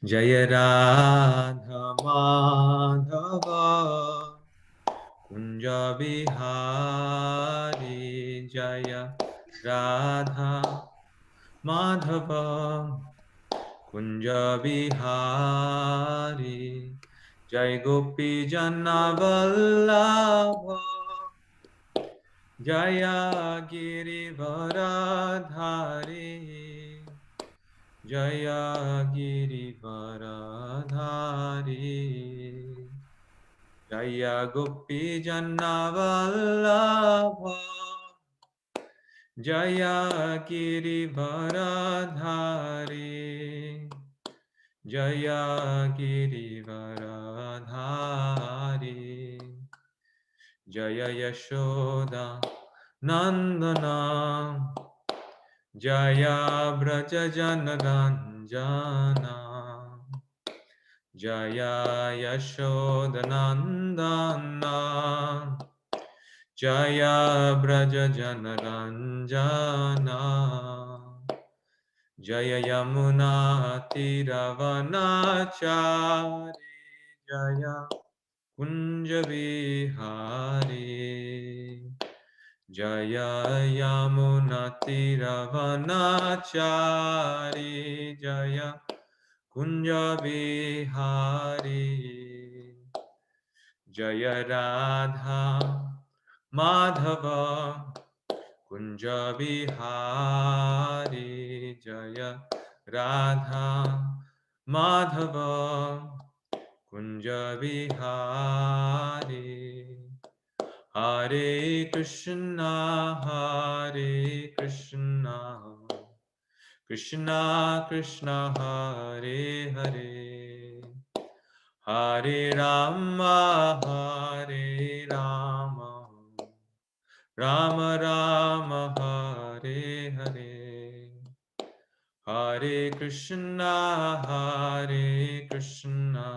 Jaya Radha Madhava Kunja Bihari Jaya Radha Madhava Kunja Bihari Jai Gopi Janna Vallabha Jaya Girivaradhari Jaya Girivaradhari Jaya Gopi Janna Vallabha Jaya Girivaradhari Jaya Girivaradhari Jaya Yashoda Nandana Jaya Braja Janaranjana Jaya Yashoda Nandana Jaya Braja Janaranjana Jaya Yamuna Tiravanachari Jaya Kunja Vihari Jaya Yamuna Tiravanachari Jaya Kunja Vihari Jaya Radha Madhava Kunja Vihari Jaya Radha Madhava Kunja Vihari Hare Krishna Hare Krishna Krishna Krishna Hare Hare Hare Rama Hare Rama Rama Rama Hare Hare Hare Krishna Hare Krishna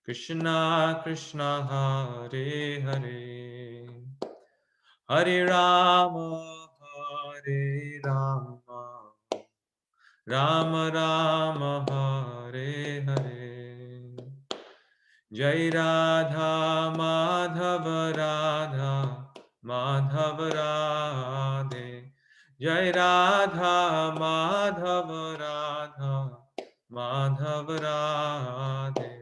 Krishna Krishna Hare Hare Hare Rama Hare Rama Rama Rama Hare Hare Jai Radha Madhava Radha Madhava Radhe Jai Radha Madhava Radha Madhava Radhe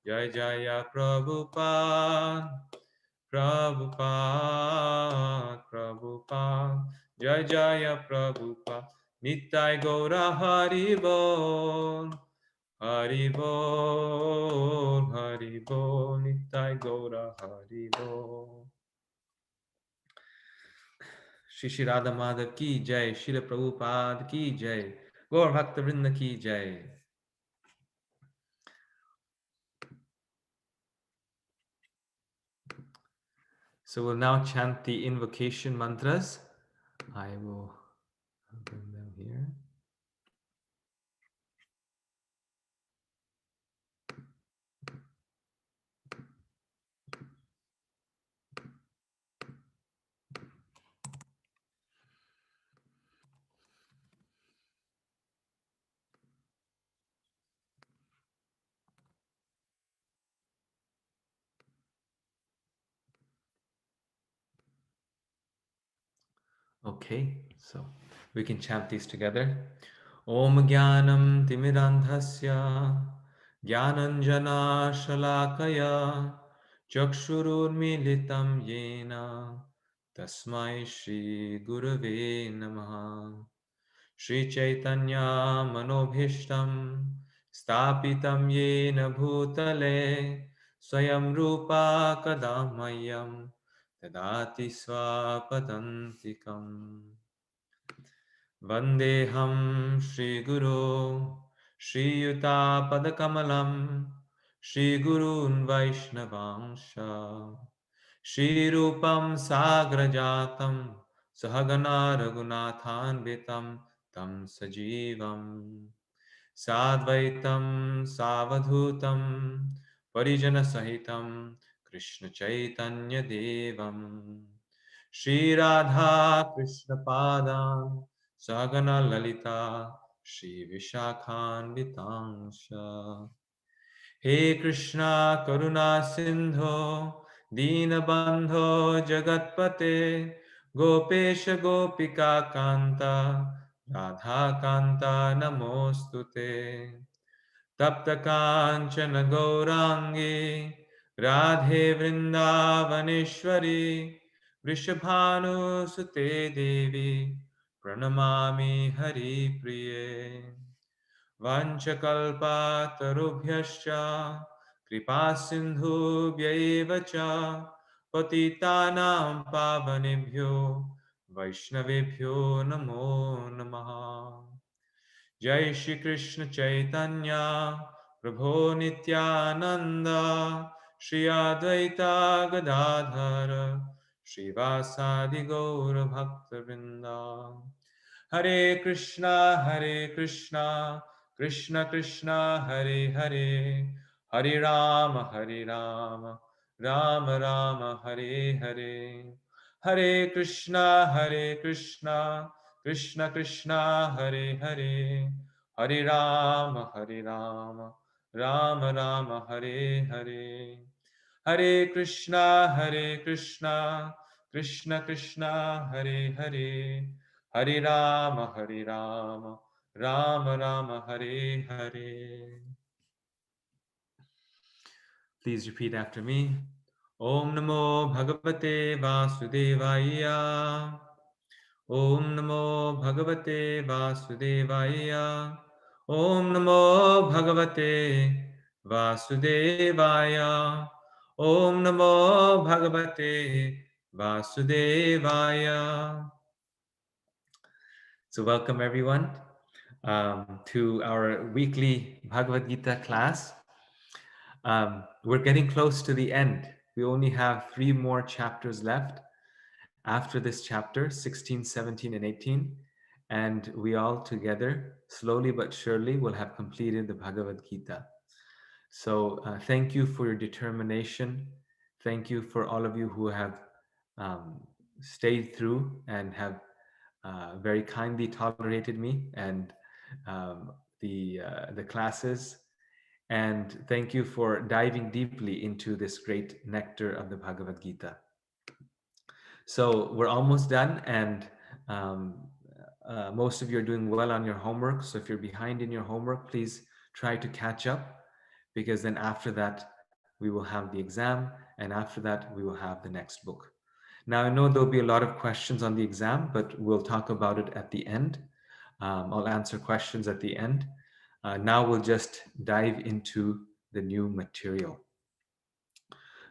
Jai Jaya Prabhupada Prabhupada Prabhupada Jai Jaya Prabhupada Nitai Gaura Hari Bol Hari Bol, Hari Bol, Nitai Gaura Hari Bol. Shri Radha Madhav ki jai, Shri Prabhupada ki jai, Gaur Bhakta Vrinda ki jai. So we'll now chant the invocation mantras. I will bring them here. Okay, so we can chant these together. Om Jnanam Timirandhasya Jnananjana Shalakaya Chakshurunmilitam Yena Tasmai Shri Gurave Namaha Shri Chaitanya Manobhishtam Stapitam Yena Bhutale Swayam Rupa Kadamayam Tadati Swapadantikam Vandeham Shri Guru Shri Yuta Padakamalam Shri Gurun Vaishnavansha Shri Rupam Sagrajatam Sahagana Raghunathanvitam Tam Sajivam Sadvaitam Savadhutam Parijana Sahitam Krishna Chaitanya Devam Shri Radha Krishna Padam Sagana Lalita Shri Vishakhanvitangsha. He Krishna Karuna Sindho Dinabandho Jagatpate Gopesha Gopika Kanta Radha Kanta Namostute Tapta Kanchana Gaurangi Radhe Vrindavaneshwari Vrishabhanu Sute Devi Pranamami Hari Priye Vanchakalpatarubhyascha कृपासिन्धुभ्यैव च पतितानां पावनेभ्यो वैष्णवेभ्यो नमो नमः जय श्री कृष्ण चैतन्य प्रभो नित्यानंद श्री अद्वैता गदाधर श्रीवासादि गौर भक्तवृंदा हरे Krishna Krishna Krishna Hare Hare Hare Ram Ram Ram Hare Hare Hare Krishna Krishna Krishna Hare Hare Hare Ram Ram Ram Hare Hare Hare Krishna Krishna Krishna Hare Hare Hare Ram Ram Ram Hare Hare. Please repeat after me. Om Namo Bhagavate Vasudevaya. Om Namo Bhagavate Vasudevaya. Om Namo Bhagavate Vasudevaya. Om Namo Bhagavate Vasudevaya. So welcome everyone to our weekly Bhagavad Gita class. We're getting close to the end. We only have 3 more chapters left after this chapter, 16, 17, and 18. And we all together, slowly but surely, will have completed the Bhagavad Gita. So thank you for your determination. Thank you for all of you who have um, stayed through and have very kindly tolerated me and the classes. And thank you for diving deeply into this great nectar of the Bhagavad Gita. So we're almost done, and um, most of you are doing well on your homework. So if you're behind in your homework, please try to catch up, because then after that, we will have the exam, and after that, we will have the next book. Now, I know there'll be a lot of questions on the exam, but we'll talk about it at the end. I'll answer questions at the end. Now we'll just dive into the new material.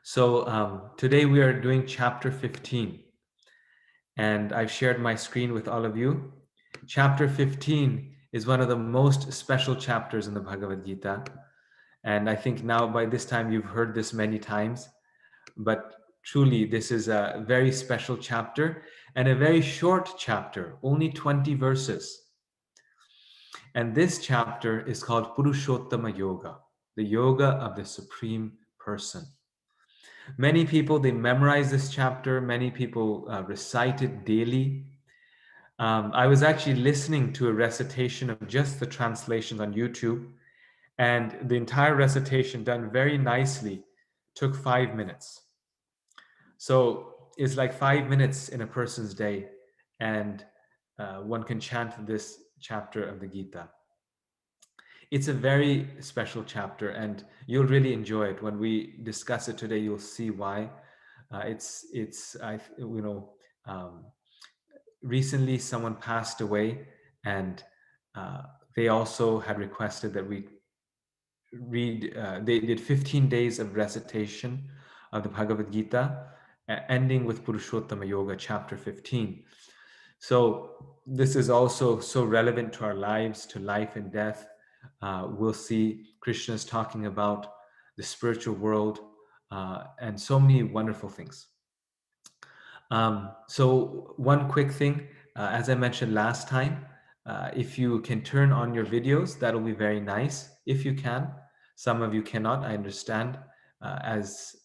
So today we are doing chapter 15, and I've shared my screen with all of you. Chapter 15 is one of the most special chapters in the Bhagavad Gita. And I think now by this time you've heard this many times, but truly this is a very special chapter and a very short chapter, only 20 verses. And this chapter is called Purushottama Yoga, the yoga of the Supreme Person. Many people, they memorize this chapter. Many people recite it daily. I was actually listening to a recitation of just the translations on YouTube, and the entire recitation, done very nicely, took 5 minutes. So it's like 5 minutes in a person's day, and one can chant this chapter of the Gita. It's a very special chapter, and you'll really enjoy it. When we discuss it today, you'll see why. Um, recently someone passed away, and they also had requested that we read. They did 15 days of recitation of the Bhagavad Gita, ending with Purushottama Yoga, chapter 15. So this is also so relevant to our lives, to life and death. We'll see Krishna's talking about the spiritual world and so many wonderful things. So one quick thing, as I mentioned last time, if you can turn on your videos, that'll be very nice. If you can, some of you cannot, I understand. As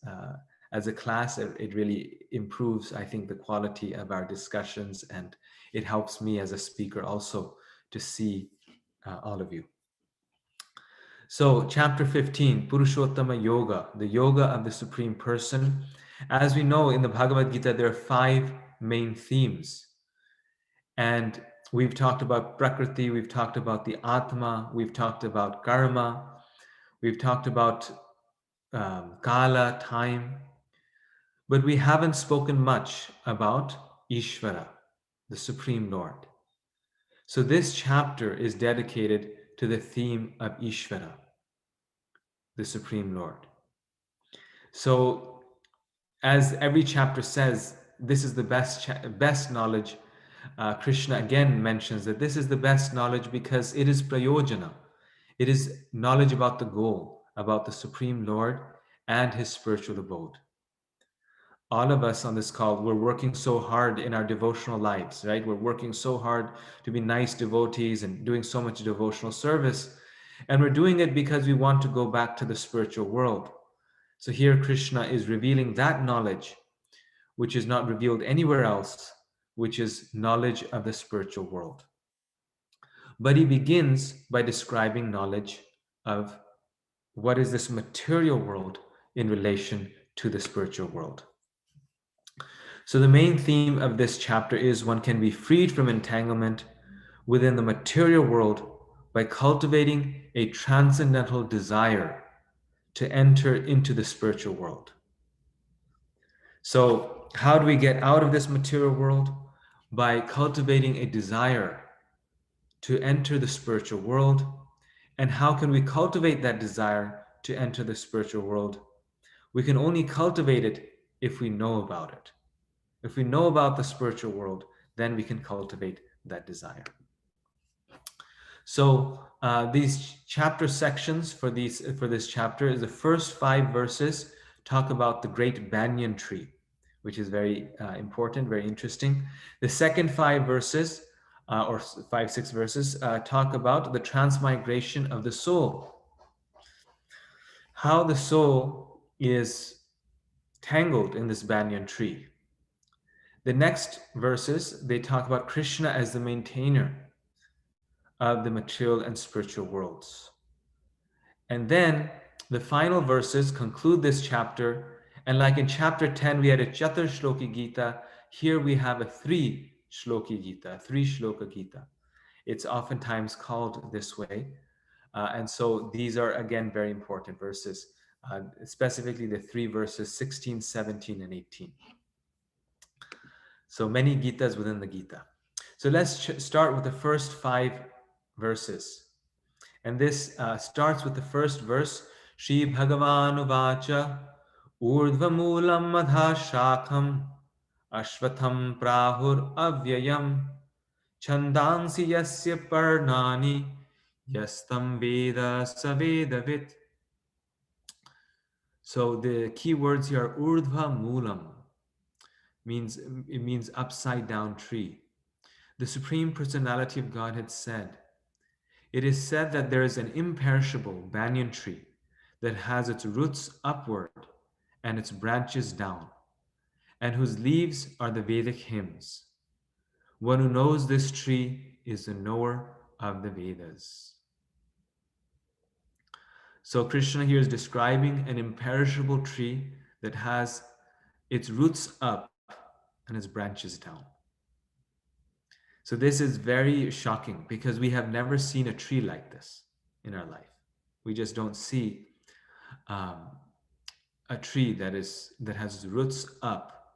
a class, it really improves, I think, the quality of our discussions, and it helps me as a speaker also to see all of you. So, chapter 15, Purushottama Yoga, the yoga of the Supreme Person. As we know in the Bhagavad Gita, there are 5 main themes. And we've talked about Prakriti, we've talked about the Atma, we've talked about Karma, we've talked about Kala, time, but we haven't spoken much about Ishvara, the Supreme Lord. So this chapter is dedicated to the theme of Ishvara, the Supreme Lord. So, as every chapter says, this is the best knowledge. Krishna again mentions that this is the best knowledge because it is prayojana. It is knowledge about the goal, about the Supreme Lord and his spiritual abode. All of us on this call, we're working so hard in our devotional lives, right? We're working so hard to be nice devotees and doing so much devotional service. And we're doing it because we want to go back to the spiritual world. So here Krishna is revealing that knowledge, which is not revealed anywhere else, which is knowledge of the spiritual world. But he begins by describing knowledge of what is this material world in relation to the spiritual world. So the main theme of this chapter is one can be freed from entanglement within the material world by cultivating a transcendental desire to enter into the spiritual world. So, how do we get out of this material world? By cultivating a desire to enter the spiritual world. And how can we cultivate that desire to enter the spiritual world? We can only cultivate it if we know about it. If we know about the spiritual world, then we can cultivate that desire. So these chapter sections for this chapter is the first 5 verses talk about the great banyan tree, which is very important, very interesting. The second 5 verses, or 5-6 verses, talk about the transmigration of the soul, how the soul is tangled in this banyan tree. The next verses, they talk about Krishna as the maintainer of the material and spiritual worlds. And then the final verses conclude this chapter. And like in chapter 10, we had a Chatur Shloki Gita. Here we have a 3 Shloki Gita, 3 Shloka Gita. It's oftentimes called this way. And so these are, again, very important verses, specifically the 3 verses 16, 17, and 18. So many Gitas within the Gita. So let's start with the first 5 verses. And this starts with the first verse. Shri Bhagavan Uvacha Urdhva Moolam Madha Shakham Ashvatham Prahur Avyayam Chandansi Yasya Parnani Yastam Veda Savedavit. So the key words here are Urdhva Moolam. It means upside down tree. The Supreme Personality of Godhead said, it is said that there is an imperishable banyan tree that has its roots upward and its branches down, and whose leaves are the Vedic hymns. One who knows this tree is the knower of the Vedas. So Krishna here is describing an imperishable tree that has its roots up and its branches down. So this is very shocking because we have never seen a tree like this in our life. We just don't see a tree that has its roots up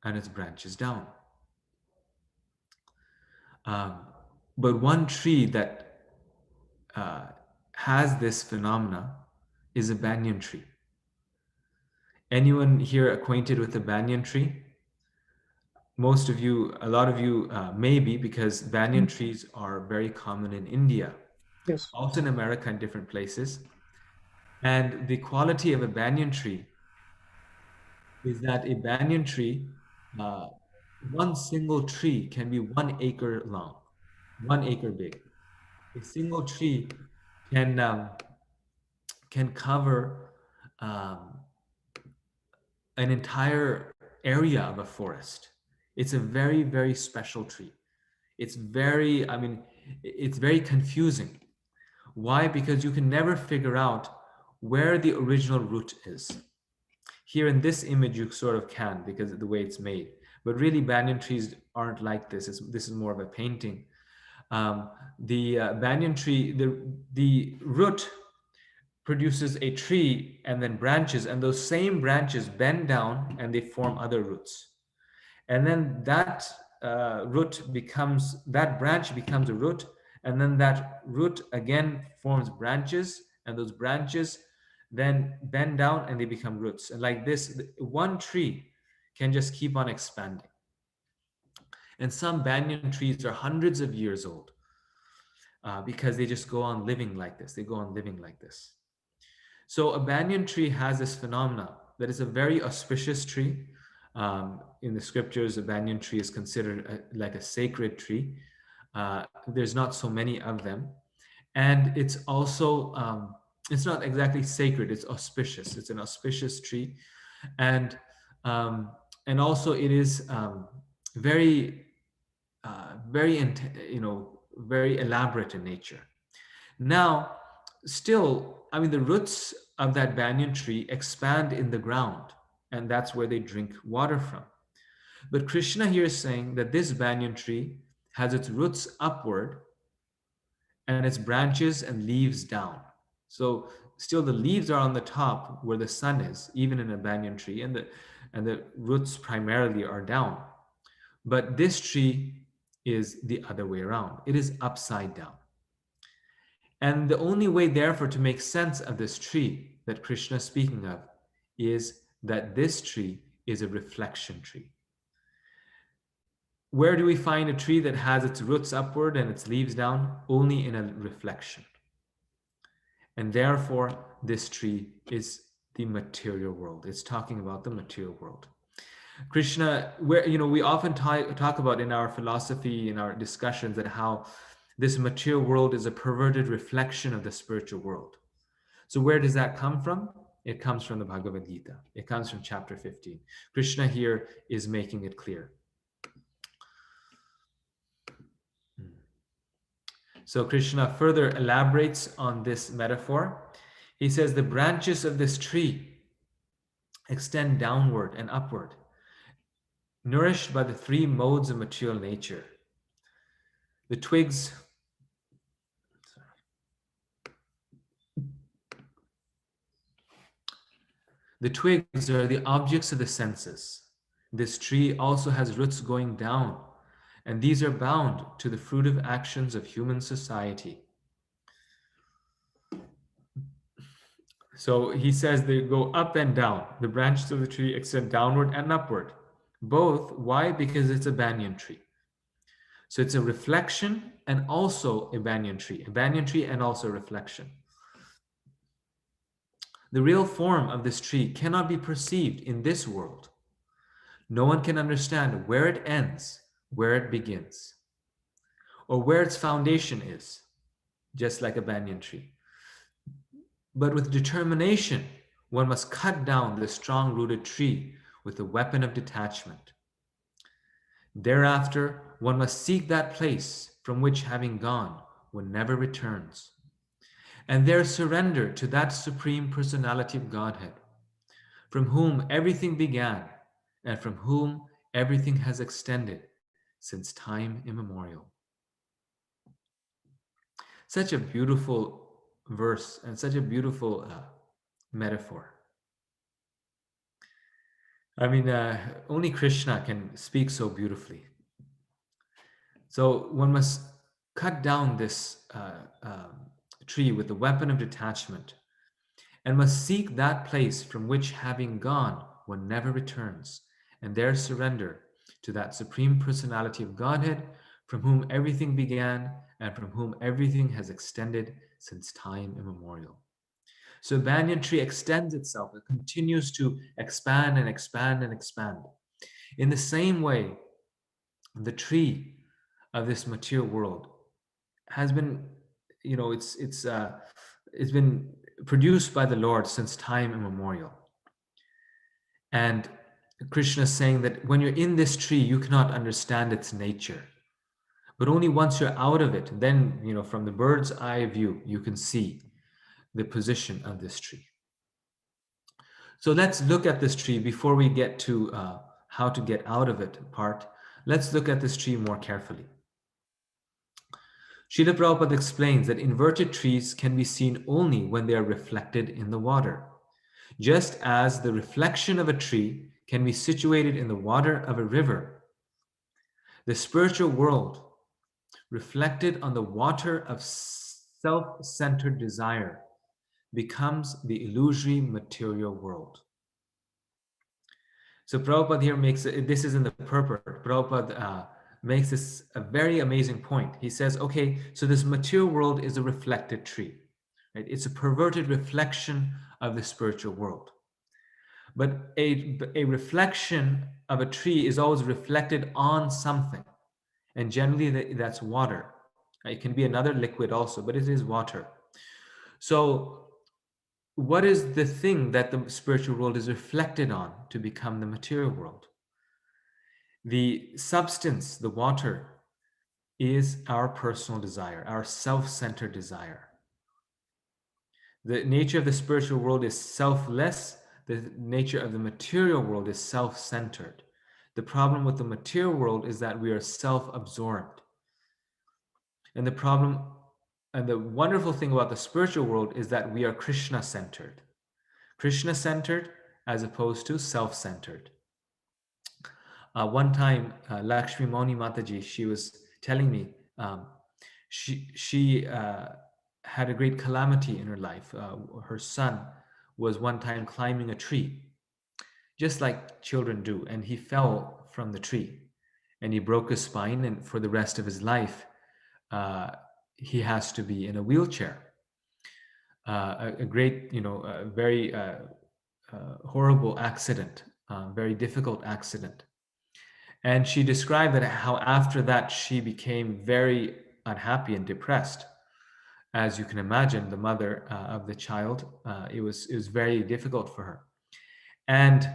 and its branches down. But one tree that has this phenomena is a banyan tree. Anyone here acquainted with the banyan tree? Most of you, a lot of you maybe, because banyan trees are very common in India, Yes. also in America and different places. And the quality of a banyan tree is that a banyan tree, one single tree can be 1 acre long, 1 acre big. A single tree can cover um, an entire area of a forest. It's a very, very special tree. It's very, I mean, it's very confusing. Why? Because you can never figure out where the original root is. Here in this image, you sort of can because of the way it's made. But really, banyan trees aren't like this. This is more of a painting. The banyan tree, the root produces a tree and then branches, and those same branches bend down and they form other roots. And then that branch becomes a root, and then that root again forms branches, and those branches then bend down and they become roots. And like this, one tree can just keep on expanding. And some banyan trees are hundreds of years old because they just go on living like this. They go on living like this. So a banyan tree has this phenomena that is a very auspicious tree. In the scriptures, a banyan tree is considered like a sacred tree. There's not so many of them. And it's also, it's not exactly sacred, it's auspicious. It's an auspicious tree. And, um, and also it is very, very elaborate in nature. Now, still, I mean, the roots of that banyan tree expand in the ground, and that's where they drink water from. But Krishna here is saying that this banyan tree has its roots upward and its branches and leaves down. So, still, the leaves are on the top where the sun is, even in a banyan tree, and the roots primarily are down. But this tree is the other way around, it is upside down. And the only way, therefore, to make sense of this tree that Krishna is speaking of is that this tree is a reflection tree. Where do we find a tree that has its roots upward and its leaves down? Only in a reflection. And therefore, this tree is the material world. It's talking about the material world. Krishna, where we often talk about in our philosophy, in our discussions, that how this material world is a perverted reflection of the spiritual world. So where does that come from? It comes from the Bhagavad Gita. It comes from chapter 15. Krishna here is making it clear. So Krishna further elaborates on this metaphor. He says the branches of this tree extend downward and upward, nourished by the three modes of material nature. The twigs are the objects of the senses. This tree also has roots going down, and these are bound to the fruitive actions of human society. So he says they go up and down. The branches of the tree extend downward and upward. Both. Why? Because it's a banyan tree. So it's a reflection and also a banyan tree. A banyan tree and also a reflection. The real form of this tree cannot be perceived in this world. No one can understand where it ends, where it begins, or where its foundation is, just like a banyan tree. But with determination, one must cut down the strong-rooted tree with the weapon of detachment. Thereafter, one must seek that place from which, having gone, one never returns, and there surrender to that Supreme Personality of Godhead, from whom everything began and from whom everything has extended since time immemorial. Such a beautiful verse and such a beautiful metaphor. I mean, only Krishna can speak so beautifully. So one must cut down this tree with the weapon of detachment and must seek that place from which, having gone, one never returns, and there surrender to that Supreme Personality of Godhead, from whom everything began and from whom everything has extended since time immemorial. So banyan tree extends itself. It continues to expand and expand and expand. In the same way, the tree of this material world has been, it's been produced by the Lord since time immemorial. And Krishna is saying that when you're in this tree, you cannot understand its nature. But only once you're out of it, then, from the bird's eye view, you can see the position of this tree. So let's look at this tree before we get to how to get out of it part. Let's look at this tree more carefully. Srila Prabhupada explains that inverted trees can be seen only when they are reflected in the water. Just as the reflection of a tree can be situated in the water of a river, the spiritual world, reflected on the water of self-centered desire, becomes the illusory material world. So Prabhupada here this is in the purport. Prabhupada makes this a very amazing point. He says, okay, so this material world is a reflected tree, right? It's a perverted reflection of the spiritual world. But a reflection of a tree is always reflected on something. And generally that's water. It can be another liquid also, but it is water. So what is the thing that the spiritual world is reflected on to become the material world? The substance, the water, is our personal desire, our self-centered desire. The nature of the spiritual world is selfless. The nature of the material world is self-centered. The problem with the material world is that we are self-absorbed. And the wonderful thing about the spiritual world is that we are Krishna-centered. Krishna-centered as opposed to self-centered. One time, Lakshmi Moni Mataji, she was telling me she had a great calamity in her life. Her son was one time climbing a tree, just like children do, and he fell from the tree, and he broke his spine, and for the rest of his life, he has to be in a wheelchair. A great, a very horrible accident, very difficult accident. And she described that how after that she became very unhappy and depressed. As you can imagine, the mother of the child, it was very difficult for her. And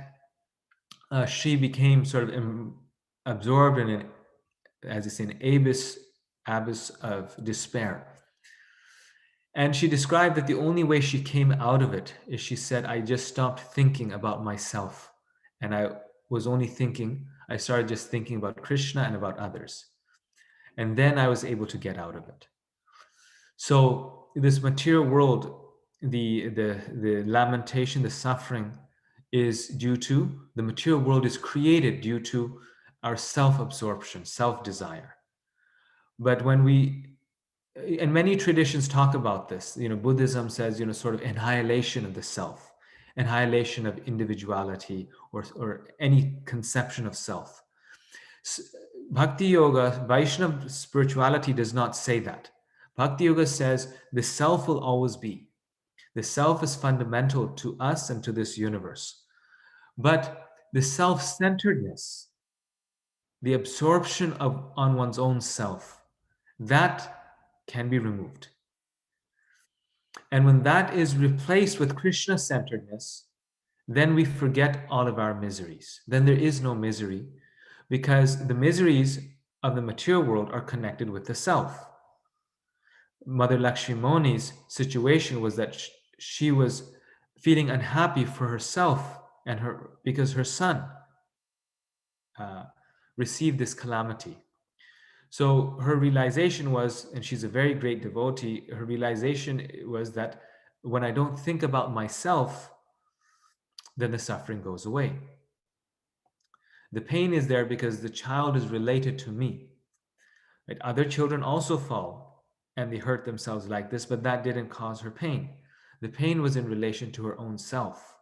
she became sort of absorbed in an, as you say, an abyss of despair. And she described that the only way she came out of it is, she said, I just stopped thinking about myself. And I started just thinking about Krishna and about others. And then I was able to get out of it. So this material world, the lamentation, the suffering is due to, the material world is created due to our self-absorption, self-desire. But when and many traditions talk about this, Buddhism says, sort of annihilation of the self, annihilation of individuality or any conception of self. Bhakti Yoga, Vaishnava spirituality does not say that. Bhakti Yoga says the self will always be. The self is fundamental to us and to this universe. But the self-centeredness, the absorption on one's own self, that can be removed. And when that is replaced with Krishna-centeredness, then we forget all of our miseries. Then there is no misery, because the miseries of the material world are connected with the self. Mother Lakshmi Moni's situation was that she was feeling unhappy for herself and because her son received this calamity. So her realization was, and she's a very great devotee, her realization was that when I don't think about myself, then the suffering goes away. The pain is there because the child is related to me. Right? Other children also fall and they hurt themselves like this, but that didn't cause her pain. The pain was in relation to her own self,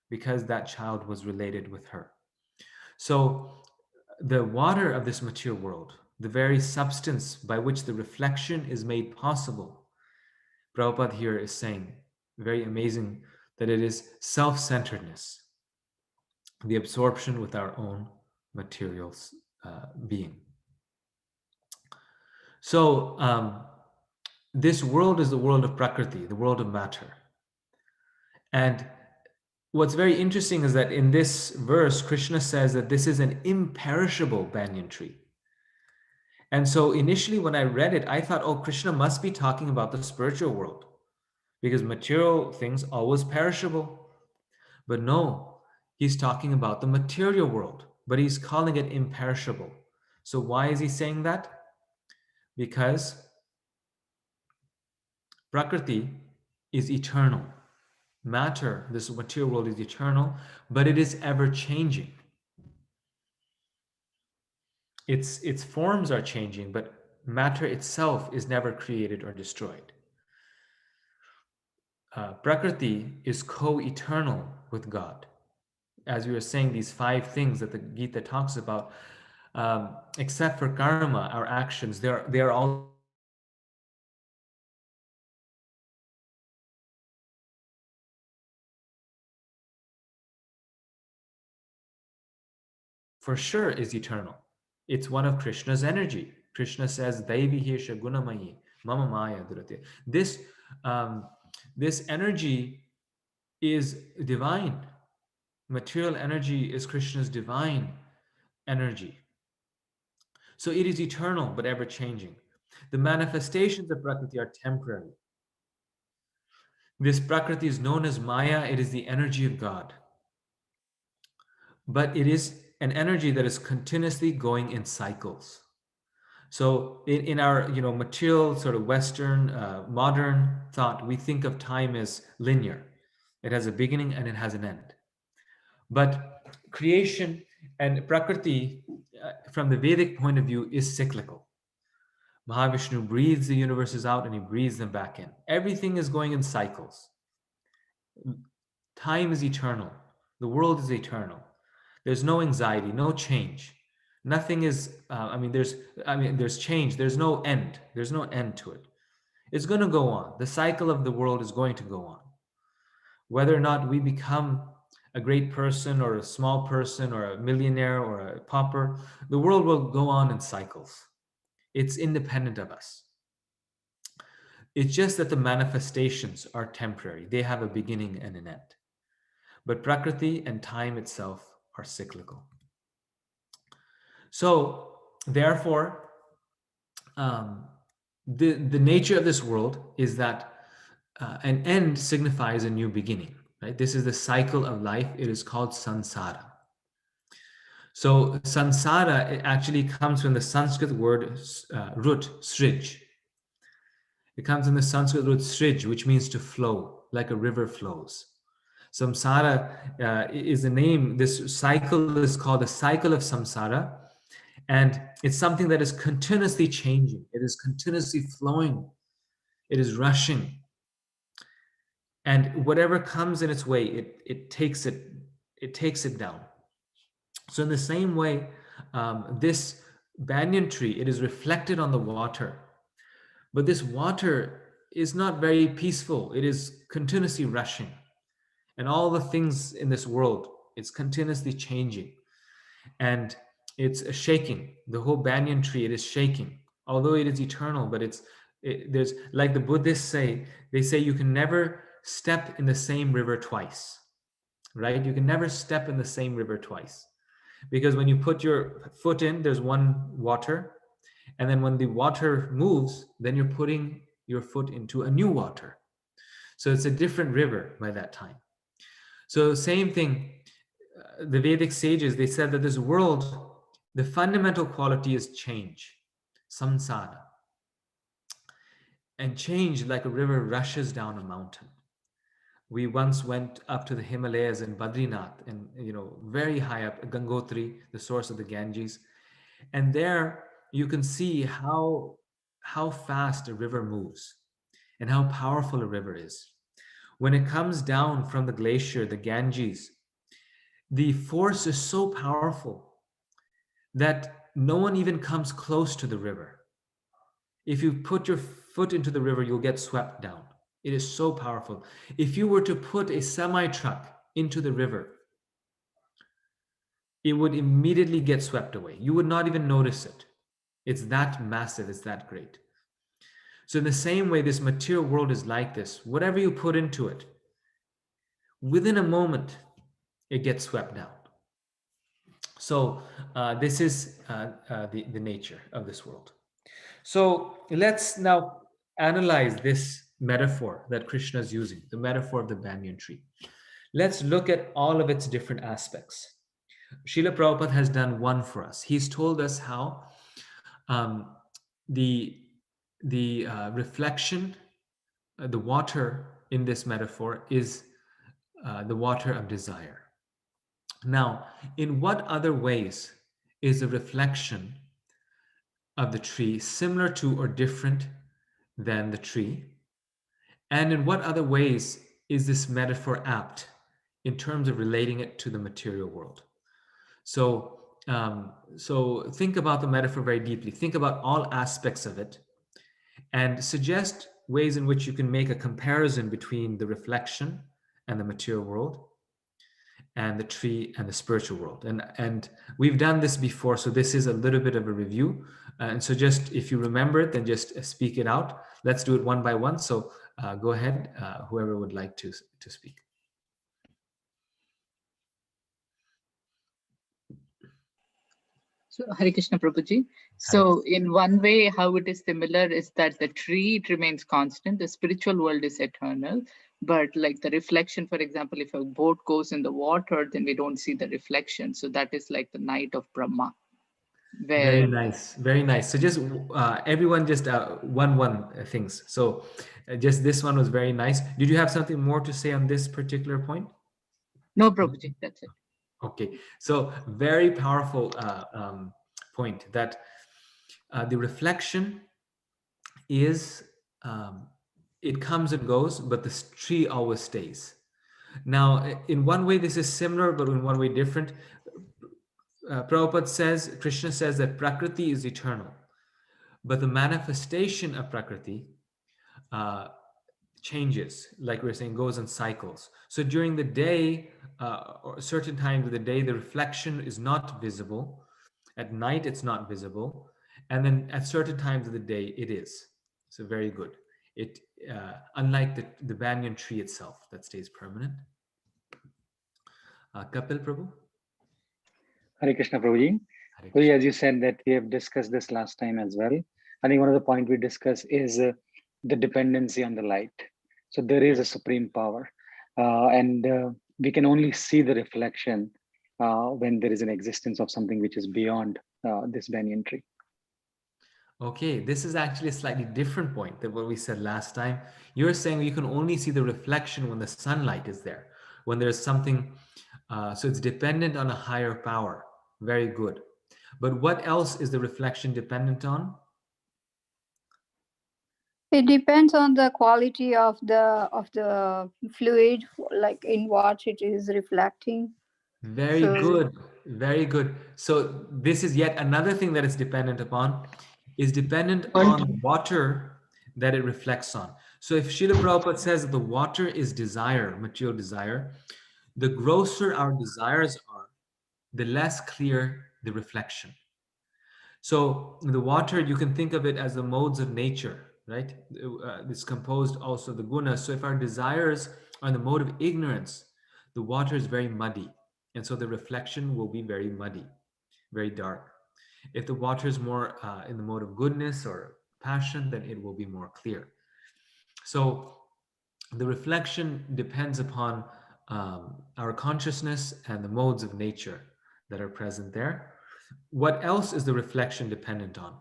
because that child was related with her. So the water of this material world, the very substance by which the reflection is made possible, Prabhupada here is saying, very amazing, that it is self-centeredness, the absorption with our own material being. So this world is the world of Prakriti, the world of matter. And what's very interesting is that in this verse, Krishna says that this is an imperishable banyan tree. And so initially, when I read it, I thought, oh, Krishna must be talking about the spiritual world because material things always perishable. But no, he's talking about the material world, but he's calling it imperishable. So why is he saying that? Because Prakriti is eternal. Matter, this material world is eternal, but it is ever changing. Its forms are changing, but matter itself is never created or destroyed. Prakriti is co-eternal with God. As we were saying, these five things that the Gita talks about, except for karma, our actions, they are all for sure is eternal. It's one of Krishna's energy. Krishna says, "Devi Hesha Gunamayi, Mama Maya Durate." Um, this energy is divine. Material energy is Krishna's divine energy. So it is eternal but ever changing. The manifestations of Prakriti are temporary. This Prakriti is known as Maya, it is the energy of God. But it is an energy that is continuously going in cycles. So in our material sort of Western modern thought, we think of time as linear. It has a beginning and it has an end. But creation and Prakriti, from the Vedic point of view, is cyclical. Mahavishnu breathes the universes out and he breathes them back in. Everything is going in cycles. Time is eternal. The world is eternal. There's no anxiety, no change. Nothing is. There's change. There's no end. There's no end to it. It's going to go on. The cycle of the world is going to go on. Whether or not we become a great person or a small person or a millionaire or a pauper, the world will go on in cycles. It's independent of us. It's just that the manifestations are temporary. They have a beginning and an end. But Prakriti and time itself are cyclical. So, therefore, um, the nature of this world is that an end signifies a new beginning. Right? This is the cycle of life. It is called samsara. So, samsara it actually comes from the Sanskrit word root srij. It comes from the Sanskrit root srij, which means to flow, like a river flows. Samsara is the name. This cycle is called the cycle of samsara. And it's something that is continuously changing. It is continuously flowing. It is rushing. And whatever comes in its way, it takes it down. So in the same way, this banyan tree, it is reflected on the water. But this water is not very peaceful. It is continuously rushing. And all the things in this world, it's continuously changing. And it's shaking. The whole banyan tree, it is shaking. Although it is eternal, but there's, like the Buddhists say, they say you can never step in the same river twice, right? You can never step in the same river twice. Because when you put your foot in, there's one water. And then when the water moves, then you're putting your foot into a new water. So it's a different river by that time. So same thing, the Vedic sages, they said that this world, the fundamental quality is change, samsara. And change, like a river, rushes down a mountain. We once went up to the Himalayas in Badrinath, and very high up, Gangotri, the source of the Ganges. And there you can see how fast a river moves and how powerful a river is. When it comes down from the glacier, the Ganges, the force is so powerful that no one even comes close to the river. If you put your foot into the river, you'll get swept down. It is so powerful. If you were to put a semi truck into the river, it would immediately get swept away. You would not even notice it. It's that massive, it's that great. So, in the same way, this material world is like this. Whatever you put into it, within a moment, it gets swept down. So, this is the nature of this world. So let's now analyze this metaphor that Krishna is using, the metaphor of the banyan tree. Let's look at all of its different aspects. Srila Prabhupada has done one for us. He's told us how um, the reflection, the water in this metaphor is the water of desire. Now, in what other ways is the reflection of the tree similar to or different than the tree? And in what other ways is this metaphor apt in terms of relating it to the material world? So, so think about the metaphor very deeply. Think about all aspects of it and suggest ways in which you can make a comparison between the reflection and the material world and the tree and the spiritual world. And we've done this before, so this is a little bit of a review. And so just if you remember it, then just speak it out. Let's do it one by one. So go ahead, whoever would like to speak. So, Hare Krishna Prabhuji. So, in one way, how it is similar is that the tree, it remains constant, the spiritual world is eternal. But like the reflection, for example, if a boat goes in the water, then we don't see the reflection. So that is like the night of Brahma. Very Where nice, very nice. So just everyone just one things. So just this one was very nice. Did you have something more to say on this particular point? no, Prabhuji, that's it. Okay, so very powerful point that the reflection is it comes and goes, but the tree always stays. Now, in one way, this is similar, but in one way different. Prabhupada says, Krishna says that Prakriti is eternal, but the manifestation of Prakriti changes, like we we're saying, goes in cycles. So during the day, or certain times of the day, the reflection is not visible. At night, it's not visible. And then at certain times of the day, it is. So very good. It unlike the banyan tree itself that stays permanent. Kapil Prabhu? Hare Krishna Prabhuji. Hare So Krishna. as you said that we have discussed this last time as well. I think one of the points we discussed is the dependency on the light. So there is a supreme power, and we can only see the reflection when there is an existence of something which is beyond this banyan tree. Okay, this is actually a slightly different point than what we said last time. You're saying you can only see the reflection when the sunlight is there, when there's something, so it's dependent on a higher power. Very good. But what else is the reflection dependent on? It depends on the quality of the fluid, like in what it is reflecting. Very good. Very good. So this is yet another thing that it's dependent upon, is dependent on the water that it reflects on. So if Srila Prabhupada says that the water is desire, material desire, the grosser our desires are, the less clear the reflection. So the water, you can think of it as the modes of nature, right? It's composed also the gunas. So if our desires are in the mode of ignorance, the water is very muddy. And so the reflection will be very muddy, very dark. If the water is more in the mode of goodness or passion, then it will be more clear. So the reflection depends upon our consciousness and the modes of nature that are present there. What else is the reflection dependent on?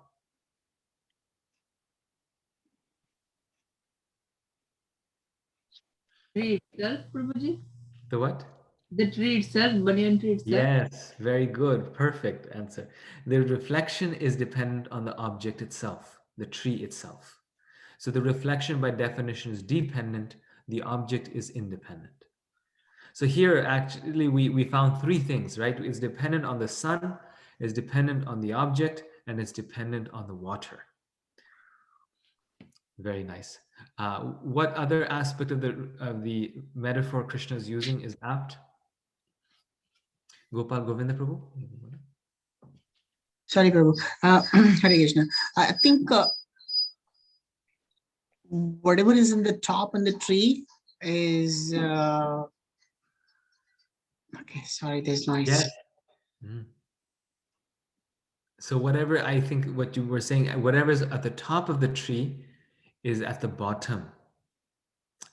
Tree itself, Prabhuji? The what? The tree itself, banyan tree itself? Yes, very good. Perfect answer. The reflection is dependent on the object itself, the tree itself. So the reflection by definition is dependent, the object is independent. So here actually we found three things, right? It's dependent on the sun, it's dependent on the object, and it's dependent on the water. Very nice. What other aspect of the metaphor Krishna is using is apt? Gopal Govinda Prabhu? Sorry, Prabhu. Hare Krishna. I think whatever is in the top on the tree is okay. Sorry, there's noise. Yes. Mm. So whatever, I think what you were saying, whatever is at the top of the tree is at the bottom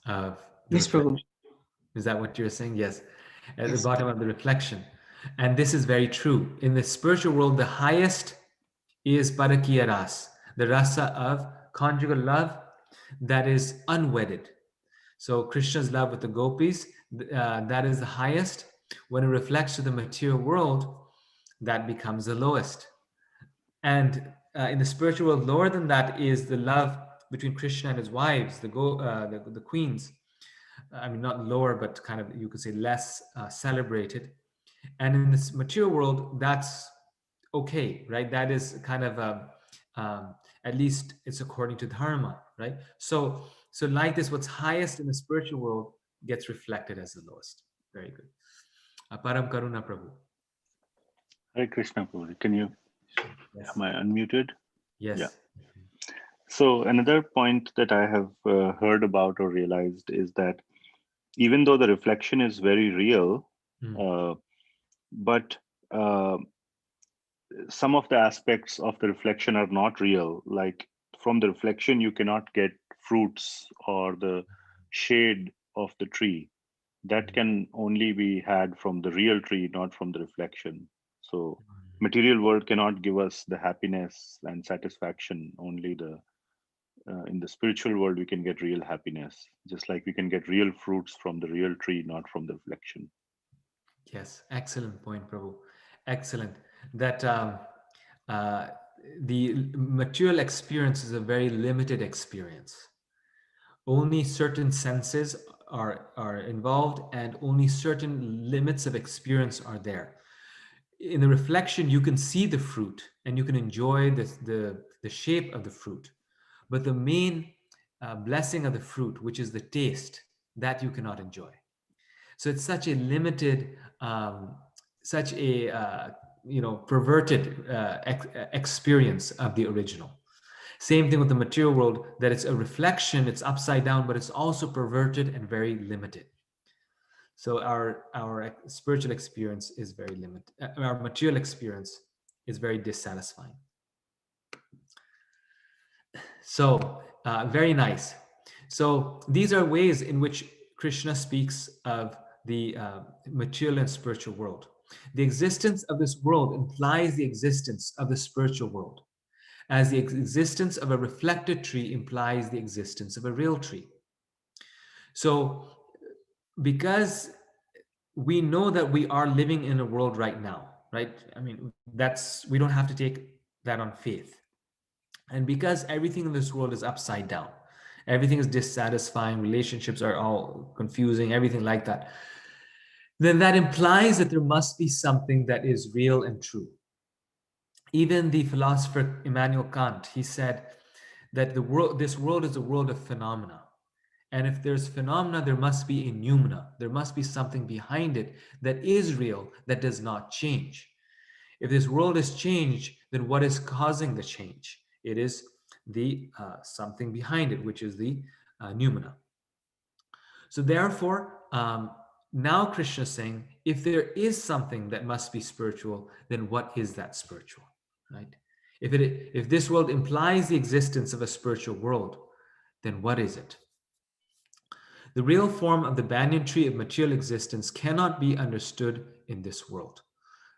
of the Yes, Prabhu. reflection. Is that what you're saying? Yes, at the Yes. bottom of the reflection. And this is very true. In the spiritual world, the highest is Parakiya Ras, the rasa of conjugal love that is unwedded. So Krishna's love with the gopis, that is the highest. When it reflects to the material world, that becomes the lowest. And in the spiritual world, lower than that is the love between Krishna and his wives, the queens. I mean, not lower, but kind of, you could say, less celebrated. And in this material world, that's okay, right? That is kind of at least it's according to dharma, right? So like this, what's highest in the spiritual world gets reflected as the lowest. Very good. Param Karuna Prabhu. Hare Krishna, Prabhuji. Can you, Yes. am I unmuted? Yes. Yeah. So another point that I have heard about or realized is that even though the reflection is very real, Mm. but some of the aspects of the reflection are not real. Like from the reflection, you cannot get fruits or the shade of the tree. That can only be had from the real tree, not from the reflection. So material world cannot give us the happiness and satisfaction. Only the in the spiritual world we can get real happiness, just like we can get real fruits from the real tree, not from the reflection. Yes, excellent point, Prabhu. Excellent. That uh, the material experience is a very limited experience. Only certain senses are involved, and only certain limits of experience are there. In the reflection, you can see the fruit and you can enjoy the shape of the fruit, but the main blessing of the fruit, which is the taste, that you cannot enjoy. So it's such a limited, such a perverted experience of the original. Same thing with the material world, that it's a reflection, it's upside down, but it's also perverted and very limited. So our spiritual experience is very limited. Our material experience is very dissatisfying. So very nice. So these are ways in which Krishna speaks of the material and spiritual world. The existence of this world implies the existence of the spiritual world, as the existence of a reflected tree implies the existence of a real tree. So because we know that we are living in a world right now, right? I mean, we don't have to take that on faith. And because everything in this world is upside down, everything is dissatisfying, relationships are all confusing, everything like that, then that implies that there must be something that is real and true. Even the philosopher Immanuel Kant, he said that this world is a world of phenomena. And if there's phenomena, there must be a noumena. There must be something behind it that is real, that does not change. If this world is changed, then what is causing the change? It is the something behind it, which is the noumena. So therefore, now Krishna is saying, if there is something that must be spiritual, then what is that spiritual, right? If this world implies the existence of a spiritual world, then what is it? The real form of the banyan tree of material existence cannot be understood in this world.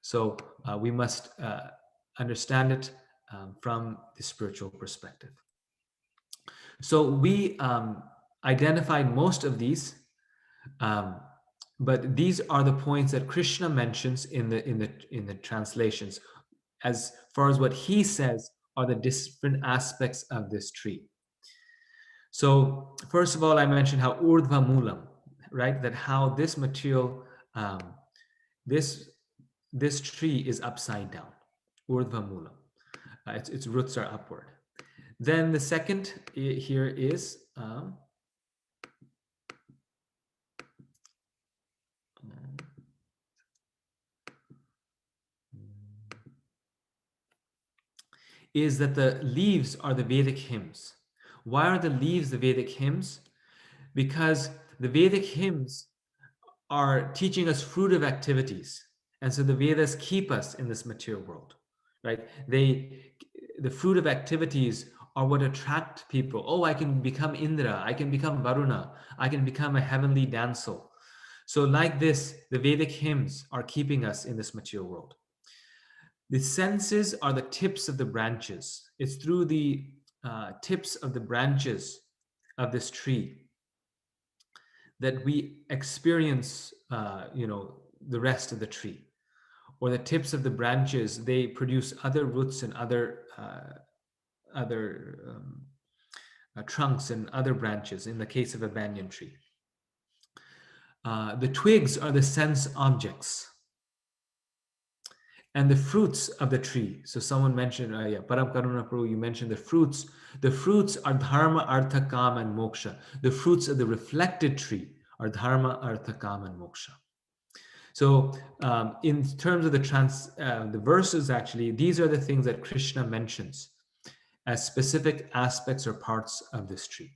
So we must understand it from the spiritual perspective. So we identified most of these, but these are the points that Krishna mentions in the translations, as far as what he says are the different aspects of this tree. So first of all, I mentioned how urdhva moolam, right? That how this material, this tree is upside down, urdhva moolam. Its roots are upward. Then the second here is that the leaves are the Vedic hymns. Why are the leaves the Vedic hymns? Because the Vedic hymns are teaching us fruitive activities. And so the Vedas keep us in this material world, right? The fruit of activities are what attract people. Oh, I can become Indra, I can become Varuna, I can become a heavenly damsel. So like this, the Vedic hymns are keeping us in this material world. The senses are the tips of the branches. It's through the tips of the branches of this tree that we experience, the rest of the tree. Or the tips of the branches, they produce other roots and other trunks and other branches. In the case of a banyan tree, the twigs are the sense objects. And the fruits of the tree. So someone mentioned, Param Karuna Prabhu, you mentioned the fruits. The fruits are dharma, artha, kama, and moksha. The fruits of the reflected tree are dharma, artha, kama, and moksha. So in terms of the verses, actually, these are the things that Krishna mentions as specific aspects or parts of this tree.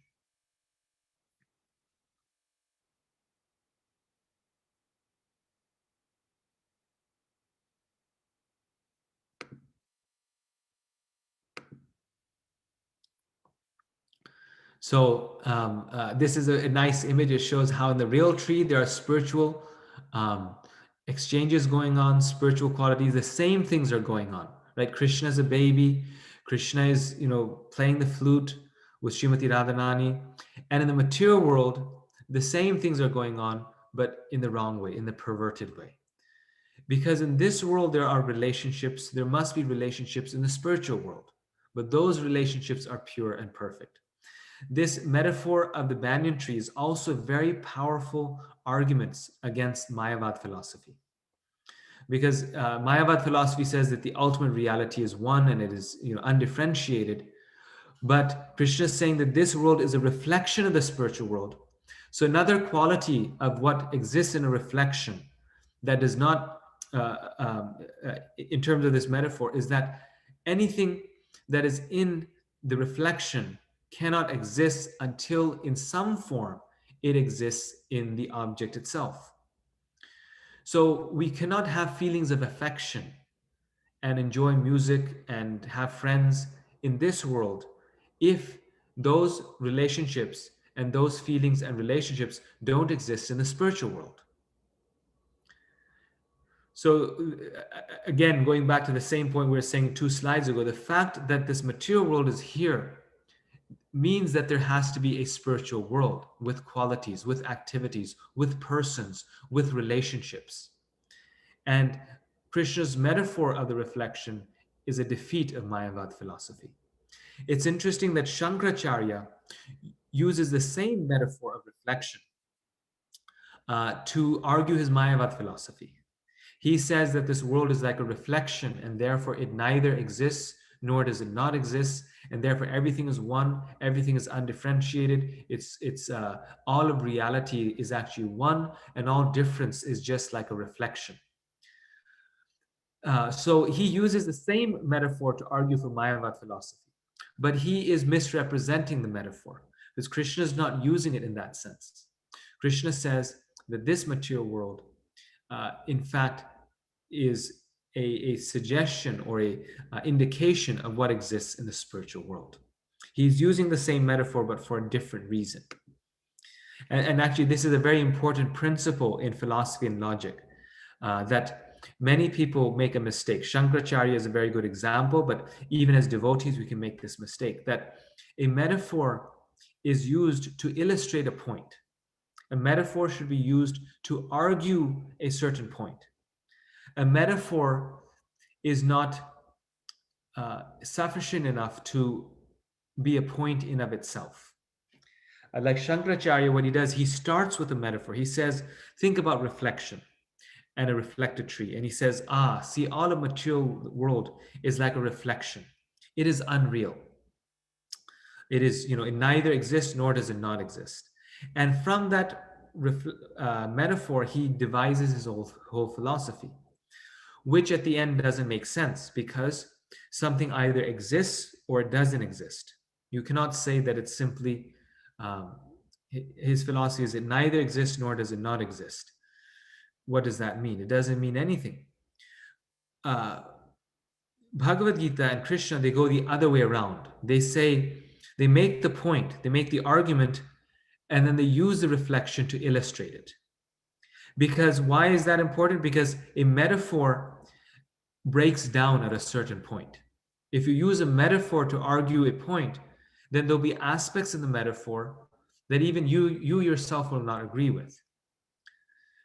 So this is a nice image. It shows how in the real tree there are spiritual exchanges going on, spiritual qualities. The same things are going on, right? Krishna is a baby. Krishna is, playing the flute with Srimati Radharani. And in the material world, the same things are going on, but in the wrong way, in the perverted way. Because in this world, there are relationships. There must be relationships in the spiritual world, but those relationships are pure and perfect. This metaphor of the banyan tree is also very powerful arguments against Mayavad philosophy. Because Mayavad philosophy says that the ultimate reality is one and it is undifferentiated. But Krishna is saying that this world is a reflection of the spiritual world. So another quality of what exists in a reflection that does not, in terms of this metaphor, is that anything that is in the reflection cannot exist until in some form it exists in the object itself. So we cannot have feelings of affection and enjoy music and have friends in this world if those relationships and those feelings and relationships don't exist in the spiritual world. So again, going back to the same point we were saying 2 slides ago, the fact that this material world is here means that there has to be a spiritual world with qualities, with activities, with persons, with relationships. And Krishna's metaphor of the reflection is a defeat of Mayavad philosophy. It's interesting that Shankaracharya uses the same metaphor of reflection to argue his Mayavad philosophy. He says that this world is like a reflection, and therefore it neither exists nor does it not exist, and therefore everything is one, everything is undifferentiated. It's all of reality is actually one, and all difference is just like a reflection. So he uses the same metaphor to argue for Mayavad philosophy, but he is misrepresenting the metaphor because Krishna is not using it in that sense. Krishna says that this material world, in fact, is a suggestion or a indication of what exists in the spiritual world. He's using the same metaphor, but for a different reason. And actually, this is a very important principle in philosophy and logic, that many people make a mistake. Shankaracharya is a very good example, but even as devotees, we can make this mistake, that a metaphor is used to illustrate a point. A metaphor should be used to argue a certain point. A metaphor is not sufficient enough to be a point in of itself. Like Shankaracharya, what he does, he starts with a metaphor. He says, think about reflection and a reflected tree. And he says, see, all of material world is like a reflection. It is unreal. It is, it neither exists nor does it not exist. And from that metaphor, he devises his whole philosophy, which at the end doesn't make sense because something either exists or it doesn't exist. You cannot say that it's simply, his philosophy is it neither exists nor does it not exist. What does that mean? It doesn't mean anything. Bhagavad Gita and Krishna, they go the other way around. They say, they make the point, they make the argument, and then they use the reflection to illustrate it. Because why is that important? Because a metaphor breaks down at a certain point. If you use a metaphor to argue a point, then there'll be aspects in the metaphor that even you yourself will not agree with.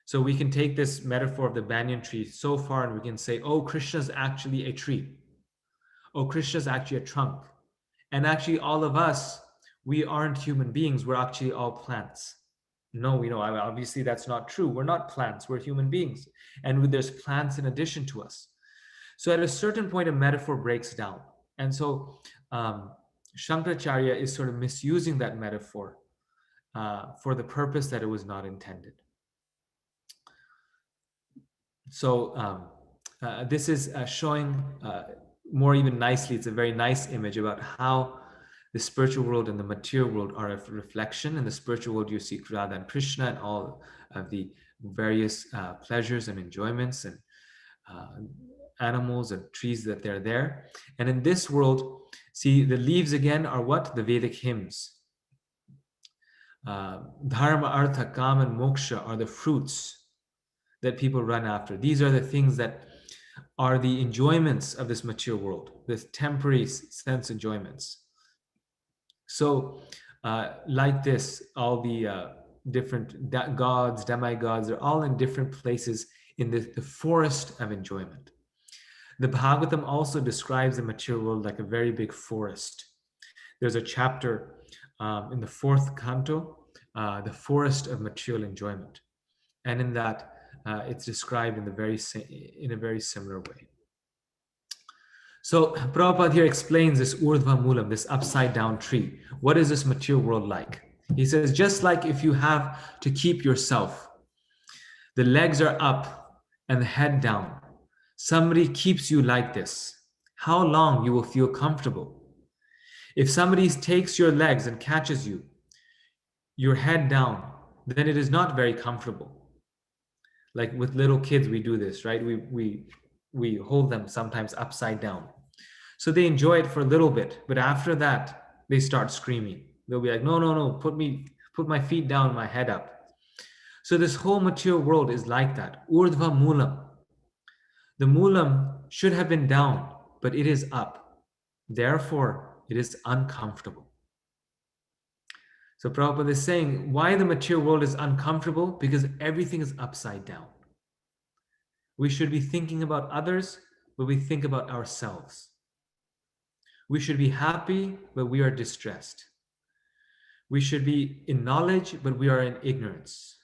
So we can take this metaphor of the banyan tree so far and we can say, oh, Krishna's actually a tree. Oh, Krishna's actually a trunk. And actually all of us, we aren't human beings. We're actually all plants. No, we know, obviously that's not true. We're not plants, we're human beings. And there's plants in addition to us. So at a certain point, a metaphor breaks down. And so Shankaracharya is sort of misusing that metaphor for the purpose that it was not intended. So this is showing more even nicely, it's a very nice image about how the spiritual world and the material world are a reflection. In the spiritual world, you see Radha and Krishna and all of the various pleasures and enjoyments and animals and trees that they're there. And in this world, see, the leaves again are what? The Vedic hymns. Dharma, Artha, Kama, and Moksha are the fruits that people run after. These are the things that are the enjoyments of this material world, this temporary sense enjoyments. So like this, all the different gods, demigods, they're all in different places in the forest of enjoyment. The Bhagavatam also describes the material world like a very big forest. There's a chapter in the 4th canto, the forest of material enjoyment. And in that, it's described in a very similar way. So Prabhupada here explains this Urdhva Moolam, this upside down tree. What is this material world like? He says, just like if you have to keep yourself, the legs are up and the head down. Somebody keeps you like this. How long you will feel comfortable? If somebody takes your legs and catches you, your head down, then it is not very comfortable. Like with little kids, we do this, right? We hold them sometimes upside down. So they enjoy it for a little bit, but after that, they start screaming. They'll be like, no, put my feet down, my head up. So this whole material world is like that. Urdhva Moolam. The Moolam should have been down, but it is up. Therefore, it is uncomfortable. So Prabhupada is saying why the material world is uncomfortable, because everything is upside down. We should be thinking about others, but we think about ourselves. We should be happy, but we are distressed. We should be in knowledge, but we are in ignorance.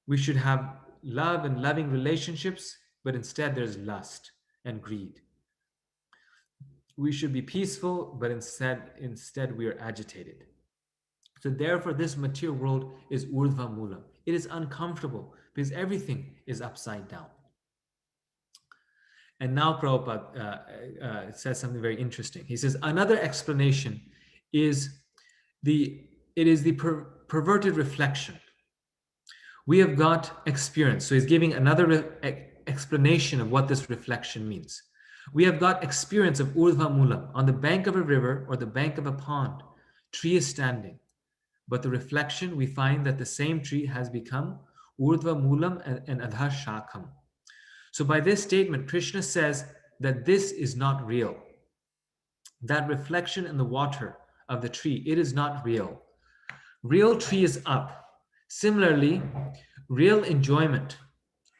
We should have love and loving relationships, but instead there's lust and greed. We should be peaceful, but instead we are agitated. So therefore, this material world is Urdhva Moolam. It is uncomfortable because everything is upside down. And now Prabhupada says something very interesting. He says, another explanation is the perverted reflection. We have got experience. So he's giving another explanation of what this reflection means. We have got experience of Urdhva Moolam. On the bank of a river or the bank of a pond, tree is standing. But the reflection, we find that the same tree has become Urdhva Moolam and Adha Shakam. So by this statement, Krishna says that this is not real. That reflection in the water of the tree, it is not real. Real tree is up. Similarly, real enjoyment,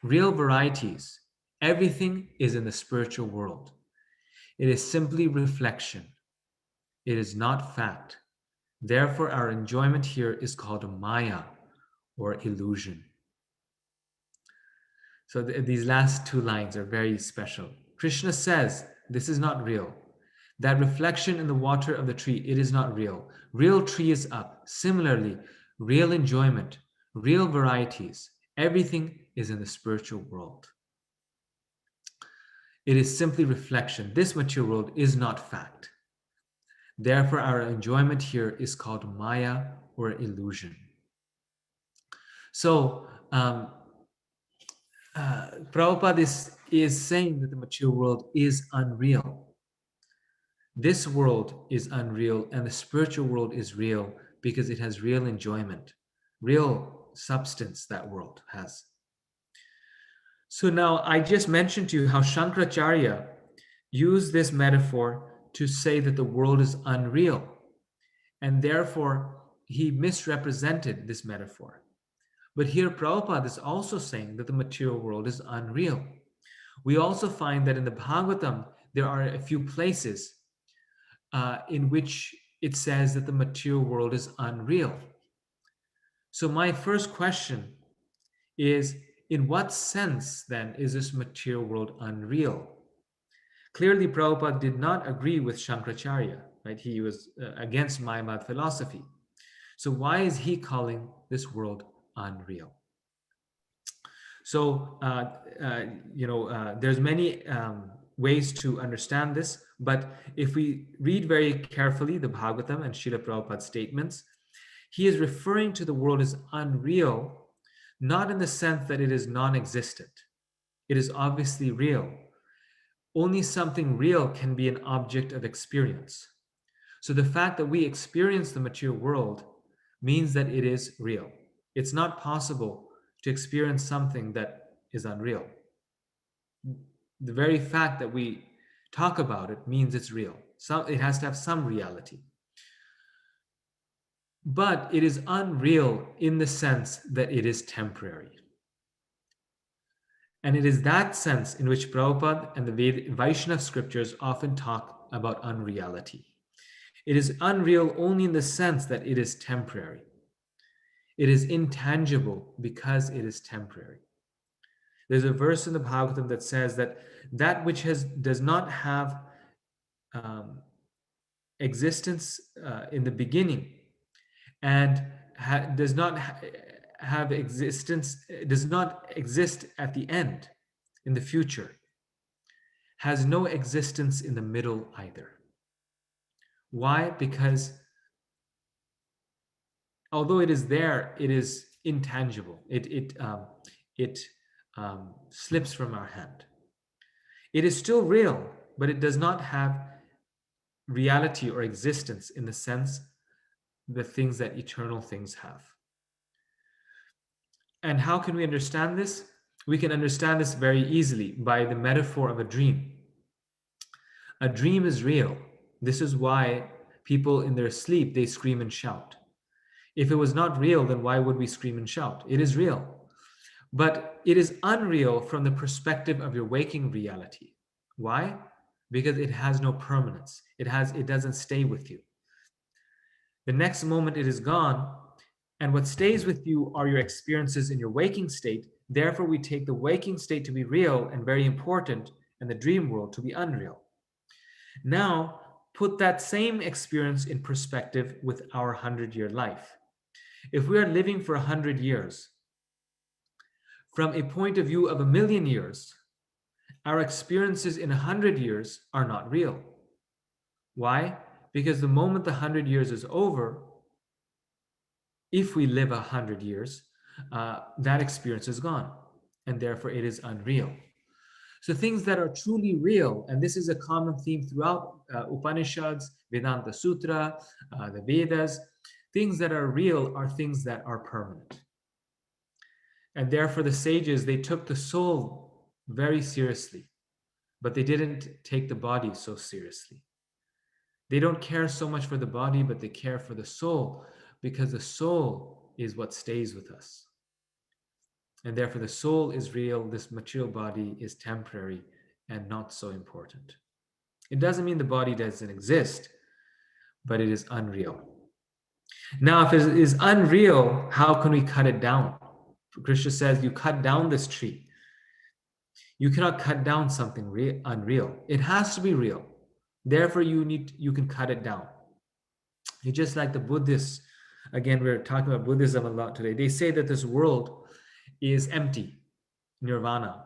real varieties, everything is in the spiritual world. It is simply reflection. It is not fact. Therefore, our enjoyment here is called Maya, or illusion. So these last two lines are very special. Krishna says, this is not real. That reflection in the water of the tree, it is not real. Real tree is up. Similarly, real enjoyment, real varieties, everything is in the spiritual world. It is simply reflection. This material world is not fact. Therefore, our enjoyment here is called Maya, or illusion. So, Prabhupada is saying that the material world is unreal. This world is unreal, and the spiritual world is real because it has real enjoyment, real substance that world has. So now I just mentioned to you how Shankaracharya used this metaphor to say that the world is unreal, and therefore he misrepresented this metaphor. But here Prabhupada is also saying that the material world is unreal. We also find that in the Bhagavatam, there are a few places in which it says that the material world is unreal. So my first question is, in what sense then is this material world unreal? Clearly, Prabhupada did not agree with Shankaracharya, right? He was against Mayavad philosophy. So why is he calling this world unreal? So, there's many ways to understand this, but if we read very carefully the Bhagavatam and Srila Prabhupada's statements, he is referring to the world as unreal, not in the sense that it is non-existent. It is obviously real. Only something real can be an object of experience. So the fact that we experience the material world means that it is real. It's not possible to experience something that is unreal. The very fact that we talk about it means it's real. So it has to have some reality. But it is unreal in the sense that it is temporary. And it is that sense in which Prabhupada and the Vaishnava scriptures often talk about unreality. It is unreal only in the sense that it is temporary. It is intangible because it is temporary. There's a verse in the Bhagavatam that says that which does not have existence in the beginning and does not have existence, does not exist at the end, in the future, has no existence in the middle either. Why? Because although it is there, it is intangible. It slips from our hand. It is still real, but it does not have reality or existence in the sense the things that eternal things have. And how can we understand this? We can understand this very easily by the metaphor of a dream. A dream is real. This is why people in their sleep, they scream and shout. If it was not real, then why would we scream and shout? It is real. But it is unreal from the perspective of your waking reality. Why? Because it has no permanence. It doesn't stay with you. The next moment it is gone, and what stays with you are your experiences in your waking state. Therefore, we take the waking state to be real and very important, and the dream world to be unreal. Now, put that same experience in perspective with our 100-year life. If we are living for 100 years, from a point of view of 1,000,000 years, our experiences in 100 years are not real. Why? Because the moment the 100 years is over, if we live 100 years, that experience is gone, and therefore it is unreal. So things that are truly real, and this is a common theme throughout Upanishads, Vedanta Sutra, the Vedas, things that are real are things that are permanent. And therefore the sages, they took the soul very seriously, but they didn't take the body so seriously. They don't care so much for the body, but they care for the soul, because the soul is what stays with us. And therefore the soul is real, this material body is temporary and not so important. It doesn't mean the body doesn't exist, but it is unreal. Now, if it is unreal, how can we cut it down? Krishna says, you cut down this tree. You cannot cut down something unreal. It has to be real. Therefore, you can cut it down. It's just like the Buddhists. Again, we're talking about Buddhism a lot today. They say that this world is empty, nirvana.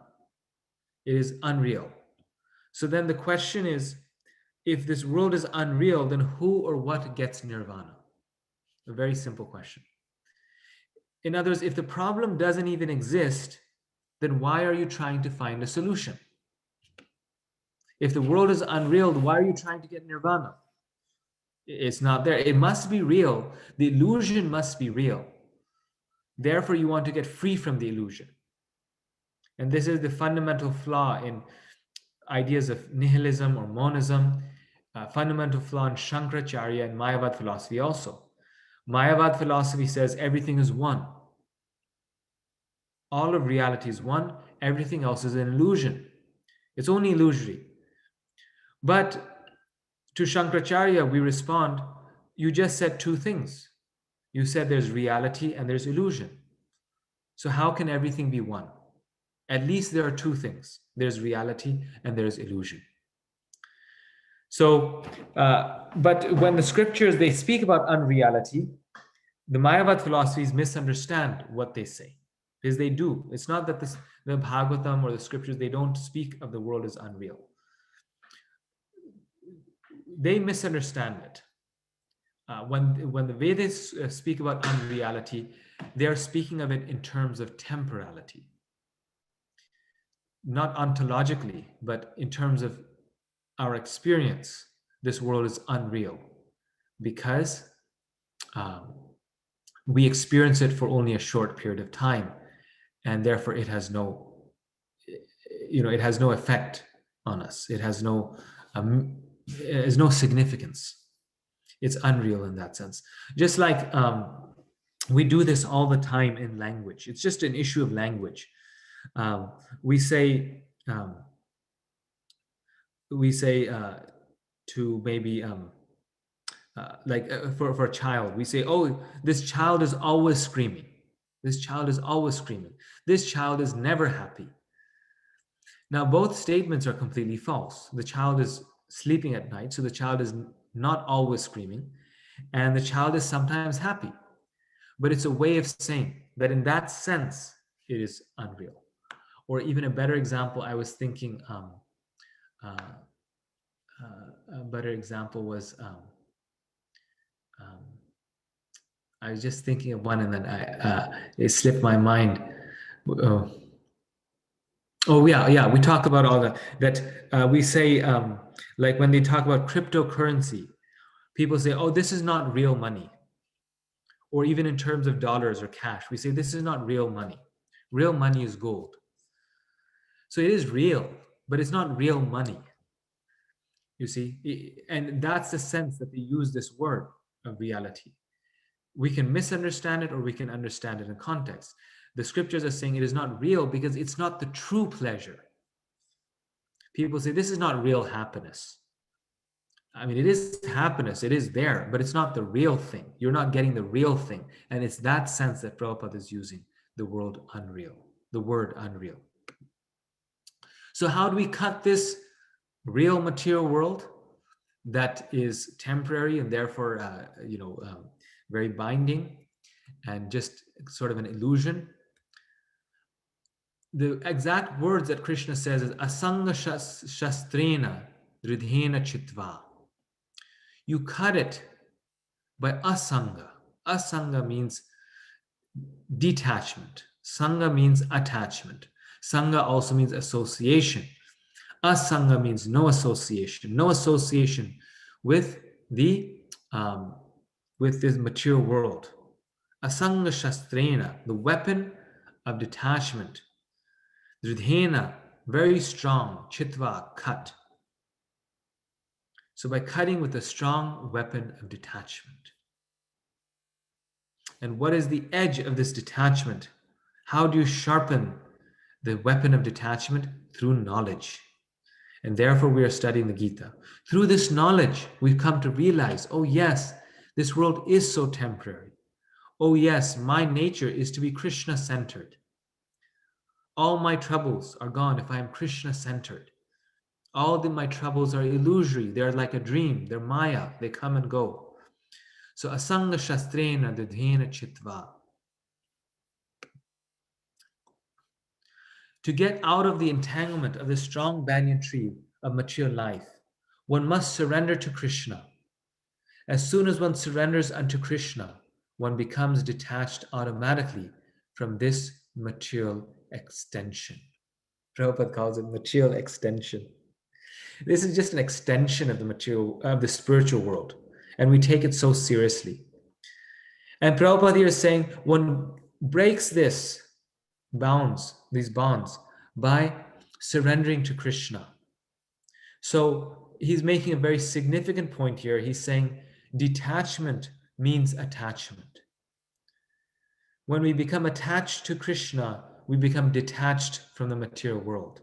It is unreal. So then the question is, if this world is unreal, then who or what gets nirvana? A very simple question. In other words, if the problem doesn't even exist, then why are you trying to find a solution? If the world is unreal, why are you trying to get nirvana? It's not there. It must be real. The illusion must be real. Therefore, you want to get free from the illusion. And this is the fundamental flaw in ideas of nihilism or monism, fundamental flaw in Shankaracharya and Mayavad philosophy also. Mayavad philosophy says everything is one. All of reality is one. Everything else is an illusion. It's only illusory. But to Shankaracharya, we respond, you just said two things. You said there's reality and there's illusion. So how can everything be one? At least there are two things. There's reality and there's illusion. So, but when the scriptures, they speak about unreality, the Mayavad philosophies misunderstand what they say. Because they do. It's not that the Bhagavatam or the scriptures, they don't speak of the world as unreal. They misunderstand it. When the Vedas speak about unreality, they're speaking of it in terms of temporality. Not ontologically, but in terms of our experience, this world is unreal because we experience it for only a short period of time, and therefore it has no, it has no effect on us. It has no significance. It's unreal in that sense. Just like we do this all the time in language. It's just an issue of language. We say to maybe for a child, we say, oh, this child is always screaming. This child is always screaming. This child is never happy. Now, both statements are completely false. The child is sleeping at night, so the child is not always screaming, and the child is sometimes happy. But it's a way of saying that in that sense, it is unreal. Or even a better example, I was thinking, a better example was, I was just thinking of one and then it slipped my mind. Oh yeah, we talk about all that we say, like when they talk about cryptocurrency, people say, oh, this is not real money. Or even in terms of dollars or cash, we say this is not real money. Real money is gold. So it is real, but it's not real money. You see, and that's the sense that they use this word of reality. We can misunderstand it or we can understand it in context. The scriptures are saying it is not real because it's not the true pleasure. People say this is not real happiness. I mean, it is happiness, it is there, but it's not the real thing. You're not getting the real thing. And it's that sense that Prabhupada is using the word unreal. So how do we cut this real material world that is temporary and therefore, very binding and just sort of an illusion? The exact words that Krishna says is asanga shastrena dridhena chitva. You cut it by asanga. Asanga means detachment. Sanga means attachment. Sanga also means association. Asanga means no association. No association with this material world. Asanga shastrena, the weapon of detachment. Dridhena, very strong. Chitva, cut. So by cutting with a strong weapon of detachment. And what is the edge of this detachment? How do you sharpen the weapon of detachment? Through knowledge. And therefore we are studying the Gita. Through this knowledge, we've come to realize, oh yes, this world is so temporary. Oh yes, my nature is to be Krishna-centered. All my troubles are gone if I am Krishna-centered. All my troubles are illusory. They're like a dream. They're maya. They come and go. So asanga shastrena didhena chitva. To get out of the entanglement of the strong banyan tree of material life, one must surrender to Krishna. As soon as one surrenders unto Krishna, one becomes detached automatically from this material extension. Prabhupada calls it material extension. This is just an extension of the material, of the spiritual world, and we take it so seriously. And Prabhupada here is saying one breaks these bonds, by surrendering to Krishna. So he's making a very significant point here. He's saying detachment means attachment. When we become attached to Krishna, we become detached from the material world.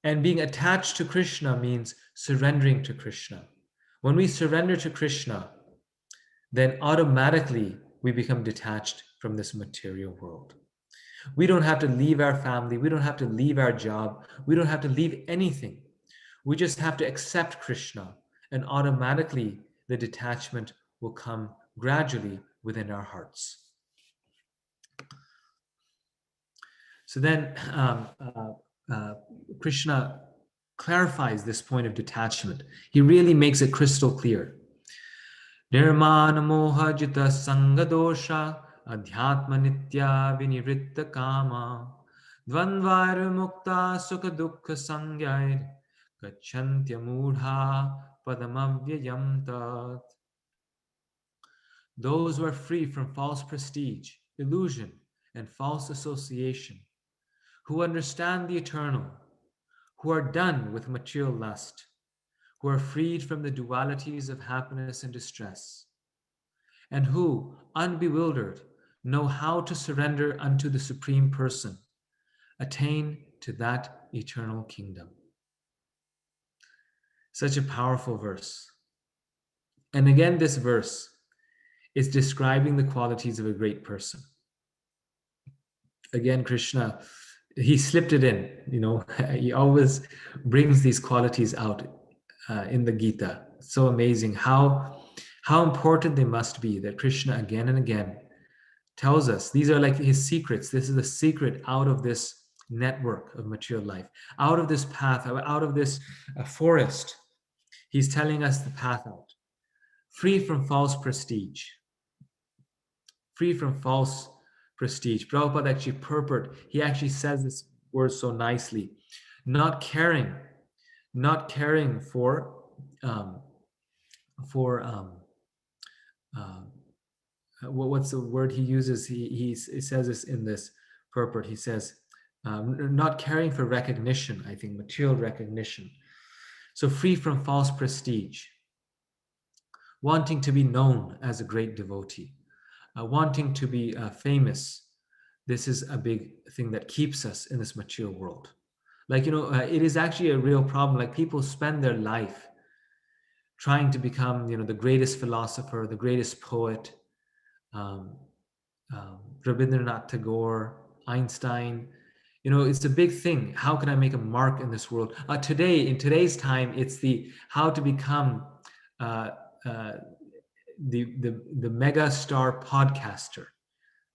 And being attached to Krishna means surrendering to Krishna. When we surrender to Krishna, then automatically we become detached from this material world. We don't have to leave our family. We don't have to leave our job. We don't have to leave anything. We just have to accept Krishna, and automatically the detachment will come gradually within our hearts. So then Krishna clarifies this point of detachment. He really makes it crystal clear. Nirmana moha jita sangadosha adhyatma nitya viniritta kama dvandvair mukta sukha dukkha sangyair gacchantya mudha padamavyayam tat. Those who are free from false prestige, illusion, and false association, who understand the eternal, who are done with material lust, who are freed from the dualities of happiness and distress, and who, unbewildered, know how to surrender unto the Supreme Person, attain to that eternal kingdom. Such a powerful verse. And again, this verse is describing the qualities of a great person. Again, Krishna, he slipped it in, he always brings these qualities out in the Gita. So amazing how important they must be, that Krishna again and again tells us these are like his secrets. This is the secret out of this network of material life, out of this path, out of this forest. He's telling us the path out, free from false prestige. Free from false prestige. Prabhupada actually purport, he actually says this word so nicely. Not caring for what's the word he uses? He says this in this purport. He says, not caring for recognition, I think, material recognition. So free from false prestige, wanting to be known as a great devotee, wanting to be famous. This is a big thing that keeps us in this material world. Like, it is actually a real problem. Like, people spend their life trying to become, the greatest philosopher, the greatest poet, Rabindranath Tagore, Einstein. It's a big thing. How can I make a mark in this world? In today's time, it's the how to become the mega star podcaster.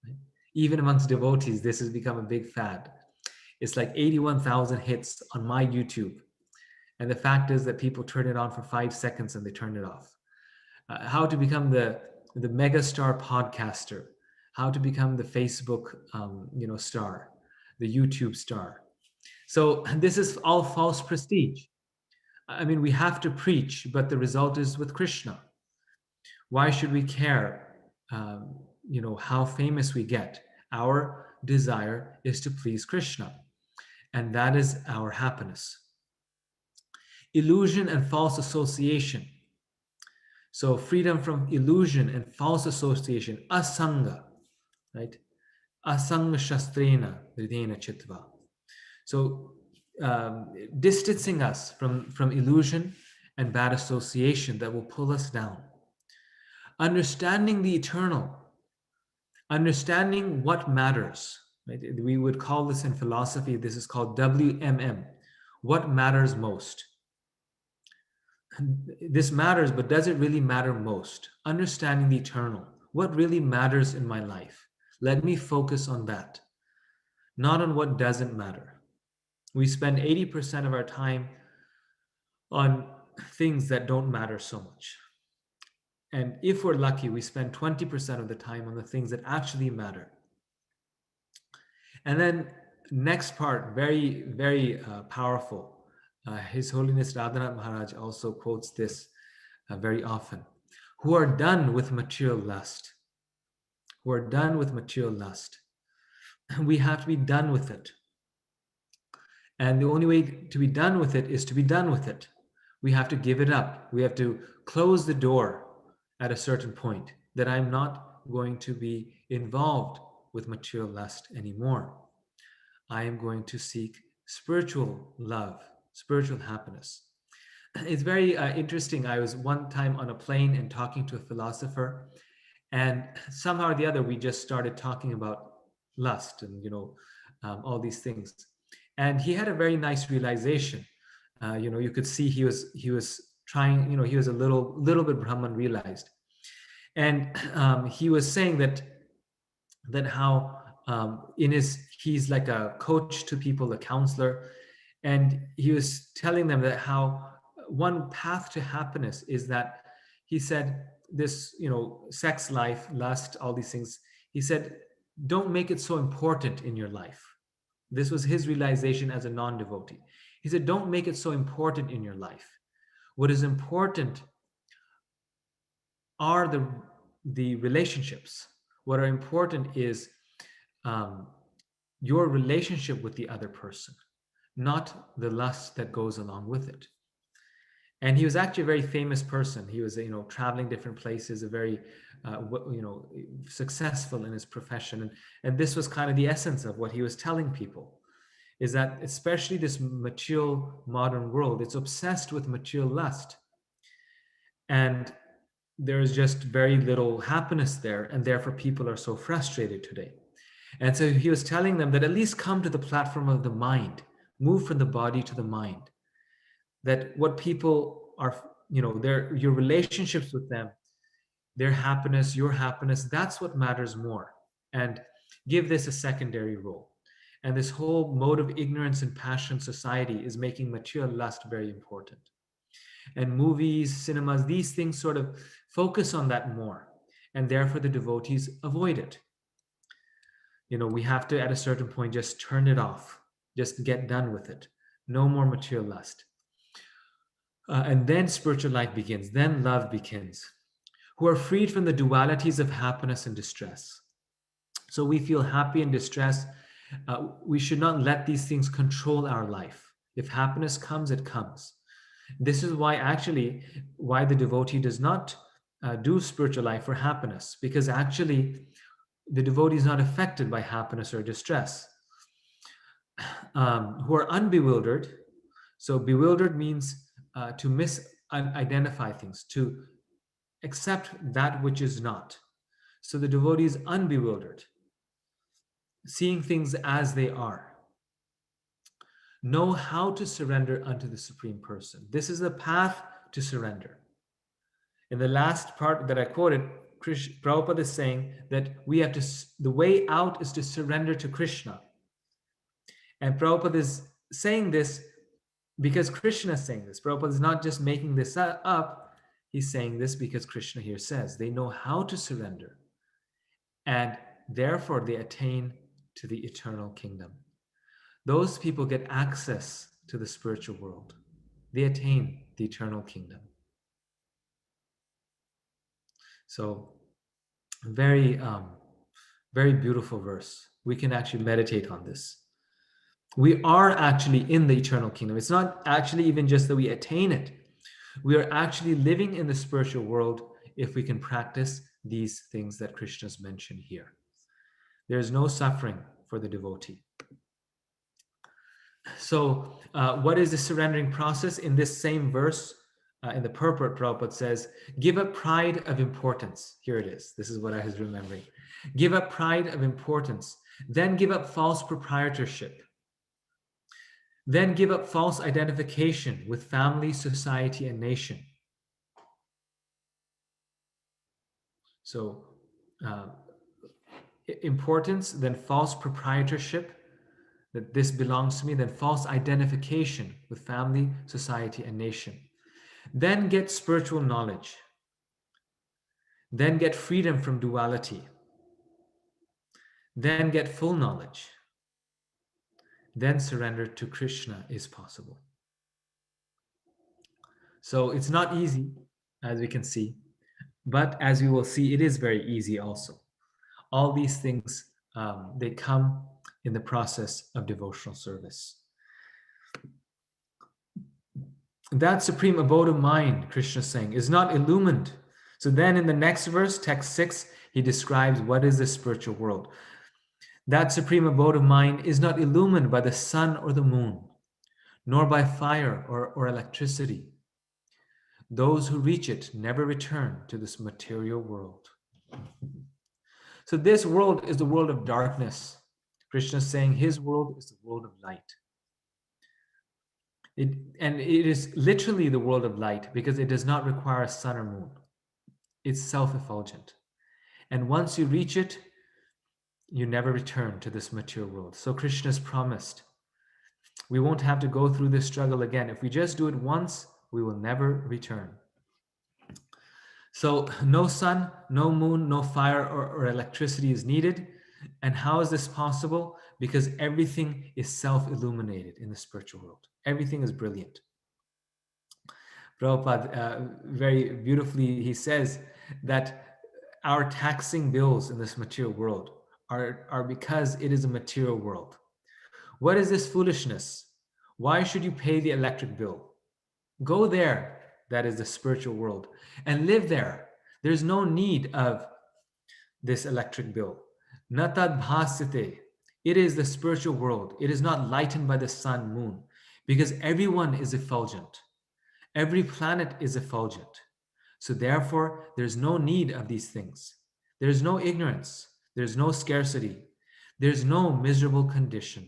Right? Even amongst devotees, this has become a big fad. It's like 81,000 hits on my YouTube. And the fact is that people turn it on for 5 seconds and they turn it off. How to become the mega star podcaster, how to become the Facebook star, the YouTube star. So this is all false prestige. I mean, we have to preach, but the result is with Krishna. Why should we care, how famous we get? Our desire is to please Krishna, and that is our happiness. Illusion and false association. So freedom from illusion and false association, asanga, right? Asanga shastrena hridena chitva. So distancing us from illusion and bad association that will pull us down. Understanding the eternal, understanding what matters. Right? We would call this in philosophy, this is called WMM, what matters most. This matters, but does it really matter most? Understanding the eternal, what really matters in my life? Let me focus on that, not on what doesn't matter. We spend 80% of our time on things that don't matter so much. And if we're lucky, we spend 20% of the time on the things that actually matter. And then next part, very, very powerful. His Holiness Radhanath Maharaj also quotes this very often. Who are done with material lust. Who are done with material lust. We have to be done with it. And the only way to be done with it is to be done with it. We have to give it up. We have to close the door at a certain point that I'm not going to be involved with material lust anymore. I am going to seek spiritual love, spiritual happiness. It's very interesting. I was one time on a plane and talking to a philosopher, and somehow or the other, we just started talking about lust and all these things. And he had a very nice realization. You could see he was trying. He was a little bit Brahman realized, and he was saying that how he's like a coach to people, a counselor, and he was telling them that how one path to happiness is that, he said, this sex life, lust, all these things, he said, don't make it so important in your life. This was his realization as a non-devotee. He said, don't make it so important in your life. What is important are the relationships. What are important is your relationship with the other person, not the lust that goes along with it. And he was actually a very famous person. He was, traveling different places, a very, successful in his profession. And this was kind of the essence of what he was telling people, is that especially this material modern world, it's obsessed with material lust. And there's just very little happiness there. And therefore people are so frustrated today. And so he was telling them that at least come to the platform of the mind, move from the body to the mind. That what people are, your relationships with them, their happiness, your happiness, that's what matters more. And give this a secondary role. And this whole mode of ignorance and passion society is making material lust very important. And movies, cinemas, these things sort of focus on that more. And therefore the devotees avoid it. We have to, at a certain point, just turn it off, just get done with it. No more material lust. And then spiritual life begins, then love begins. Who are freed from the dualities of happiness and distress. So we feel happy and distress. We should not let these things control our life. If happiness comes, it comes. This is why the devotee does not do spiritual life for happiness, because actually the devotee is not affected by happiness or distress. Who are unbewildered. So bewildered means to misidentify things, to accept that which is not. So the devotee is unbewildered, seeing things as they are. Know how to surrender unto the Supreme Person. This is the path to surrender. In the last part that I quoted, Prabhupada is saying that the way out is to surrender to Krishna. And Prabhupada is saying this because Krishna is saying this. Prabhupada is not just making this up. He's saying this because Krishna here says they know how to surrender. And therefore they attain to the eternal kingdom. Those people get access to the spiritual world. They attain the eternal kingdom. So very, very beautiful verse. We can actually meditate on this. We are actually in the eternal kingdom. It's not actually even just that we attain it. We are actually living in the spiritual world if we can practice these things that Krishna's mentioned here. There is no suffering for the devotee. So what is the surrendering process? In this same verse, in the purport, Prabhupada says, give up pride of importance. Here it is. This is what I was remembering. Give up pride of importance. Then give up false proprietorship. Then give up false identification with family, society, and nation. So importance, then false proprietorship, that this belongs to me, then false identification with family, society, and nation. Then get spiritual knowledge. Then get freedom from duality. Then get full knowledge. Then surrender to Krishna is possible. So it's not easy, as we can see, but as we will see, it is very easy also. All these things, they come in the process of devotional service. That supreme abode of mind, Krishna is saying, is not illumined. So then in the next verse, text 6, he describes what is the spiritual world. That supreme abode of mind is not illumined by the sun or the moon, nor by fire or electricity. Those who reach it never return to this material world. So this world is the world of darkness. Krishna is saying his world is the world of light. And it is literally the world of light because it does not require a sun or moon. It's self-effulgent. And once you reach it, you never return to this material world. So Krishna has promised we won't have to go through this struggle again. If we just do it once, we will never return. So no sun, no moon, no fire or electricity is needed. And how is this possible? Because everything is self-illuminated in the spiritual world. Everything is brilliant. Prabhupada very beautifully, he says that our taxing bills in this material world are because it is a material world. What is this foolishness? Why should you pay the electric bill? Go there, that is the spiritual world, and live there. There's no need of this electric bill. Natad bhasite. It is the spiritual world. It is not lightened by the sun, moon, because everyone is effulgent. Every planet is effulgent. So therefore, there's no need of these things. There's no ignorance. There's no scarcity. There's no miserable condition.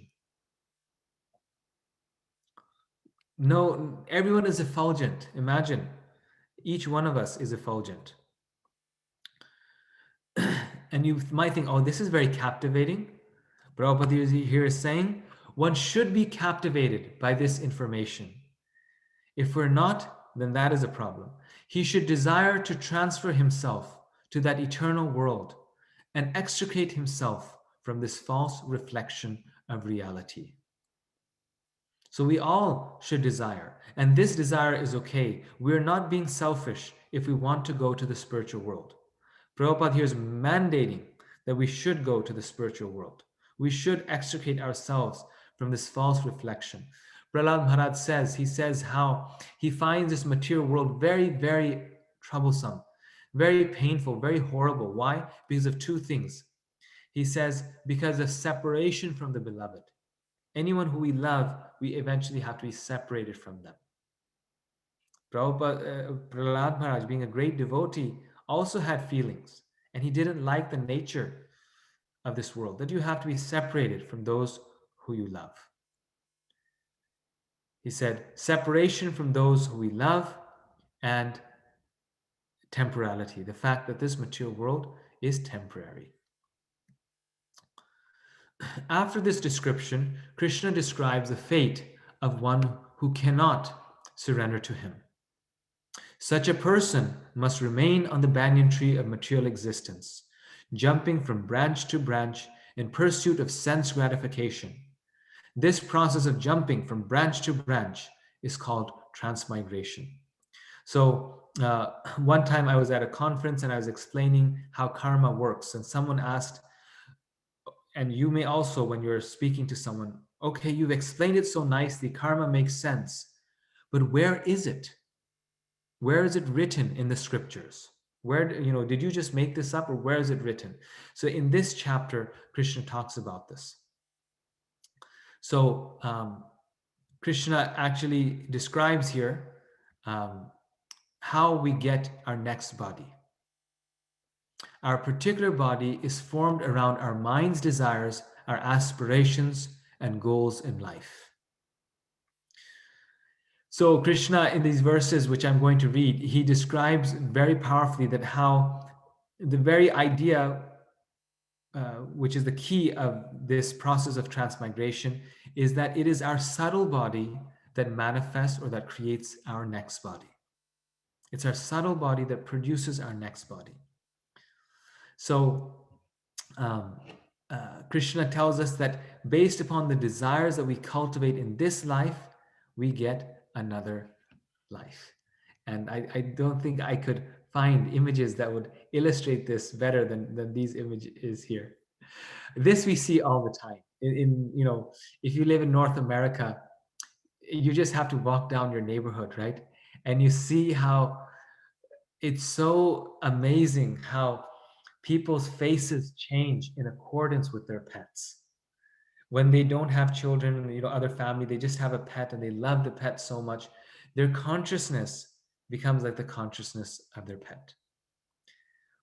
No, everyone is effulgent. Imagine, each one of us is effulgent. And you might think, oh, this is very captivating. Prabhupada here is saying, one should be captivated by this information. If we're not, then that is a problem. He should desire to transfer himself to that eternal world and extricate himself from this false reflection of reality. So we all should desire, and this desire is okay. We're not being selfish if we want to go to the spiritual world. Prabhupada here is mandating that we should go to the spiritual world. We should extricate ourselves from this false reflection. Prahlad Maharaj says, he says how he finds this material world very, very troublesome, very painful, very horrible. Why? Because of two things. He says, because of separation from the beloved. Anyone who we love, we eventually have to be separated from them. Prahlad Maharaj, being a great devotee, also had feelings, and he didn't like the nature of this world, that you have to be separated from those who you love. He said, separation from those who we love and temporality, the fact that this material world is temporary. After this description, Krishna describes the fate of one who cannot surrender to him. Such a person must remain on the banyan tree of material existence, jumping from branch to branch in pursuit of sense gratification. This process of jumping from branch to branch is called transmigration. So one time I was at a conference and I was explaining how karma works, and someone asked, and you may also, when you're speaking to someone, okay, you've explained it so nicely, karma makes sense, but where is it? Where is it written in the scriptures? Where, did you just make this up, or where is it written? So in this chapter, Krishna talks about this. So Krishna actually describes here how we get our next body. Our particular body is formed around our mind's desires, our aspirations, and goals in life. So Krishna, in these verses, which I'm going to read, he describes very powerfully that how the very idea, which is the key of this process of transmigration, is that it is our subtle body that manifests or that creates our next body. It's our subtle body that produces our next body. So Krishna tells us that based upon the desires that we cultivate in this life, we get another life. And I don't think I could find images that would illustrate this better than these images here. This we see all the time. If you live in North America, you just have to walk down your neighborhood, right? And you see how it's so amazing how people's faces change in accordance with their pets. When they don't have children, other family, they just have a pet and they love the pet so much, their consciousness becomes like the consciousness of their pet.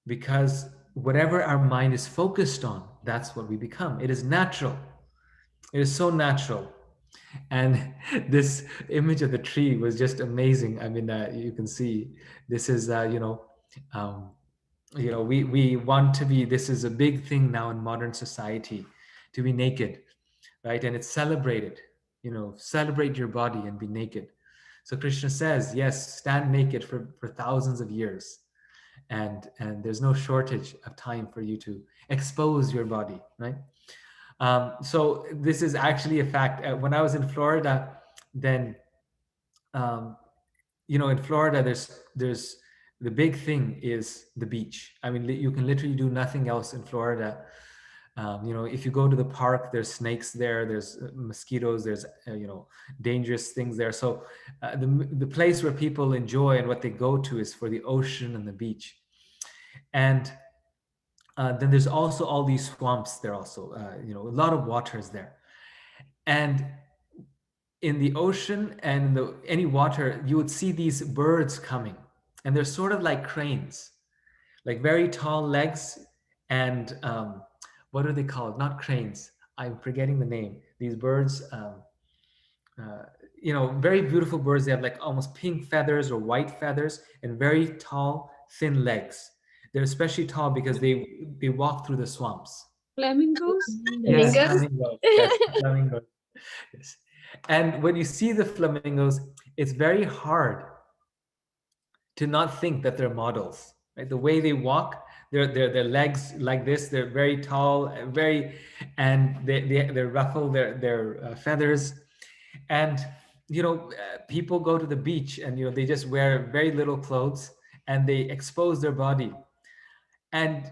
Because whatever our mind is focused on, that's what we become. It is natural. It is so natural. And this image of the tree was just amazing. I mean, you can see this is, we want to be, this is a big thing now in modern society, to be naked, right? And it's celebrated, celebrate your body and be naked. So Krishna says, yes, stand naked for thousands of years. And there's no shortage of time for you to expose your body, right? So this is actually a fact. When I was in Florida, then in Florida, there's the big thing is the beach. I mean, you can literally do nothing else in Florida. If you go to the park, there's snakes there, there's mosquitoes, there's dangerous things there. So the place where people enjoy and what they go to is for the ocean and the beach. And then there's also all these swamps there also, a lot of water is there. And in the ocean and any water, you would see these birds coming. And they're sort of like cranes, like very tall legs. And what are they called? Not cranes. I'm forgetting the name. These birds, very beautiful birds. They have like almost pink feathers or white feathers and very tall, thin legs. They're especially tall because they walk through the swamps. Flamingos? Yes, Flamingos? flamingos. Yes, flamingos. Yes. And when you see the flamingos, it's very hard to not think that they're models, right? The way they walk, their legs like this, they're very tall, and they ruffle their feathers. And people go to the beach and they just wear very little clothes and they expose their body. And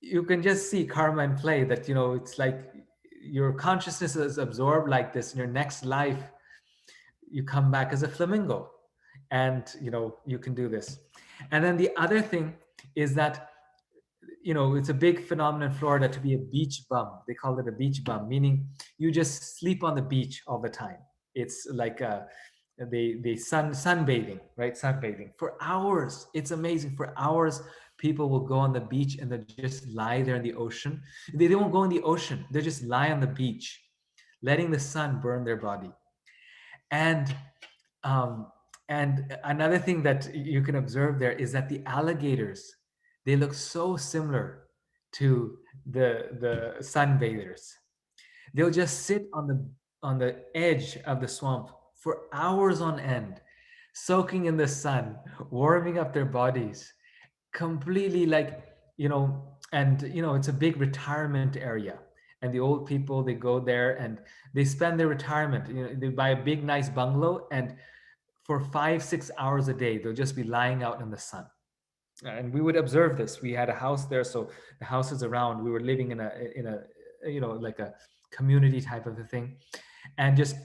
you can just see karma in play, that it's like your consciousness is absorbed like this. In your next life, you come back as a flamingo, and you can do this. And then the other thing is that it's a big phenomenon in Florida to be a beach bum. They call it a beach bum, meaning you just sleep on the beach all the time. It's like they sunbathing, right? Sunbathing for hours. It's amazing. For hours, people will go on the beach and they'll just lie there in the ocean. They don't go in the ocean. They just lie on the beach, letting the sun burn their body. And another thing that you can observe there is that the alligators, they look so similar to the sunbathers. They'll just sit on the edge of the swamp for hours on end, soaking in the sun, warming up their bodies, completely like, it's a big retirement area. And the old people, they go there and they spend their retirement, they buy a big, nice bungalow, and for 5-6 hours a day, they'll just be lying out in the sun. And we would observe this. We had a house there, so the houses around, we were living in a like a community type of a thing. And just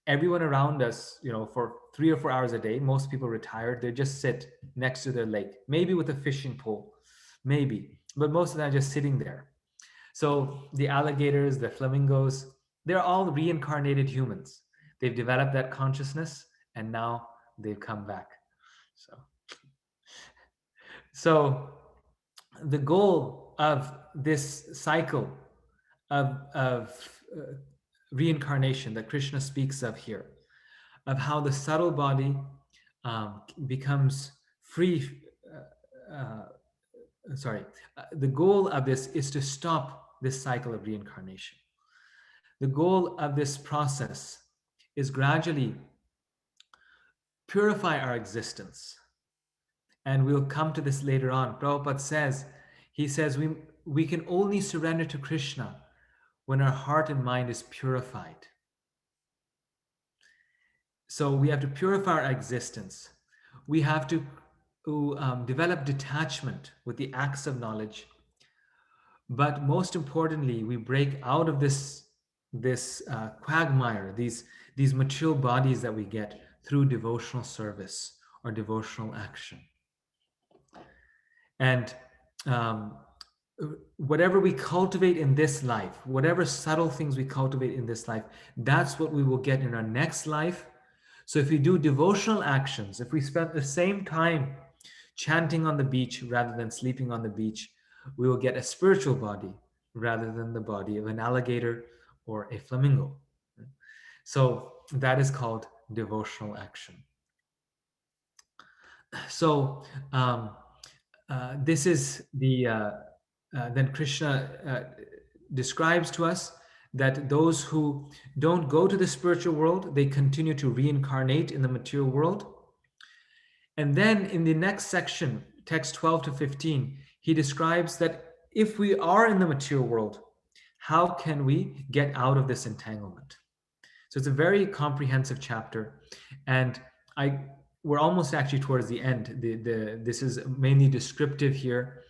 everyone around us, for 3 or 4 hours a day, most people retired, they just sit next to their lake, maybe with a fishing pole, maybe, but most of them just sitting there. So the alligators, the flamingos, they're all reincarnated humans. They've developed that consciousness and now they've come back. So the goal of this cycle of reincarnation that Krishna speaks of here, of how the subtle body becomes free. The goal of this is to stop this cycle of reincarnation. The goal of this process is gradually purify our existence. And we'll come to this later on. Prabhupada says, we can only surrender to Krishna when our heart and mind is purified. So we have to purify our existence. We have to develop detachment with the acts of knowledge. But most importantly, we break out of this quagmire, these material bodies that we get through devotional service or devotional action. And um, whatever we cultivate in this life, whatever subtle things we cultivate in this life, that's what we will get in our next life. So if we do devotional actions, if we spend the same time chanting on the beach rather than sleeping on the beach, we will get a spiritual body rather than the body of an alligator or a flamingo. So that is called devotional action. So this is then Krishna describes to us that those who don't go to the spiritual world, they continue to reincarnate in the material world. And then in the next section, text 12 to 15, he describes that if we are in the material world, how can we get out of this entanglement? So it's a very comprehensive chapter, and we're almost actually towards the end. This is mainly descriptive here.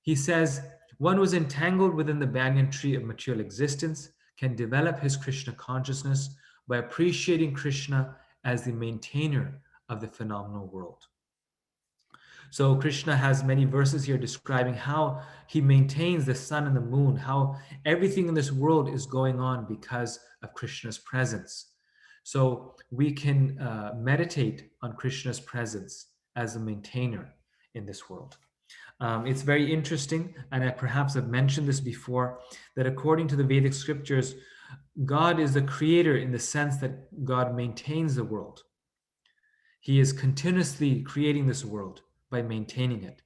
He says, one who is entangled within the banyan tree of material existence can develop his Krishna consciousness by appreciating Krishna as the maintainer of the phenomenal world. So Krishna has many verses here describing how he maintains the sun and the moon, how everything in this world is going on because of Krishna's presence. So we can meditate on Krishna's presence as a maintainer in this world. It's very interesting, and I perhaps have mentioned this before, that according to the Vedic scriptures, God is the creator in the sense that God maintains the world. He is continuously creating this world by maintaining it,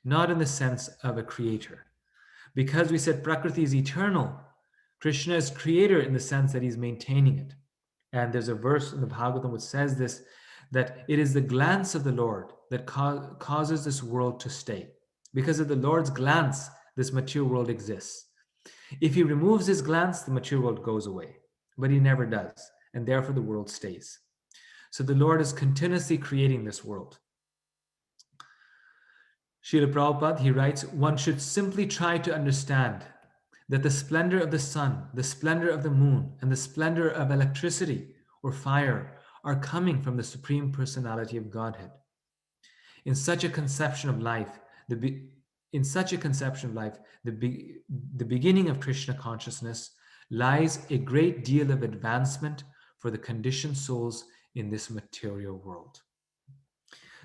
not in the sense of a creator. Because we said Prakriti is eternal, Krishna is creator in the sense that he's maintaining it. And there's a verse in the Bhagavatam which says this, that it is the glance of the Lord that causes this world to stay. Because of the Lord's glance, this material world exists. If he removes his glance, the material world goes away. But he never does, and therefore the world stays. So the Lord is continuously creating this world. Srila Prabhupada, he writes, one should simply try to understand that the splendor of the sun, the splendor of the moon, and the splendor of electricity or fire are coming from the Supreme Personality of Godhead. In such a conception of life, the beginning of Krishna consciousness lies a great deal of advancement for the conditioned souls in this material world.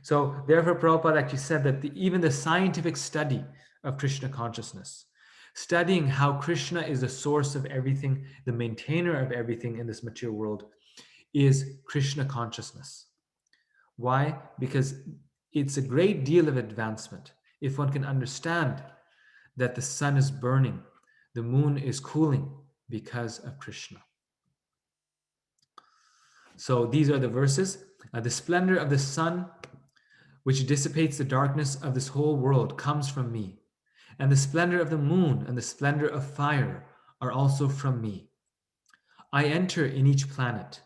So therefore, Prabhupada actually said that even the scientific study of Krishna consciousness, studying how Krishna is the source of everything, the maintainer of everything in this material world, is Krishna consciousness. Why? Because it's a great deal of advancement if one can understand that the sun is burning, the moon is cooling because of Krishna. So these are the verses. The splendor of the sun, which dissipates the darkness of this whole world, comes from me. And the splendor of the moon and the splendor of fire are also from me. I enter in each planet,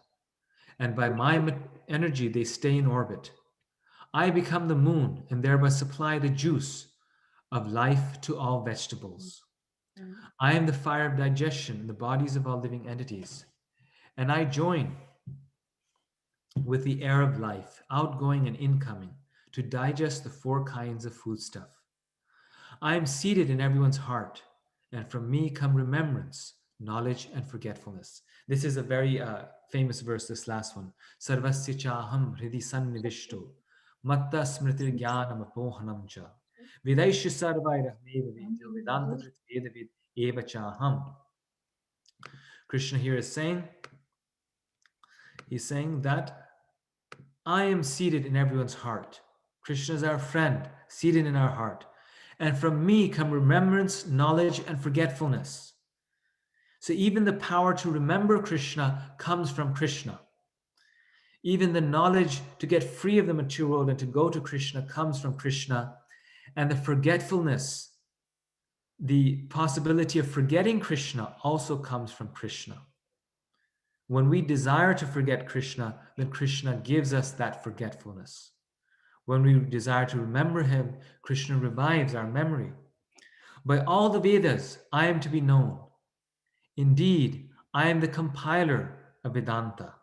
and by my energy they stay in orbit. I become the moon and thereby supply the juice of life to all vegetables. I am the fire of digestion in the bodies of all living entities, and I join with the air of life, outgoing and incoming, to digest the four kinds of foodstuff. I am seated in everyone's heart, and from me come remembrance, knowledge, and forgetfulness. This is a very famous verse, this last one. Sarvasya chaham hridi sannivishto, matta smritir jnanam apohanam cha, vidaisya sarvairahmeva vedyo vedanta krit vedavid eva chaham. Krishna here is saying, he's saying that I am seated in everyone's heart. Krishna is our friend, seated in our heart. And from me come remembrance, knowledge, and forgetfulness. So even the power to remember Krishna comes from Krishna. Even the knowledge to get free of the material world and to go to Krishna comes from Krishna. And the forgetfulness, the possibility of forgetting Krishna also comes from Krishna. When we desire to forget Krishna, then Krishna gives us that forgetfulness. When we desire to remember him, Krishna revives our memory. By all the Vedas, I am to be known. Indeed, I am the compiler of Vedanta,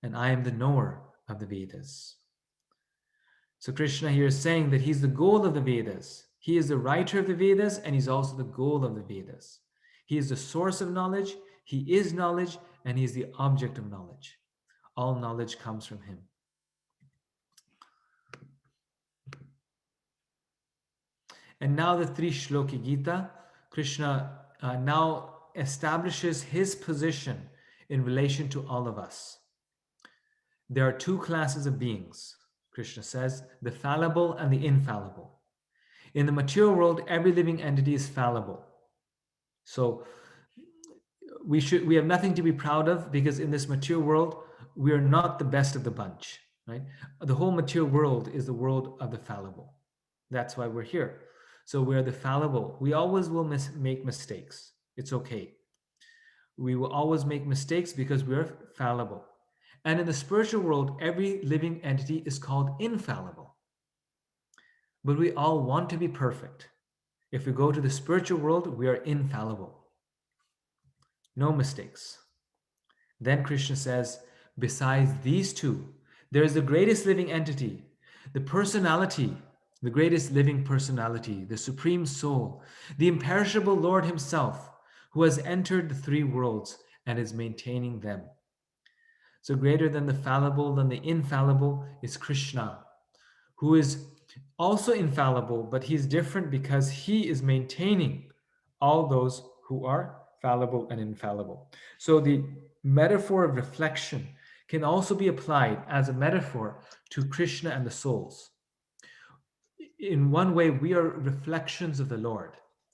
and I am the knower of the Vedas. So Krishna here is saying that he's the goal of the Vedas. He is the writer of the Vedas, and he's also the goal of the Vedas. He is the source of knowledge, he is knowledge, and he is the object of knowledge. All knowledge comes from him. And now the three Shloki Gita, Krishna now establishes his position in relation to all of us. There are two classes of beings, Krishna says, the fallible and the infallible. In the material world, every living entity is fallible. So we have nothing to be proud of, because in this material world, we are not the best of the bunch, right? The whole material world is the world of the fallible. That's why we're here. So we're the fallible. We always will make mistakes. It's okay. We will always make mistakes because we're fallible. And in the spiritual world, every living entity is called infallible. But we all want to be perfect. If we go to the spiritual world, we are infallible. No mistakes. Then Krishna says, besides these two, there is the greatest living entity, the personality, the greatest living personality, the supreme soul, the imperishable Lord himself, who has entered the three worlds and is maintaining them. So greater than the fallible, than the infallible is Krishna, who is also infallible, but he's different because he is maintaining all those who are fallible and infallible. So the metaphor of reflection can also be applied as a metaphor to Krishna and the souls. In one way, we are reflections of the Lord,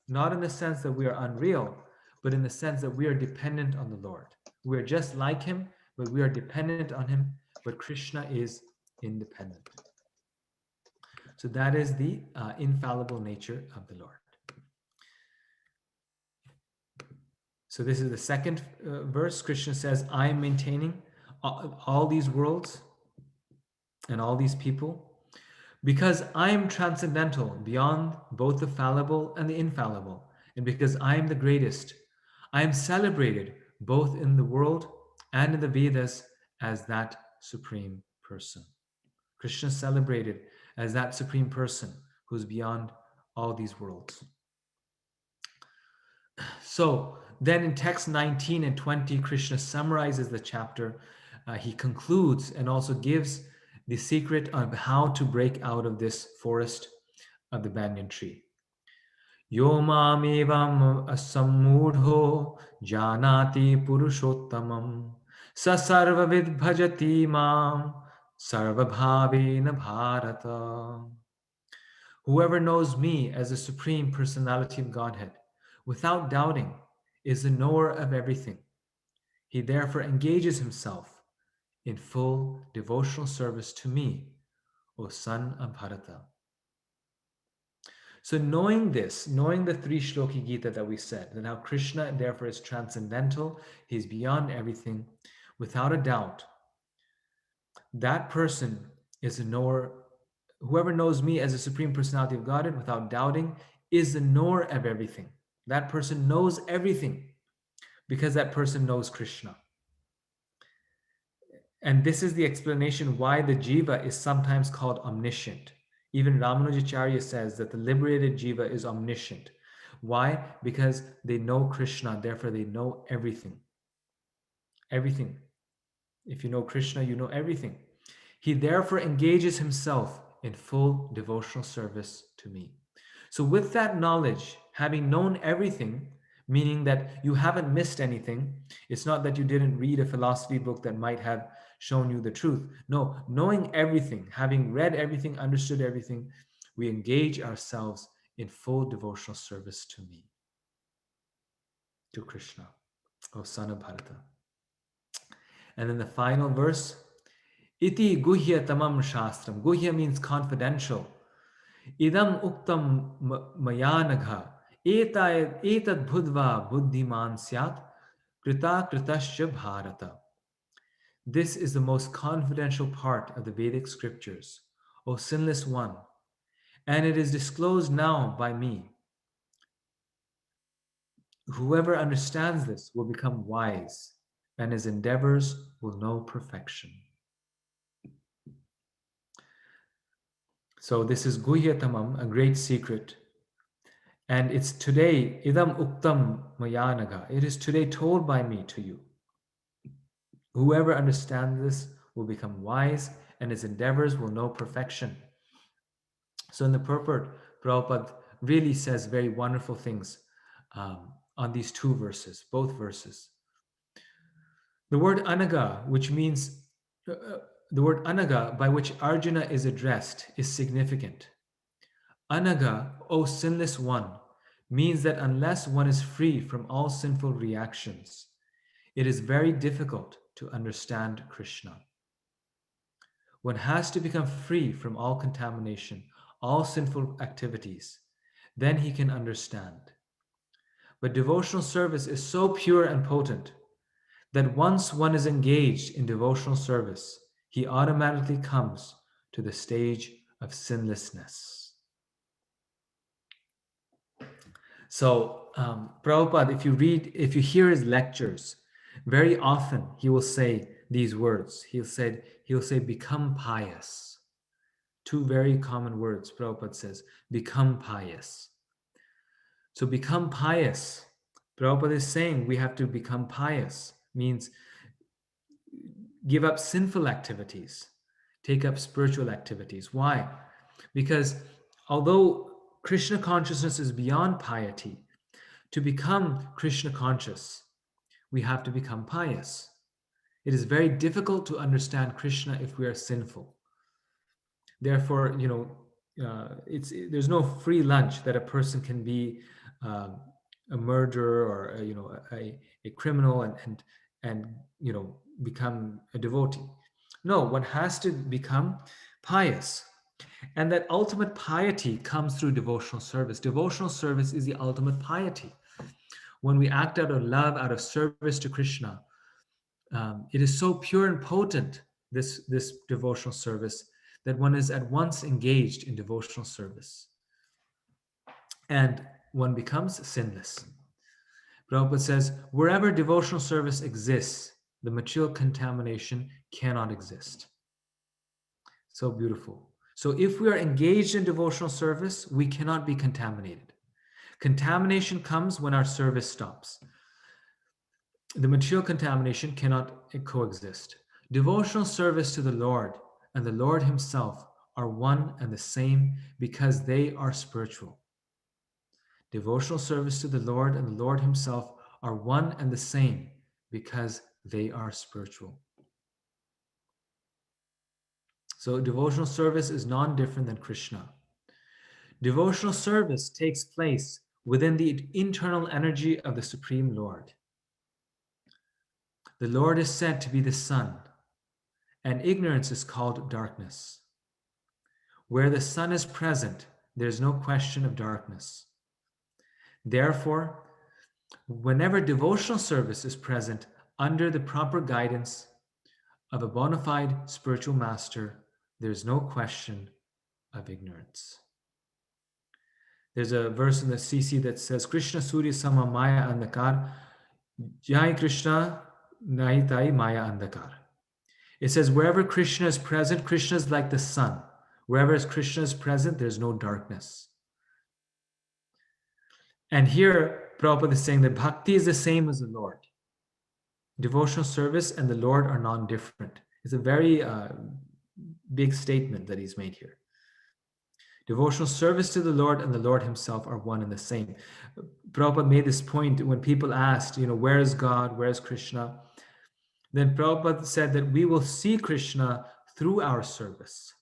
not in the sense that we are unreal, but in the sense that we are dependent on the Lord. We are just like him, but we are dependent on him, but Krishna is independent. So that is the infallible nature of the Lord. So this is the second verse. Krishna says, I am maintaining all these worlds and all these people because I am transcendental beyond both the fallible and the infallible. And because I am the greatest, I am celebrated both in the world and in the Vedas as that supreme person. Krishna is celebrated as that supreme person who's beyond all these worlds. So then in text 19 and 20, Krishna summarizes the chapter. He concludes and also gives the secret of how to break out of this forest of the banyan tree. Yo evam asammudho janati purushottamam sa sarvavid bhajati mam sarvabhavena bharata. Whoever knows me as the Supreme Personality of Godhead, without doubting, is the knower of everything. He therefore engages himself in full devotional service to me, O son of Bharata. So knowing this, knowing the three Shloki Gita that we said, that how Krishna therefore is transcendental, he's beyond everything, without a doubt, that person is a knower. Whoever knows me as the Supreme Personality of Godhead without doubting is the knower of everything. That person knows everything because that person knows Krishna. And this is the explanation why the jiva is sometimes called omniscient. Even Ramanujacharya says that the liberated jiva is omniscient. Why? Because they know Krishna, therefore they know everything. Everything. If you know Krishna, you know everything. He therefore engages himself in full devotional service to me. So with that knowledge, having known everything, meaning that you haven't missed anything, it's not that you didn't read a philosophy book that might have shown you the truth. No, knowing everything, having read everything, understood everything, we engage ourselves in full devotional service to me, to Krishna, O son of Bharata. And then the final verse, Iti guhya tamam shastram. Guhya means confidential. Idam uktam mayanagha. Etad budva buddhiman syat. Krita kritasya bharata. This is the most confidential part of the Vedic scriptures. O sinless one, and it is disclosed now by me. Whoever understands this will become wise, and his endeavors will know perfection. So this is Guhyatamam, a great secret. And it's today, idam uktam mayanaga. It is today told by me to you. Whoever understands this will become wise, and his endeavors will know perfection. So in the purport, Prabhupada really says very wonderful things on these two verses, both verses. The word anaga, which means, the word anaga by which Arjuna is addressed is significant. Anaga, O sinless one, means that unless one is free from all sinful reactions, it is very difficult to understand Krishna. One has to become free from all contamination, all sinful activities. Then he can understand. But devotional service is so pure and potent that once one is engaged in devotional service, he automatically comes to the stage of sinlessness. So Prabhupada, if you hear his lectures, very often he will say these words. He'll say, become pious. Two very common words, Prabhupada says, become pious. So become pious. Prabhupada is saying we have to become pious, means give up sinful activities, take up spiritual activities. Why? Because although Krishna consciousness is beyond piety, to become Krishna conscious, we have to become pious. It is very difficult to understand Krishna if we are sinful. Therefore, there's no free lunch that a person can be a murderer or a criminal and become a devotee. No, one has to become pious. And that ultimate piety comes through devotional service. Devotional service is the ultimate piety. When we act out of love, out of service to Krishna, it is so pure and potent, this devotional service, that one is at once engaged in devotional service. And one becomes sinless. Prabhupada says, wherever devotional service exists, the material contamination cannot exist. So beautiful. So if we are engaged in devotional service, we cannot be contaminated. Contamination comes when our service stops. The material contamination cannot coexist. Devotional service to the Lord and the Lord himself are one and the same because they are spiritual. Devotional service to the Lord and the Lord himself are one and the same because they are spiritual. So devotional service is non-different than Krishna. Devotional service takes place within the internal energy of the Supreme Lord. The Lord is said to be the sun, and ignorance is called darkness. Where the sun is present, there is no question of darkness. Therefore, whenever devotional service is present under the proper guidance of a bona fide spiritual master, there is no question of ignorance. There's a verse in the CC that says, Krishna Surya Sama Maya Andakar, Jai Krishna Naitai Maya Andakar. It says, wherever Krishna is present, Krishna is like the sun. Wherever Krishna is present, there's no darkness. And here, Prabhupada is saying that bhakti is the same as the Lord. Devotional service and the Lord are non-different. It's a very big statement that he's made here. Devotional service to the Lord and the Lord himself are one and the same. Prabhupada made this point when people asked, where is God, where is Krishna? Then Prabhupada said that we will see Krishna through our service.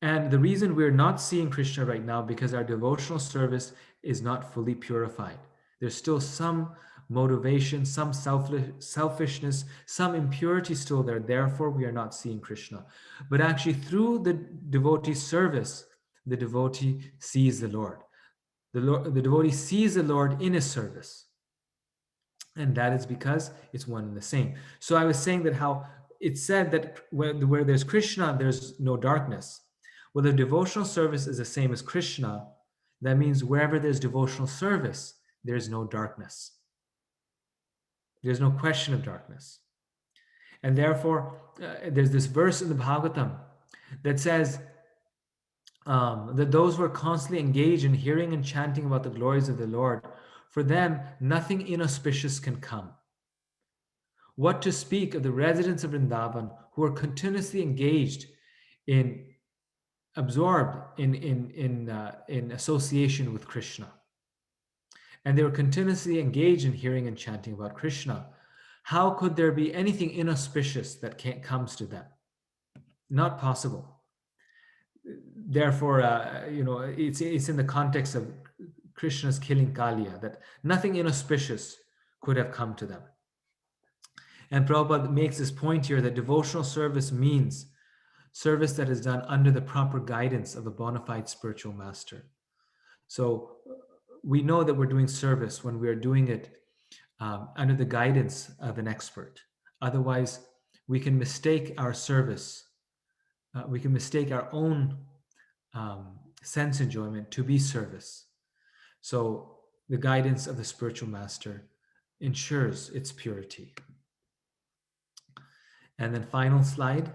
And the reason we're not seeing Krishna right now because our devotional service is not fully purified. There's still some motivation, some selfishness, some impurity still there. Therefore, we are not seeing Krishna. But actually, through the devotee's service, the devotee sees the Lord. The devotee sees the Lord in his service. And that is because it's one and the same. So I was saying that how it's said that where there's Krishna, there's no darkness. Well, if devotional service is the same as Krishna, that means wherever there's devotional service, there's no darkness. There's no question of darkness. And therefore, there's this verse in the Bhagavatam that says that those who are constantly engaged in hearing and chanting about the glories of the Lord, for them, nothing inauspicious can come. What to speak of the residents of Vrindavan who are continuously engaged in, absorbed in association with Krishna. And they were continuously engaged in hearing and chanting about Krishna. How could there be anything inauspicious that comes to them? Not possible. Therefore, it's in the context of Krishna's killing Kaliya that nothing inauspicious could have come to them. And Prabhupada makes this point here that devotional service means service that is done under the proper guidance of a bona fide spiritual master. So we know that we're doing service when we are doing it under the guidance of an expert. Otherwise, we can mistake our service. We can mistake our own sense enjoyment to be service. So the guidance of the spiritual master ensures its purity. And then final slide.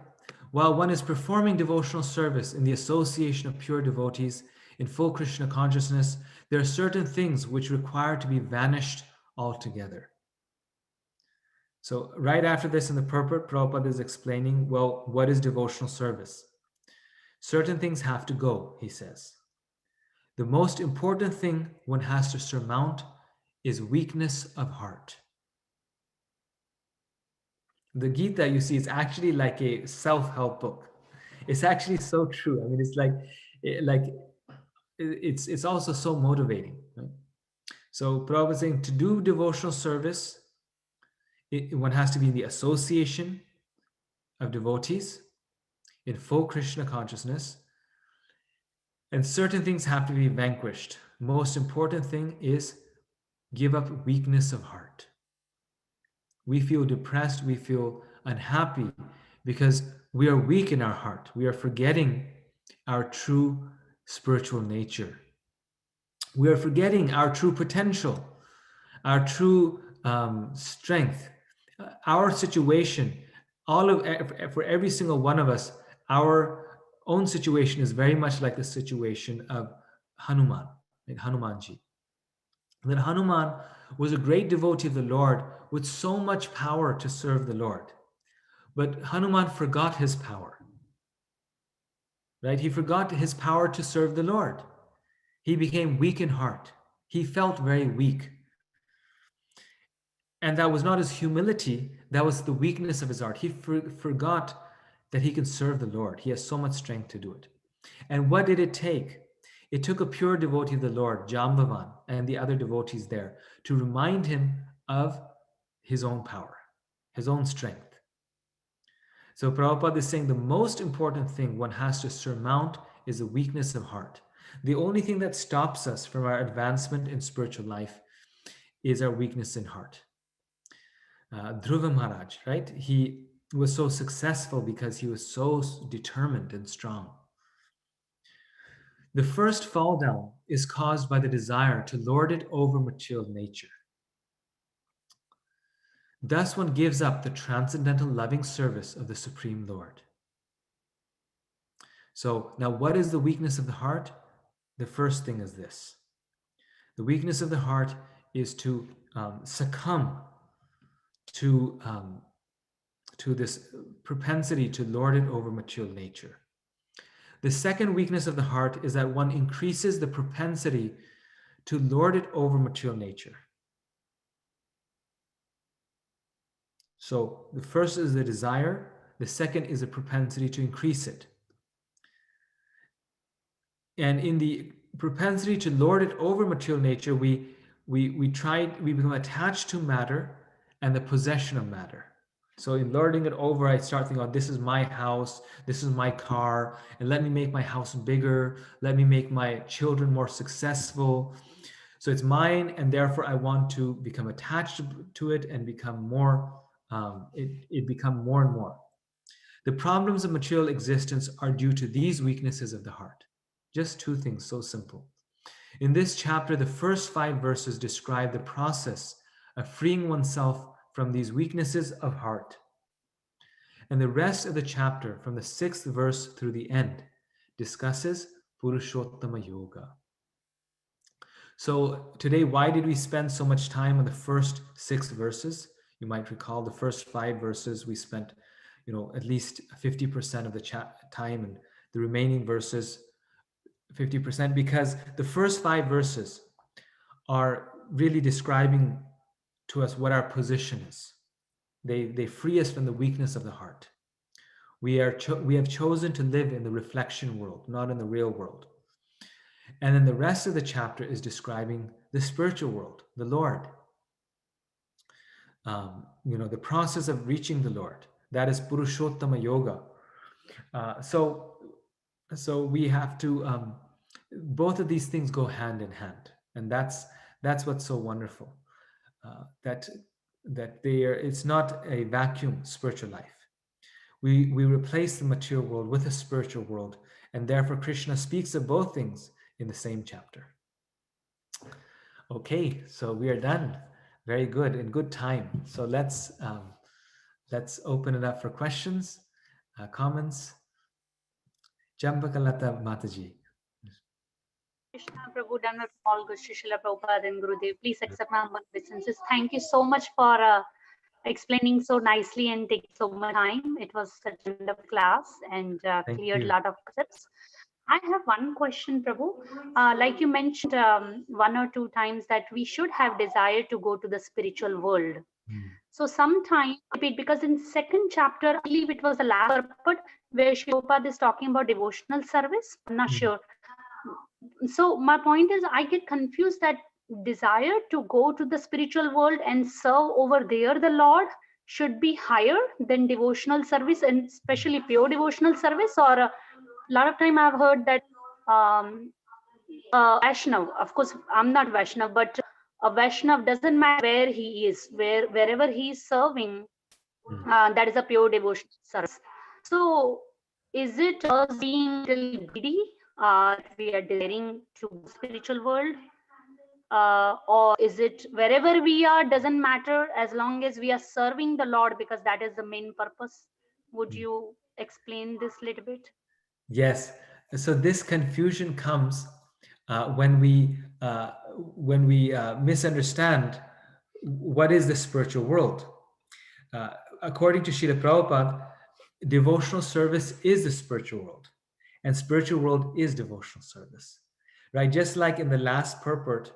While one is performing devotional service in the association of pure devotees in full Krishna consciousness, there are certain things which require to be vanished altogether. So right after this in the purport, Prabhupada is explaining, well, what is devotional service? Certain things have to go, he says. The most important thing one has to surmount is weakness of heart. The Gita, you see, is actually like a self-help book. It's actually so true. I mean, it's also so motivating. Right? So Prabhupada is saying to do devotional service, one has to be in the association of devotees in full Krishna consciousness, and certain things have to be vanquished. Most important thing is give up weakness of heart. We feel depressed, we feel unhappy because we are weak in our heart. We are forgetting our true spiritual nature. We are forgetting our true potential, our true strength. Our situation, for every single one of us, our own situation is very much like the situation of Hanuman, like Hanumanji. That Hanuman was a great devotee of the Lord with so much power to serve the Lord. But Hanuman forgot his power. Right? He forgot his power to serve the Lord. He became weak in heart. He felt very weak. And that was not his humility, that was the weakness of his heart. He forgot that he can serve the Lord. He has so much strength to do it. And what did it take? It took a pure devotee of the Lord, Jambavan, and the other devotees there to remind him of his own power, his own strength. So Prabhupada is saying the most important thing one has to surmount is the weakness of heart. The only thing that stops us from our advancement in spiritual life is our weakness in heart. Dhruva Maharaj, right? He was so successful because he was so determined and strong. The first fall down is caused by the desire to lord it over material nature. Thus one gives up the transcendental loving service of the Supreme Lord. So now what is the weakness of the heart? The first thing is this. The weakness of the heart is to succumb to this propensity to lord it over material nature. The second weakness of the heart is that one increases the propensity to lord it over material nature. So the first is the desire, the second is the propensity to increase it. And in the propensity to lord it over material nature, we become attached to matter and the possession of matter. So in lording it over, I start thinking, oh, this is my house, this is my car, and let me make my house bigger, let me make my children more successful. So it's mine, and therefore I want to become attached to it and become more, it become more and more. The problems of material existence are due to these weaknesses of the heart. Just two things, so simple. In this chapter, the first 5 verses describe the process of freeing oneself from these weaknesses of heart. And the rest of the chapter, from the 6th verse through the end, discusses Purushottama Yoga. So today, why did we spend so much time on the first 6 verses? You might recall the first 5 verses we spent, at least 50% of the time, and the remaining verses 50%, because the first 5 verses are really describing to us what our position is. They free us from the weakness of the heart. We have chosen to live in the reflection world, not in the real world. And then the rest of the chapter is describing the spiritual world, the Lord. The process of reaching the Lord. That is Purushottama Yoga. So we have to, both of these things go hand in hand. And that's what's so wonderful. That it's not a vacuum spiritual life. We replace the material world with a spiritual world, and therefore Krishna speaks of both things in the same chapter. Okay, so we are done. Very good, in good time. So let's open it up for questions, comments. Jambakalata Mataji. Krishna Prabhu, done with all good Srila Prabhupada and Gurudev. Please accept my humble obeisances. Thank you so much for explaining so nicely and taking so much time. It was such a wonderful class and cleared a lot of concepts. I have one question, Prabhu. Like you mentioned 1 or 2 times that we should have desire to go to the spiritual world. So sometimes, because in second chapter, I believe it was the last purport where Srila Prabhupada is talking about devotional service. I'm not sure. So my point is, I get confused that desire to go to the spiritual world and serve over there the Lord should be higher than devotional service, and especially pure devotional service. Or a lot of time I've heard that Vaishnav, of course I'm not Vaishnav, but a Vaishnav doesn't matter where he is, wherever he is serving, that is a pure devotional service. So is it us being little greedy that we are desiring to go spiritual world? Or is it wherever we are doesn't matter as long as we are serving the Lord, because that is the main purpose? Would you explain this a little bit? Yes. So this confusion comes when we misunderstand what is the spiritual world. According to Srila Prabhupada, devotional service is the spiritual world, and spiritual world is devotional service, right? Just like in the last purport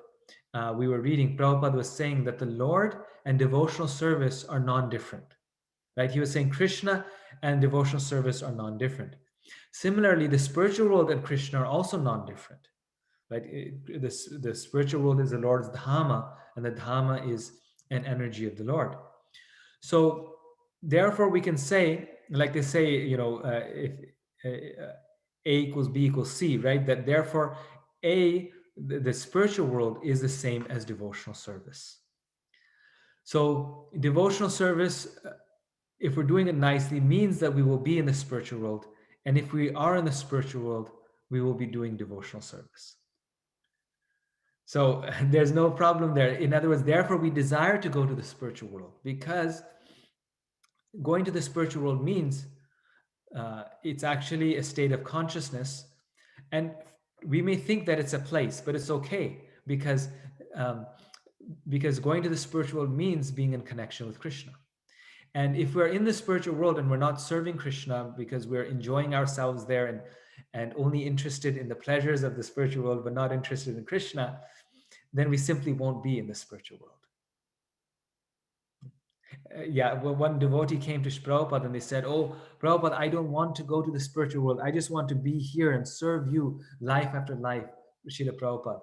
we were reading, Prabhupada was saying that the Lord and devotional service are non-different, right? He was saying Krishna and devotional service are non-different. Similarly, the spiritual world and Krishna are also non-different, right? The spiritual world is the Lord's Dhamma, and the Dhamma is an energy of the Lord. So therefore we can say, like they say, if A equals B equals C, right? That therefore the spiritual world is the same as devotional service. So devotional service, if we're doing it nicely, means that we will be in the spiritual world. And if we are in the spiritual world, we will be doing devotional service. So there's no problem there. In other words, therefore we desire to go to the spiritual world, because going to the spiritual world means it's actually a state of consciousness. And we may think that it's a place, but it's okay, because going to the spiritual world means being in connection with Krishna. And if we're in the spiritual world and we're not serving Krishna because we're enjoying ourselves there and only interested in the pleasures of the spiritual world but not interested in Krishna, then we simply won't be in the spiritual world. Well, one devotee came to Prabhupada and they said, "Oh, Prabhupada, I don't want to go to the spiritual world. I just want to be here and serve you life after life, Srila Prabhupada."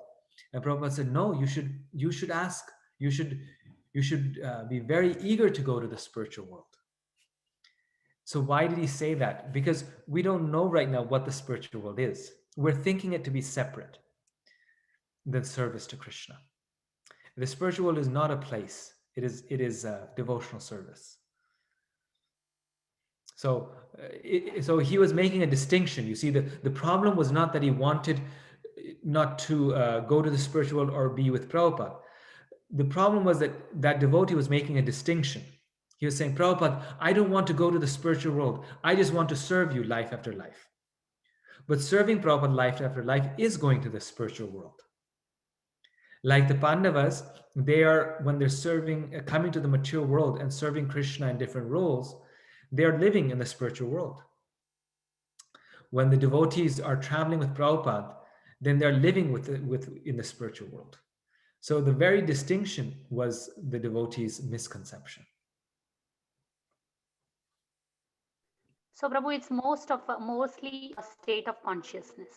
And Prabhupada said, "No, you should ask. You should be very eager to go to the spiritual world." So why did he say that? Because we don't know right now what the spiritual world is. We're thinking it to be separate than service to Krishna. The spiritual world is not a place. It is devotional service. So he was making a distinction. You see, the problem was not that he wanted not to go to the spiritual world or be with Prabhupada. The problem was that that devotee was making a distinction. He was saying, Prabhupada, I don't want to go to the spiritual world. I just want to serve you life after life. But serving Prabhupada life after life is going to the spiritual world. Like the Pandavas, they are, when they're serving, coming to the mature world and serving Krishna in different roles, they are living in the spiritual world. When the devotees are traveling with Prabhupada, then they're living in the spiritual world. So the very distinction was the devotee's misconception. So Prabhu, it's mostly a state of consciousness,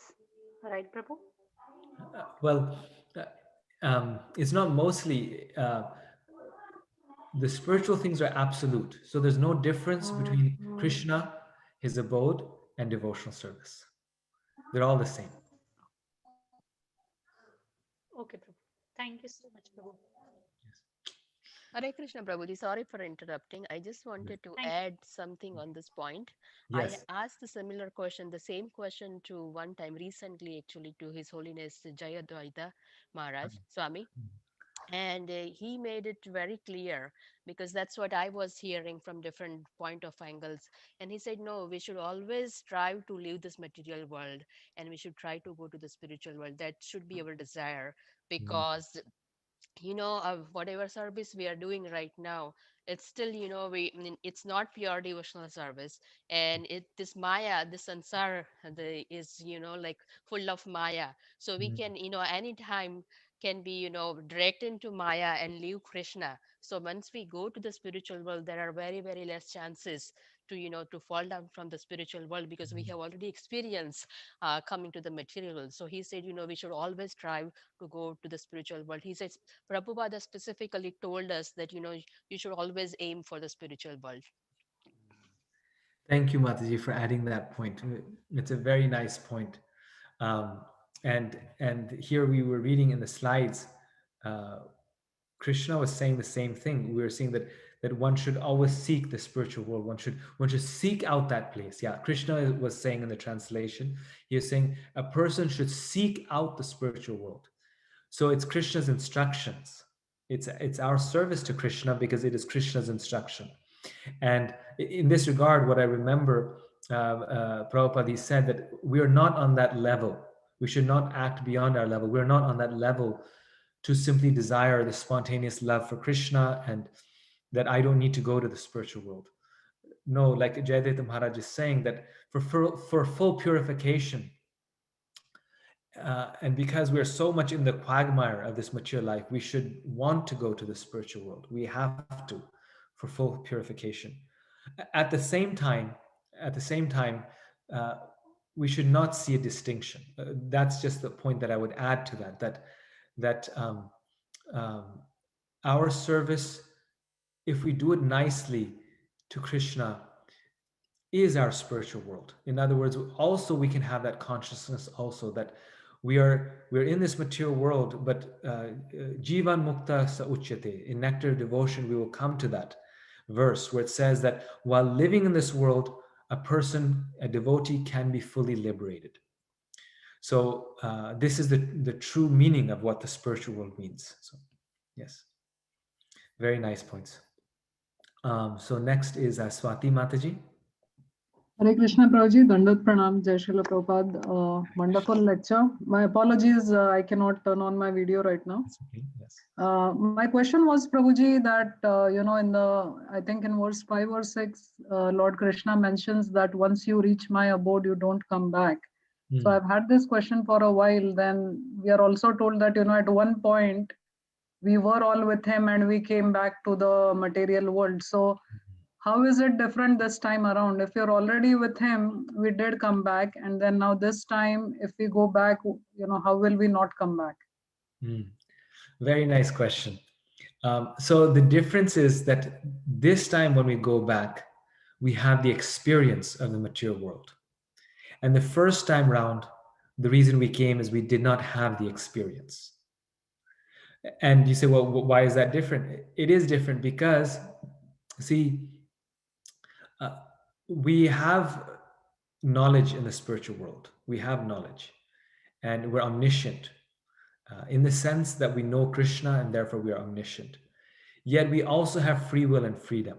right, Prabhu? It's not mostly. The spiritual things are absolute. So there's no difference between Krishna, his abode, and devotional service. They're all the same. Okay, Prabhu. Thank you so much, Prabhu. Hare Krishna Prabhuji, sorry for interrupting. I just wanted to Thank you. add something on this point. Yes. I asked a similar question, the same question to one time recently, actually, to His Holiness Jayadvaita Maharaj Swami. And he made it very clear, because that's what I was hearing from different point of angles. And he said, no, we should always strive to leave this material world, and we should try to go to the spiritual world. That should be our desire, because whatever service we are doing right now, it's still, it's not pure devotional service. And this maya, this sansar, is, like full of maya. So we can, anytime can be, direct into maya and leave Krishna. So once we go to the spiritual world, there are very, very less chances to, to fall down from the spiritual world, because we have already experienced coming to the material world. So he said, we should always strive to go to the spiritual world. He says, Prabhupada specifically told us that, you should always aim for the spiritual world. Thank you, Mataji, for adding that point. It's a very nice point. And here we were reading in the slides, Krishna was saying the same thing. We were seeing that one should always seek the spiritual world. One should seek out that place. Yeah, Krishna was saying in the translation, he was saying a person should seek out the spiritual world. So it's Krishna's instructions. It's our service to Krishna because it is Krishna's instruction. And in this regard, what I remember, Prabhupada said that we are not on that level. We should not act beyond our level. We're not on that level to simply desire the spontaneous love for Krishna and that I don't need to go to the spiritual world. No, like Jayadvaita Maharaj is saying, that for full purification, and because we're so much in the quagmire of this mature life, we should want to go to the spiritual world. We have to, for full purification. At the same time, we should not see a distinction. That's just the point that I would add to that our service, if we do it nicely to Krishna, is our spiritual world. In other words, also we can have that consciousness also that we're in this material world, but jivan mukta sa uchyate. In Nectar of Devotion, we will come to that verse where it says that while living in this world, a devotee can be fully liberated. So this is the true meaning of what the spiritual world means. So yes, very nice points. So next is Swati Mataji. Hare Krishna Prabhuji, Dandat Pranam, Jai Srila Prabhupada. Wonderful lecture. My apologies, I cannot turn on my video right now. Okay, yes. My question was, Prabhuji, that, I think in verse 5 or 6, Lord Krishna mentions that once you reach my abode, you don't come back. So I've had this question for a while. Then we are also told that, at one point, we were all with him and we came back to the material world. So how is it different this time around? If you're already with him, we did come back. And then now this time, if we go back, how will we not come back? Very nice question. So the difference is that this time when we go back, we have the experience of the material world. And the first time round, the reason we came is we did not have the experience. And you say, well, why is that different? It is different because, see, we have knowledge in the spiritual world. We have knowledge, and we're omniscient in the sense that we know Krishna and therefore we are omniscient. Yet we also have free will and freedom.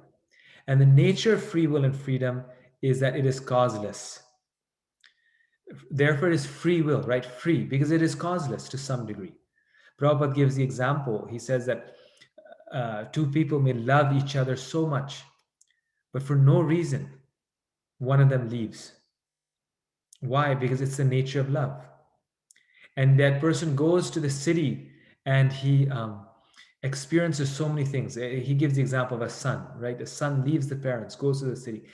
And the nature of free will and freedom is that it is causeless. Therefore, it is free will, right? Free, because it is causeless to some degree. Prabhupada gives the example. He says that two people may love each other so much, but for no reason, one of them leaves. Why? Because it's the nature of love. And that person goes to the city and he experiences so many things. He gives the example of a son, right? A son leaves the parents, goes to the city,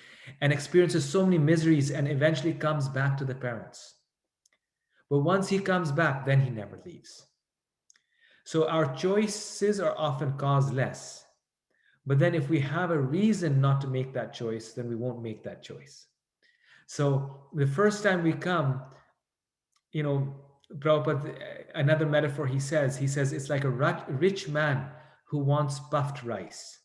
and experiences so many miseries and eventually comes back to the parents. But once he comes back, then he never leaves. So our choices are often causeless. But then if we have a reason not to make that choice, then we won't make that choice. So the first time we come, Prabhupada, another metaphor he says it's like a rich man who wants puffed rice.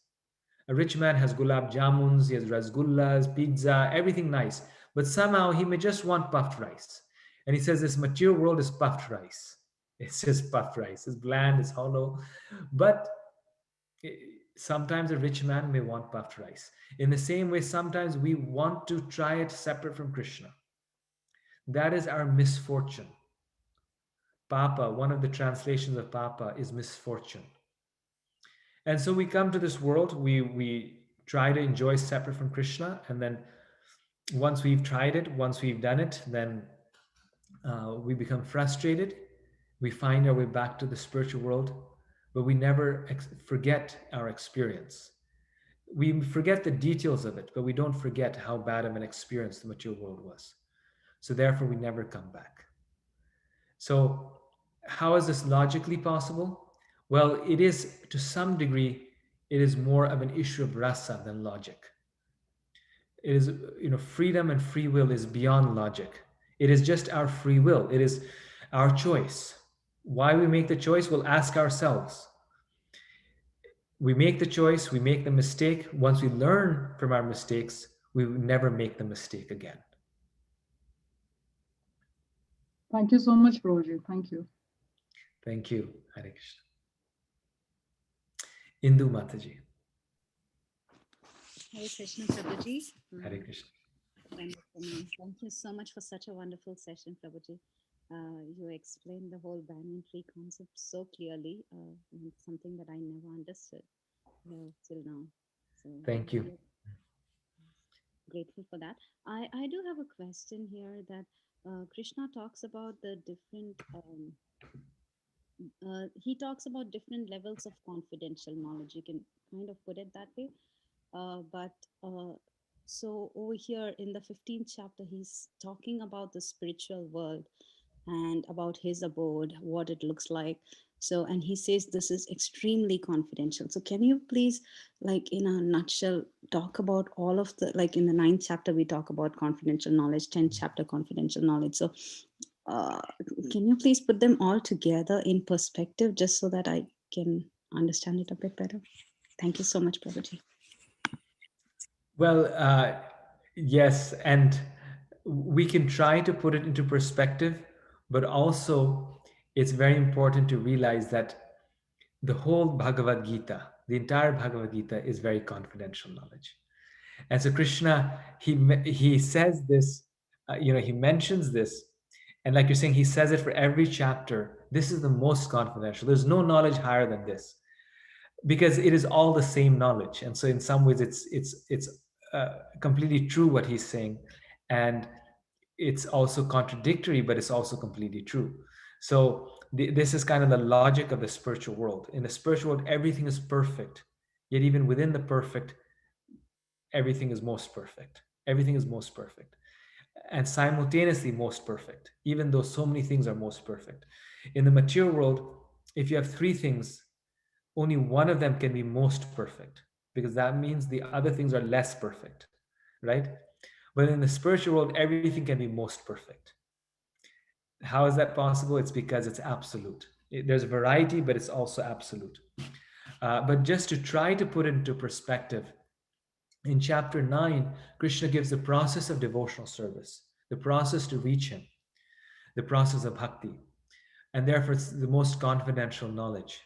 A rich man has gulab jamuns, he has rasgullas, pizza, everything nice. But somehow he may just want puffed rice. And he says this material world is puffed rice. It's just puffed rice. It's bland, it's hollow. But sometimes a rich man may want puffed rice. In the same way, sometimes we want to try it separate from Krishna. That is our misfortune. Papa, one of the translations of Papa is misfortune. And so we come to this world, we try to enjoy separate from Krishna, and then once we've tried it, once we've done it, then we become frustrated. We find our way back to the spiritual world, but we never forget our experience. We forget the details of it, but we don't forget how bad of an experience the material world was. So therefore, we never come back. So how is this logically possible? Well, it is, to some degree, it is more of an issue of rasa than logic. It is, freedom and free will is beyond logic. It is just our free will. It is our choice. Why we make the choice, we'll ask ourselves. We make the choice, we make the mistake. Once we learn from our mistakes, we will never make the mistake again. Thank you so much, Prabhuji. Thank you. Thank you. Hare Krishna. Indu Mataji. Hare Krishna, Prabhuji. Hare Krishna. Thank you so much for such a wonderful session, Prabhuji. You explained the whole banyan tree concept so clearly, and something that I never understood till now. So thank you. Grateful for that. I do have a question here that Krishna talks about the different. He talks about different levels of confidential knowledge. You can kind of put it that way. So over here in the 15th chapter, he's talking about the spiritual world and about his abode, what it looks like. So, and he says this is extremely confidential. So can you please, like in a nutshell, talk about all of the, like in the 9th chapter, we talk about confidential knowledge, 10th chapter, confidential knowledge. So can you please put them all together in perspective just so that I can understand it a bit better? Thank you so much, Prabhuji. Well, yes, and we can try to put it into perspective, but also it's very important to realize that the whole Bhagavad Gita, the entire Bhagavad Gita is very confidential knowledge. And so Krishna, he says this, he mentions this, and like you're saying, he says it for every chapter. This is the most confidential. There's no knowledge higher than this, because it is all the same knowledge. And so in some ways it's completely true what he's saying, and it's also contradictory, but it's also completely true. So this is kind of the logic of the spiritual world. In the spiritual world, everything is perfect, yet even within the perfect, everything is most perfect. Everything is most perfect, and simultaneously most perfect, even though so many things are most perfect. In the material world, if you have three things, only one of them can be most perfect, because that means the other things are less perfect, right? But in the spiritual world, everything can be most perfect. How is that possible? It's because it's absolute. There's variety, but it's also absolute. But just to try to put it into perspective, In chapter 9, Krishna gives the process of devotional service, the process to reach him, the process of bhakti, and therefore it's the most confidential knowledge.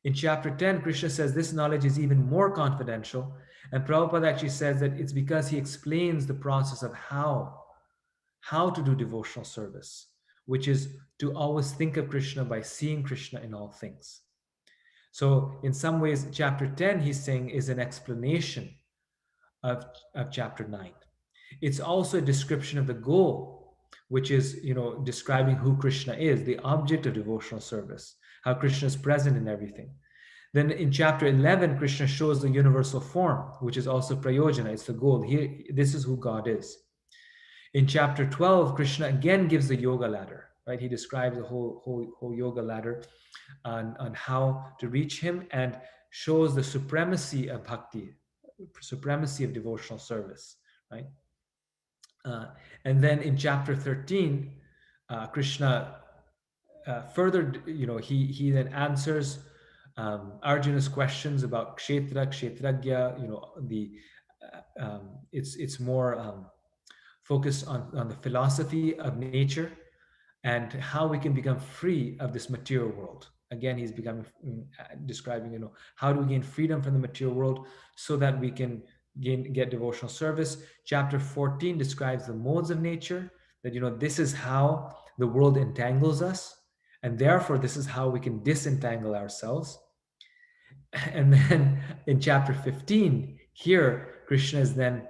In chapter 10, Krishna says this knowledge is even more confidential, and Prabhupada actually says that it's because he explains the process of how to do devotional service, which is to always think of Krishna by seeing Krishna in all things. So in some ways, chapter 10, he's saying, is an explanation of chapter 9. It's also a description of the goal, which is, describing who Krishna is, the object of devotional service, how Krishna is present in everything. Then in chapter 11, Krishna shows the universal form, which is also prayojana, it's the goal. Here, this is who God is. In chapter 12, Krishna again gives the yoga ladder, right? He describes the whole yoga ladder on how to reach him, and shows the supremacy of bhakti, supremacy of devotional service, right? And then in chapter 13, Krishna further, he then answers Arjuna's questions about kshetra, kshetragya, it's more focused on the philosophy of nature and how we can become free of this material world. Again, he's describing, how do we gain freedom from the material world so that we can get devotional service. Chapter 14 describes the modes of nature, that, this is how the world entangles us, and therefore this is how we can disentangle ourselves. And then in chapter 15, here, Krishna is then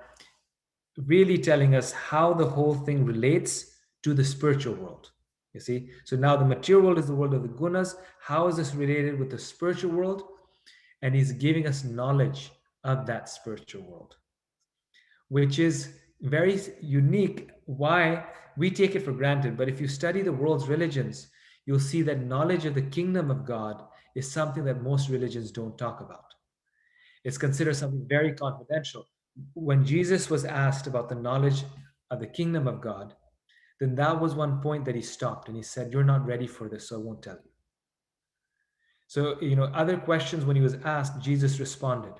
really telling us how the whole thing relates to the spiritual world. You see, so now the material world is the world of the gunas. How is this related with the spiritual world? And he's giving us knowledge of that spiritual world, which is very unique. Why? We take it for granted, but if you study the world's religions, you'll see that knowledge of the kingdom of God is something that most religions don't talk about. It's considered something very confidential. When Jesus was asked about the knowledge of the kingdom of God, then that was one point that he stopped and he said, "You're not ready for this, so I won't tell you." So, other questions when he was asked, Jesus responded.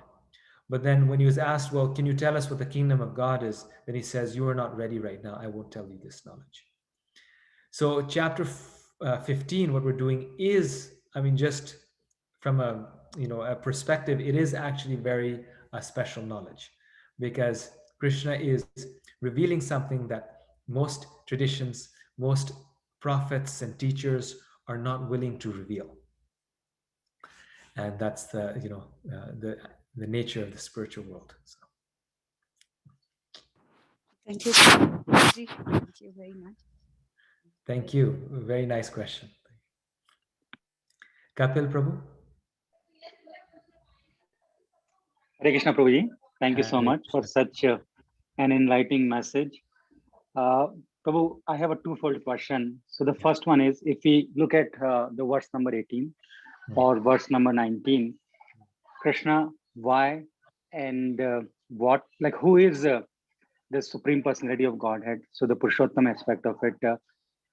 But then when he was asked, "Well, can you tell us what the kingdom of God is?" then he says, "You are not ready right now. I won't tell you this knowledge." So chapter 15, what we're doing is, just from a perspective, it is actually very special knowledge, because Krishna is revealing something that most traditions, most prophets and teachers are not willing to reveal. And that's the nature of the spiritual world. So. Thank you, Prabhuji. Thank you very much. Thank you. Very nice question. Kapil Prabhu. Hare Krishna Prabhuji. Thank you so much for such an enlightening message. Prabhu, I have a twofold question. So the first one is, if we look at the verse number 18 or verse number 19, Krishna, why and what, like who is the Supreme Personality of Godhead? So the Purushottam aspect of it.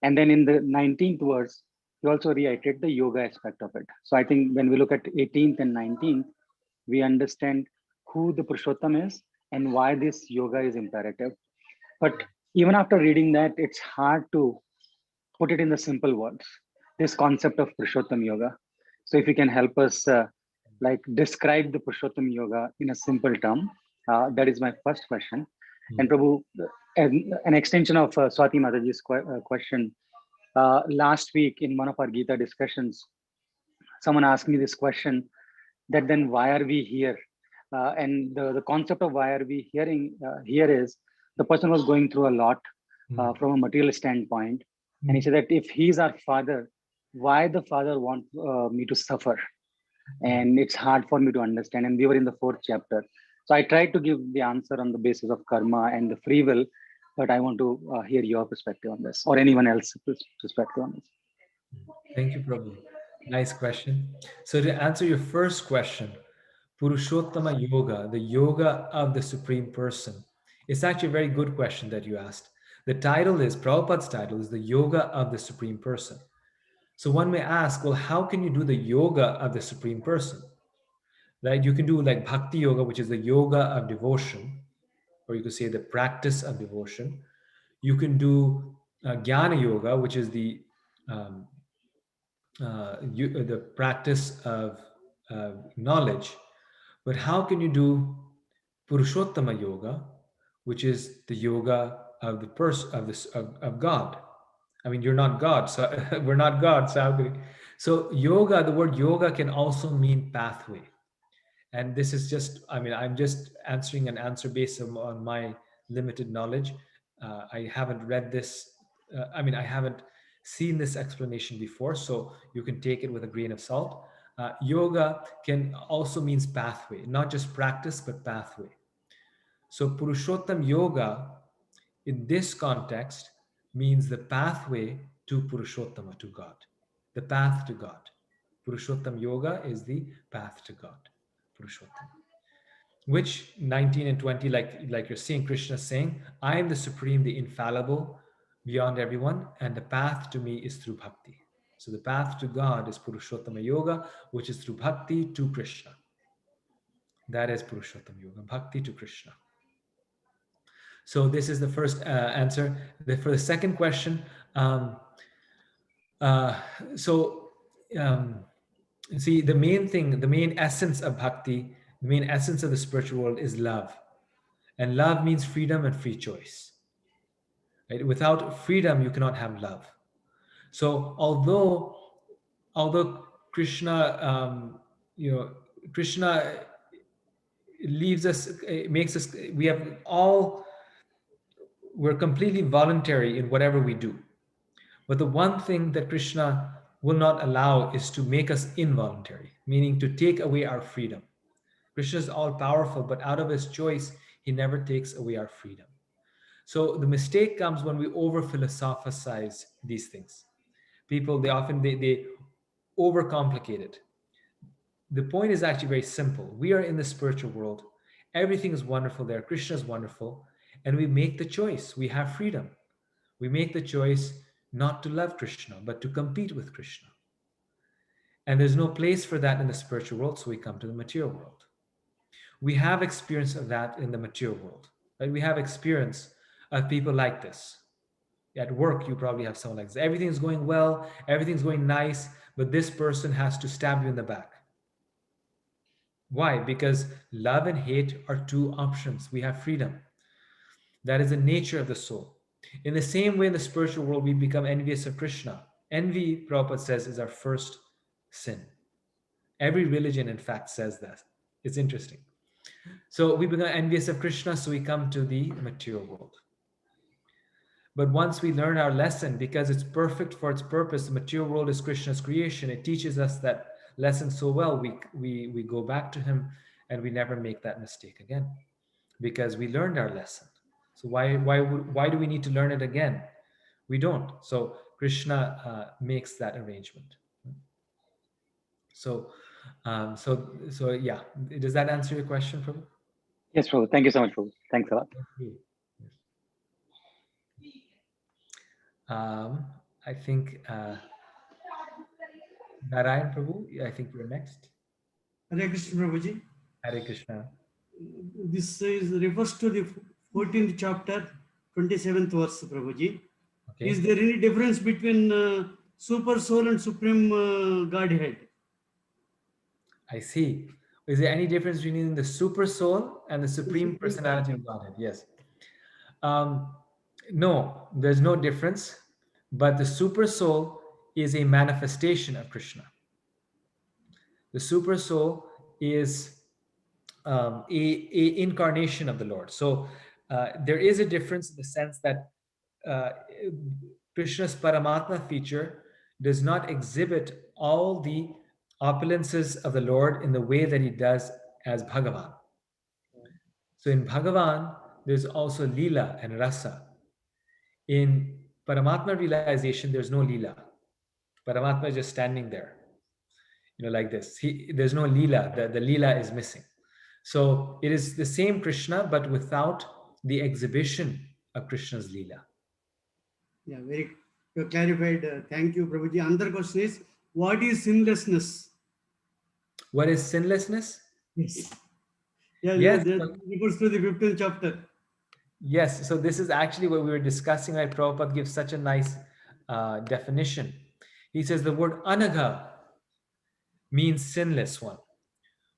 And then in the 19th verse, he also reiterated the yoga aspect of it. So I think when we look at 18th and 19th, we understand who the Purushottam is and why this yoga is imperative. But even after reading that, it's hard to put it in the simple words, this concept of Purushottam yoga. So if you can help us describe the Purushottam yoga in a simple term, that is my first question. And Prabhu, an extension of Swati Mataji's question, last week in one of our Gita discussions, someone asked me this question, that then why are we here? And the concept of why are we here is, the person was going through a lot from a material standpoint. And he said that if he's our father, why the father want me to suffer? And it's hard for me to understand. And we were in the 4th chapter. So I tried to give the answer on the basis of karma and the free will, but I want to hear your perspective on this, or anyone else's perspective on this. Thank you, Prabhu. Nice question. So to answer your first question, Purushottama Yoga, the yoga of the Supreme Person, it's actually a very good question that you asked. The title is, Prabhupada's title is the Yoga of the Supreme Person. So one may ask, well, how can you do the yoga of the Supreme Person? right? You can do like bhakti yoga, which is the yoga of devotion, or you could say the practice of devotion. You can do jnana yoga, which is um, the practice of knowledge. But how can you do Purushottama yoga, which is the yoga of the person of God? I mean, you're not God, so we're not God. So, so yoga, the word yoga can also mean pathway. And this is just, I mean, I'm just answering an answer based on my limited knowledge. I haven't read this. I mean, I haven't seen this explanation before, so you can take it with a grain of salt. Yoga can also means pathway, not just practice, but pathway. So Purushottam Yoga in this context means the pathway to Purushottama, to God, the path to God. Purushottam Yoga is the path to God, Purushottam. Which 19 and 20, like you're seeing Krishna saying, I am the supreme, the infallible, beyond everyone, and the path to me is through bhakti. So the path to God is Purushottama Yoga, which is through bhakti to Krishna. That is Purushottama Yoga, bhakti to Krishna. So this is the first answer. For the second question, uh, so see, the main thing, the main essence of bhakti, the main essence of the spiritual world is love. And love means freedom and free choice. Right? Without freedom, you cannot have love. So although Krishna, Krishna leaves us, makes us, we're completely voluntary in whatever we do. But the one thing that Krishna will not allow is to make us involuntary, meaning to take away our freedom. Krishna is all powerful, but out of his choice, he never takes away our freedom. So the mistake comes when we over philosophize these things. People, they overcomplicate it. The point is actually very simple. We are in the spiritual world. Everything is wonderful there. Krishna is wonderful. And we make the choice. We have freedom. We make the choice not to love Krishna, but to compete with Krishna. And there's no place for that in the spiritual world, so we come to the material world. We have experience of that in the material world. Right? We have experience of people like this. At work, you probably have someone like this. Everything's going well, everything's going nice, but this person has to stab you in the back. Why? Because love and hate are two options. We have freedom. That is the nature of the soul. In the same way, in the spiritual world, we become envious of Krishna. Envy, Prabhupada says, is our first sin. Every religion, in fact, says that. It's interesting. So we become envious of Krishna, so we come to the material world. But once we learn our lesson, because it's perfect for its purpose, the material world is Krishna's creation. It teaches us that lesson so well, we go back to him and we never make that mistake again, because we learned our lesson. So why do we need to learn it again? We don't. So Krishna makes that arrangement. So yeah. Does that answer your question, Prabhu? Yes, Prabhu. Thank you so much, Prabhu. Thanks a lot. Thank you. I think Narayan Prabhu, I think you're next. Hare Krishna, Prabhuji. Hare Krishna. This refers to the 14th chapter, 27th verse, Prabhuji. Okay. Is there any difference between super soul and supreme Godhead? I see. Is there any difference between the super soul and the supreme personality of Godhead? Yes. No, there's no difference. But the super soul is a manifestation of Krishna. The super soul is a incarnation of the Lord. So there is a difference in the sense that Krishna's Paramatma feature does not exhibit all the opulences of the Lord in the way that he does as Bhagavan. So in Bhagavan, there's also Leela and Rasa. In Paramatma realization, there's no Leela. Paramatma is just standing there, like this. There's no Leela. The Leela is missing. So it is the same Krishna, but without the exhibition of Krishna's Leela. Yeah, very clarified. Thank you, Prabhuji. Another question is, what is sinlessness? What is sinlessness? Yes. Yeah, Yes. that refers to the 15th chapter. Yes, so this is actually what we were discussing, right? Prabhupada gives such a nice definition. He says the word anagha means sinless one.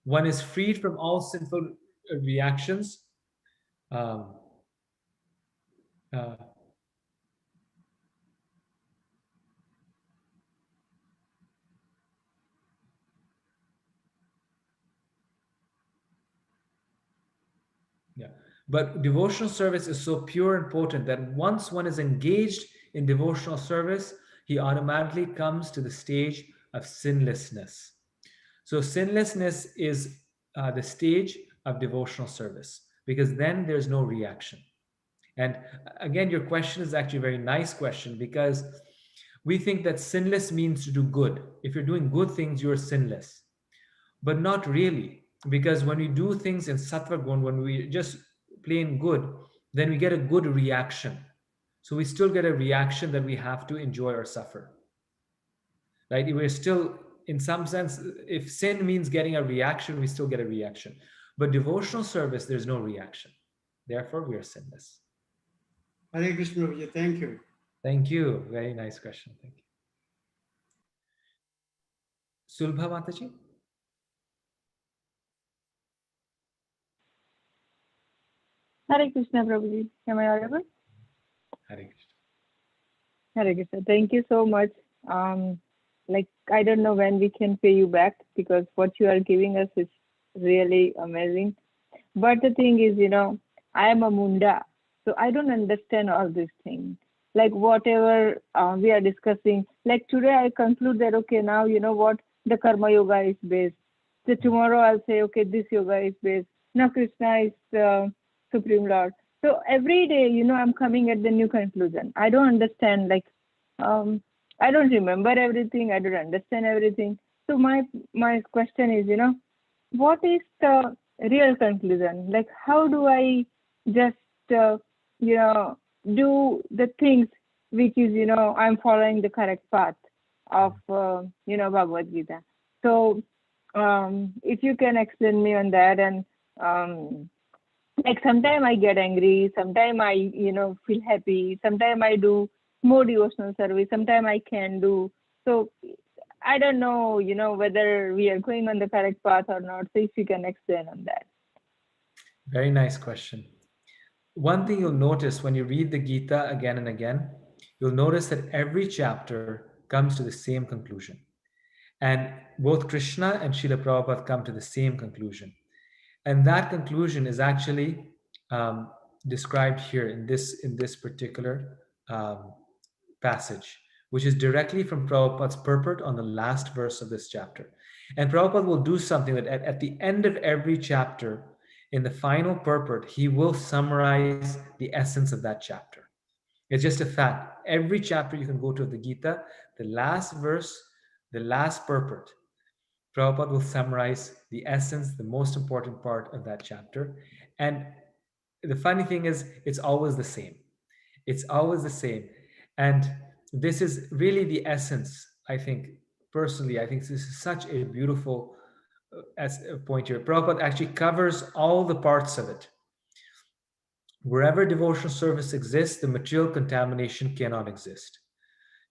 One is freed from all sinful reactions. Um, uh, yeah. But devotional service is so pure and potent that once one is engaged in devotional service, he automatically comes to the stage of sinlessness. So sinlessness is the stage of devotional service because then there's no reaction. And again, your question is actually a very nice question because we think that sinless means to do good. If you're doing good things, you're sinless. But not really, because when we do things in sattva gun, when we just plain good, then we get a good reaction. So we still get a reaction that we have to enjoy or suffer. Right? We're still, in some sense, if sin means getting a reaction, we still get a reaction. But devotional service, there's no reaction. Therefore, we are sinless. Hare Krishna, Prabhuji. Thank you. Thank you. Very nice question. Thank you. Sulbha Mataji? Hare Krishna, Prabhuji. Am I audible? Hare Krishna. Hare Krishna. Thank you so much. Like, I don't know when we can pay you back because what you are giving us is really amazing. But the thing is, I am a Munda, so I don't understand all these things. Like whatever we are discussing, like today I conclude that, okay, now you know what the Karma Yoga is based. So tomorrow I'll say, okay, this yoga is based. Now Krishna is Supreme Lord. So every day, I'm coming at the new conclusion. I don't understand, like, I don't remember everything. I don't understand everything. So my question is, what is the real conclusion? Like, how do I just, do the things which is, I'm following the correct path of, Bhagavad Gita. So, if you can explain me on that, and like sometimes I get angry, sometimes I, feel happy, sometimes I do more devotional service, sometimes I can do. So I don't know, whether we are going on the correct path or not. So if you can explain on that. Very nice question. One thing you'll notice when you read the Gita again and again, you'll notice that every chapter comes to the same conclusion. And both Krishna and Srila Prabhupada come to the same conclusion. And that conclusion is actually described here in this particular passage, which is directly from Prabhupada's purport on the last verse of this chapter. And Prabhupada will do something that at the end of every chapter, in the final purport, he will summarize the essence of that chapter. It's just a fact. Every chapter you can go to the Gita, the last verse, the last purport, Prabhupada will summarize the essence, the most important part of that chapter. And the funny thing is, it's always the same. It's always the same. And this is really the essence, I think, personally. I think this is such a beautiful point here. Prabhupada actually covers all the parts of it. Wherever devotional service exists, the material contamination cannot exist.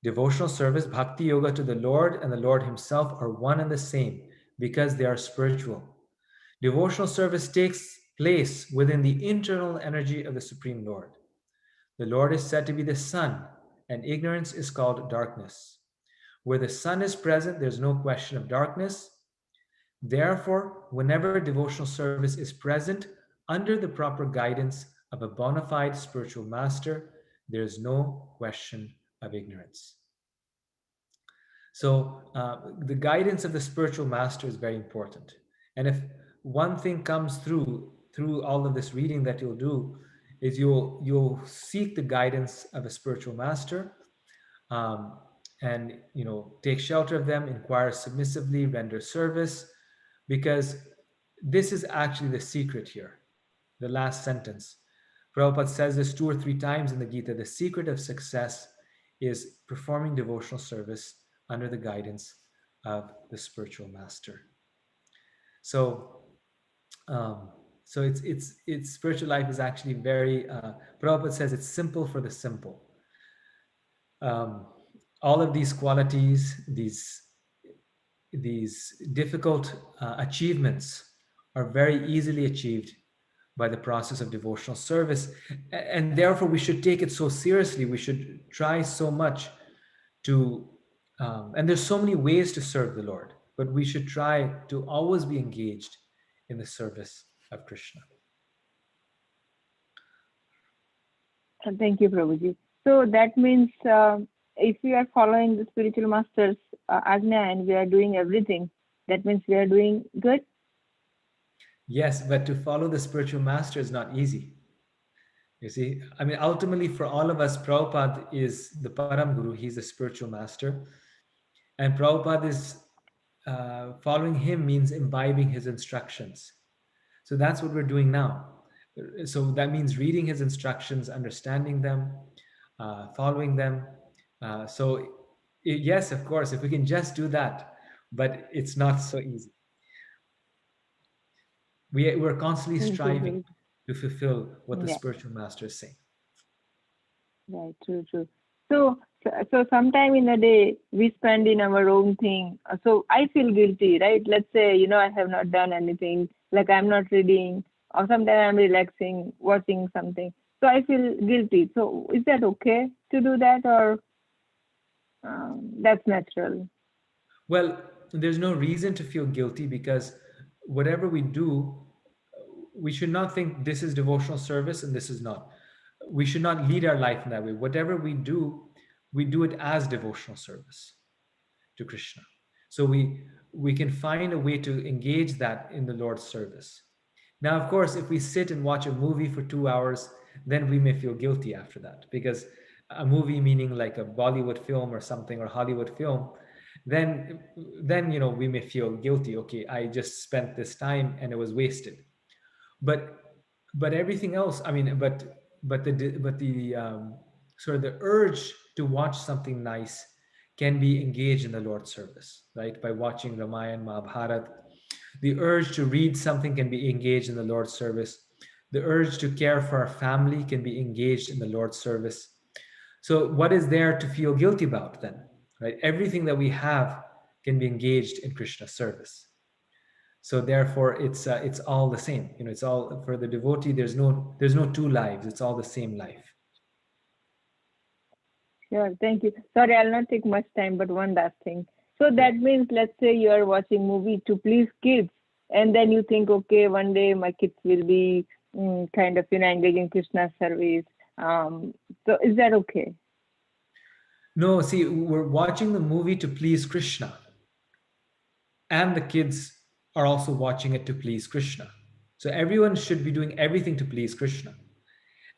Devotional service, bhakti yoga to the Lord and the Lord himself are one and the same because they are spiritual. Devotional service takes place within the internal energy of the Supreme Lord. The Lord is said to be the sun, and ignorance is called darkness. Where the sun is present, there's no question of darkness. Therefore, whenever devotional service is present under the proper guidance of a bona fide spiritual master, there is no question of ignorance. So the guidance of the spiritual master is very important. And if one thing comes through all of this reading that you'll do, is you'll seek the guidance of a spiritual master, and take shelter of them, inquire submissively, render service, because this is actually the secret here. The last sentence. Prabhupada says this 2 or 3 times in the Gita. The secret of success is performing devotional service under the guidance of the spiritual master. So So it's spiritual life is actually very. Prabhupada says it's simple for the simple. Um, all of these qualities, these difficult achievements, are very easily achieved by the process of devotional service, and therefore we should take it so seriously. We should try so much to, and there's so many ways to serve the Lord, but we should try to always be engaged in the service of Krishna. Thank you, Prabhuji. So that means if we are following the spiritual masters Ajna and we are doing everything, that means we are doing good. Yes, but to follow the spiritual master is not easy. You see, I mean, ultimately for all of us, Prabhupada is the Param Guru. He's the spiritual master. And Prabhupada is, following him means imbibing his instructions. So that's what we're doing now. So that means reading his instructions, understanding them, following them. Yes, of course, if we can just do that, but it's not so easy. We're constantly striving to fulfill what the spiritual master is saying. Right, true. So sometime in a day we spend in our own thing. So I feel guilty, right? Let's say, I have not done anything, like I'm not reading, or sometimes I'm relaxing, watching something. So I feel guilty. So is that okay to do that, or that's natural? Well, there's no reason to feel guilty, because whatever we do, we should not think this is devotional service and this is not. We should not lead our life in that way. Whatever we do it as devotional service to Krishna. So we can find a way to engage that in the Lord's service. Now, of course, if we sit and watch a movie for 2 hours, then we may feel guilty after that, because a movie, meaning like a Bollywood film or something, or Hollywood film, then we may feel guilty. Okay, I just spent this time and it was wasted. But everything else, I mean, but the sort of the urge to watch something nice can be engaged in the Lord's service, right? By watching Ramayana, Mahabharata. The urge to read something can be engaged in the Lord's service. The urge to care for our family can be engaged in the Lord's service. So what is there to feel guilty about then, right? Everything that we have can be engaged in Krishna's service. So therefore, it's all the same. It's all for the devotee. There's no two lives. It's all the same life. Sure, thank you. Sorry, I'll not take much time, but one last thing. So that means, let's say you are watching movie to please kids, and then you think, okay, one day my kids will be kind of engaged in Krishna service. So is that okay? No, see, we're watching the movie to please Krishna, and the kids are also watching it to please Krishna. So everyone should be doing everything to please Krishna.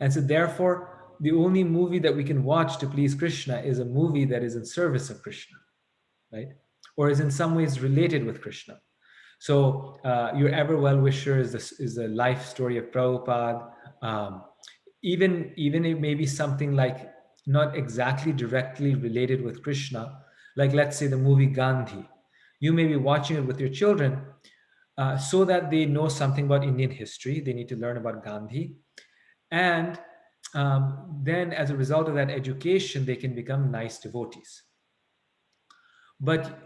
And so therefore, the only movie that we can watch to please Krishna is a movie that is in service of Krishna, right? Or is in some ways related with Krishna. So Your Ever Well-Wisher is the life story of Prabhupada. Even it may be something like not exactly directly related with Krishna, like let's say the movie Gandhi. You may be watching it with your children so that they know something about Indian history. They need to learn about Gandhi. And then as a result of that education, they can become nice devotees. But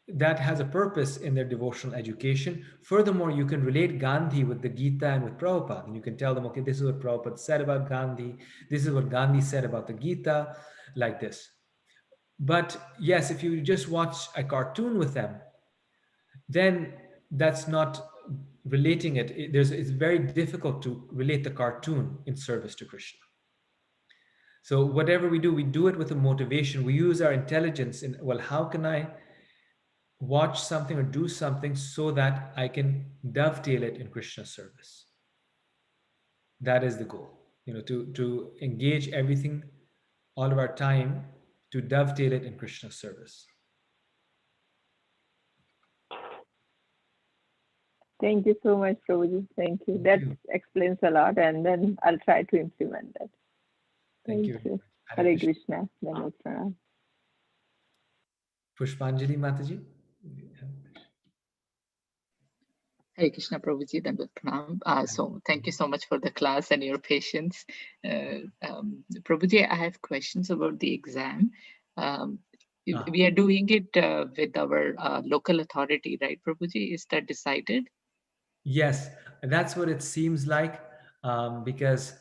that has a purpose in their devotional education. Furthermore, you can relate Gandhi with the Gita and with Prabhupada, and you can tell them, okay, this is what Prabhupada said about Gandhi, this is what Gandhi said about the Gita, like this. But yes, if you just watch a cartoon with them, then that's not relating it. It's very difficult to relate the cartoon in service to Krishna. So whatever we do it with a motivation. We use our intelligence in, well, how can I watch something or do something so that I can dovetail it in Krishna's service? That is the goal, to engage everything, all of our time, to dovetail it in Krishna's service. Thank you so much, Prabhuji. Thank you. That explains a lot, and then I'll try to implement that. Thank you. Hare Krishna. Namaskar. Pushpanjali Mataji. Hare Krishna Prabhuji, Dandavat Pranam. So thank you so much for the class and your patience. Prabhuji, I have questions about the exam. We are doing it with our local authority, right, Prabhuji? Is that decided? Yes, that's what it seems like, because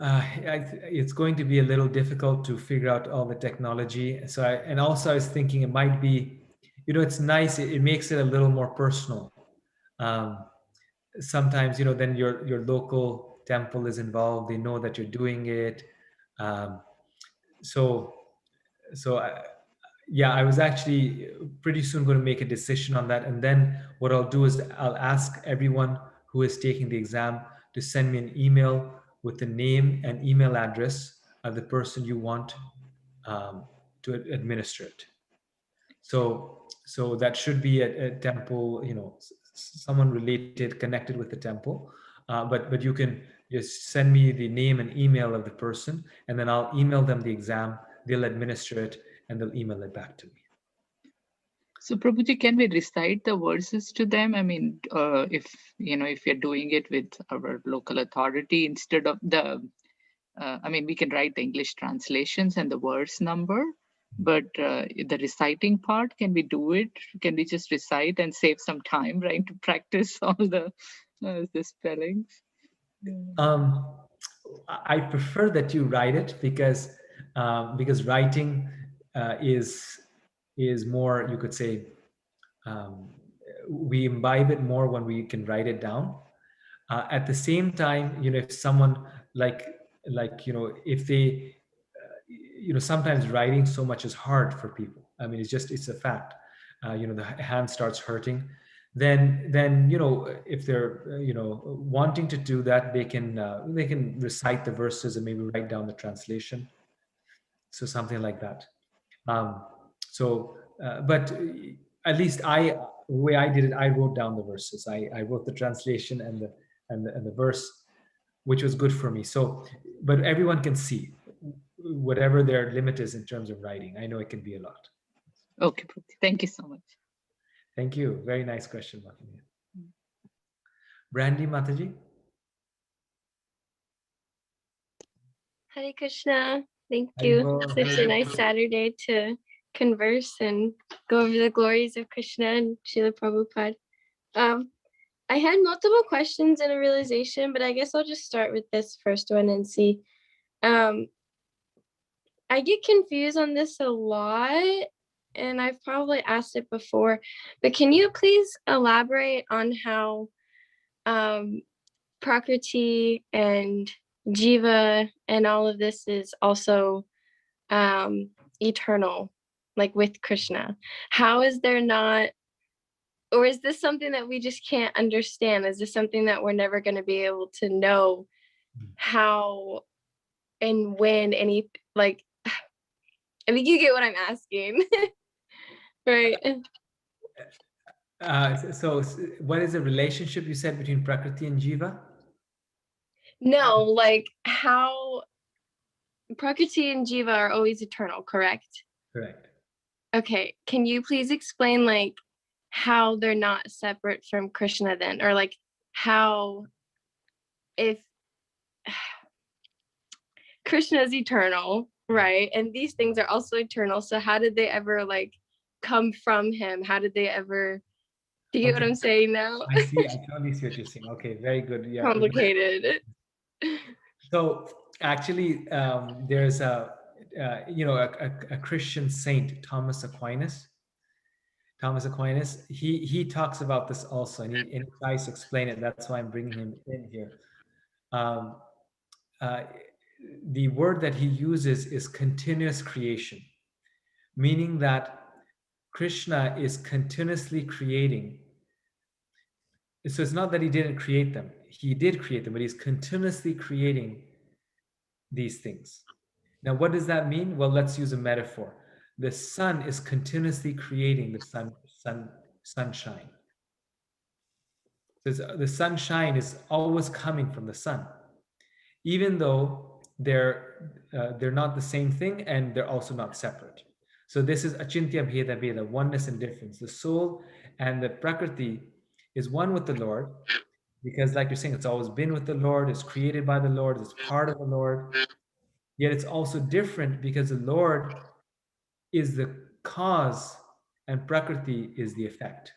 it's going to be a little difficult to figure out all the technology. So and also I was thinking it might be, it's nice. It makes it a little more personal. Sometimes, then your local temple is involved. They know that you're doing it. Um, so yeah, I was actually pretty soon going to make a decision on that. And then what I'll do is I'll ask everyone who is taking the exam to send me an email with the name and email address of the person you want to administer it. So that should be a temple, someone related, connected with the temple. But you can just send me the name and email of the person, and then I'll email them the exam. They'll administer it, and they'll email it back to me. So Prabhuji, can we recite the verses to them? I mean, if you're doing it with our local authority instead of the, we can write the English translations and the verse number, but the reciting part, can we do it? Can we just recite and save some time, right, to practice all the spellings? I prefer that you write it because writing is more, you could say, we imbibe it more when we can write it down. At the same time, if someone if they, sometimes writing so much is hard for people. I mean, it's a fact. The hand starts hurting. Then if they're wanting to do that, they can recite the verses and maybe write down the translation. So something like that. But at least the way I did it, I wrote down the verses. I wrote the translation and the verse, which was good for me. So, but everyone can see whatever their limit is in terms of writing. I know it can be a lot. Okay, thank you so much. Thank you. Very nice question, Mataji. Brandy Mataji. Hare Krishna. Thank you. Such a nice Saturday to converse and go over the glories of Krishna and Srila Prabhupada. I had multiple questions and a realization, but I guess I'll just start with this first one and see. I get confused on this a lot, and I've probably asked it before, but can you please elaborate on how Prakriti and Jiva and all of this is also eternal, like with Krishna? How is there not, or is this something that we just can't understand? Is this something that we're never going to be able to know how and when any, like, I think you get what I'm asking. Right. So what is the relationship you said between Prakriti and Jiva? No, like how Prakriti and Jiva are always eternal, correct? Correct. Okay, can you please explain like how they're not separate from Krishna then, or like how, if Krishna is eternal, right, and these things are also eternal, so how did they ever like come from him? How did they ever, do you get what I'm saying now? I see. I totally see what you're saying. Okay, very good. Yeah. Complicated. So actually, there's a Christian saint, Thomas Aquinas. He talks about this also, and he tries to explain it. That's why I'm bringing him in here. The word that he uses is continuous creation, meaning that Krishna is continuously creating. So it's not that he didn't create them. He did create them, but he's continuously creating these things. Now, what does that mean? Well, let's use a metaphor. The sun is continuously creating the sunshine. So the sunshine is always coming from the sun, even though they're not the same thing, and they're also not separate. So this is achintya bheda bheda, oneness and difference. The soul and the prakriti is one with the Lord, because like you're saying, it's always been with the Lord, it's created by the Lord, it's part of the Lord. Yet it's also different because the Lord is the cause and Prakriti is the effect.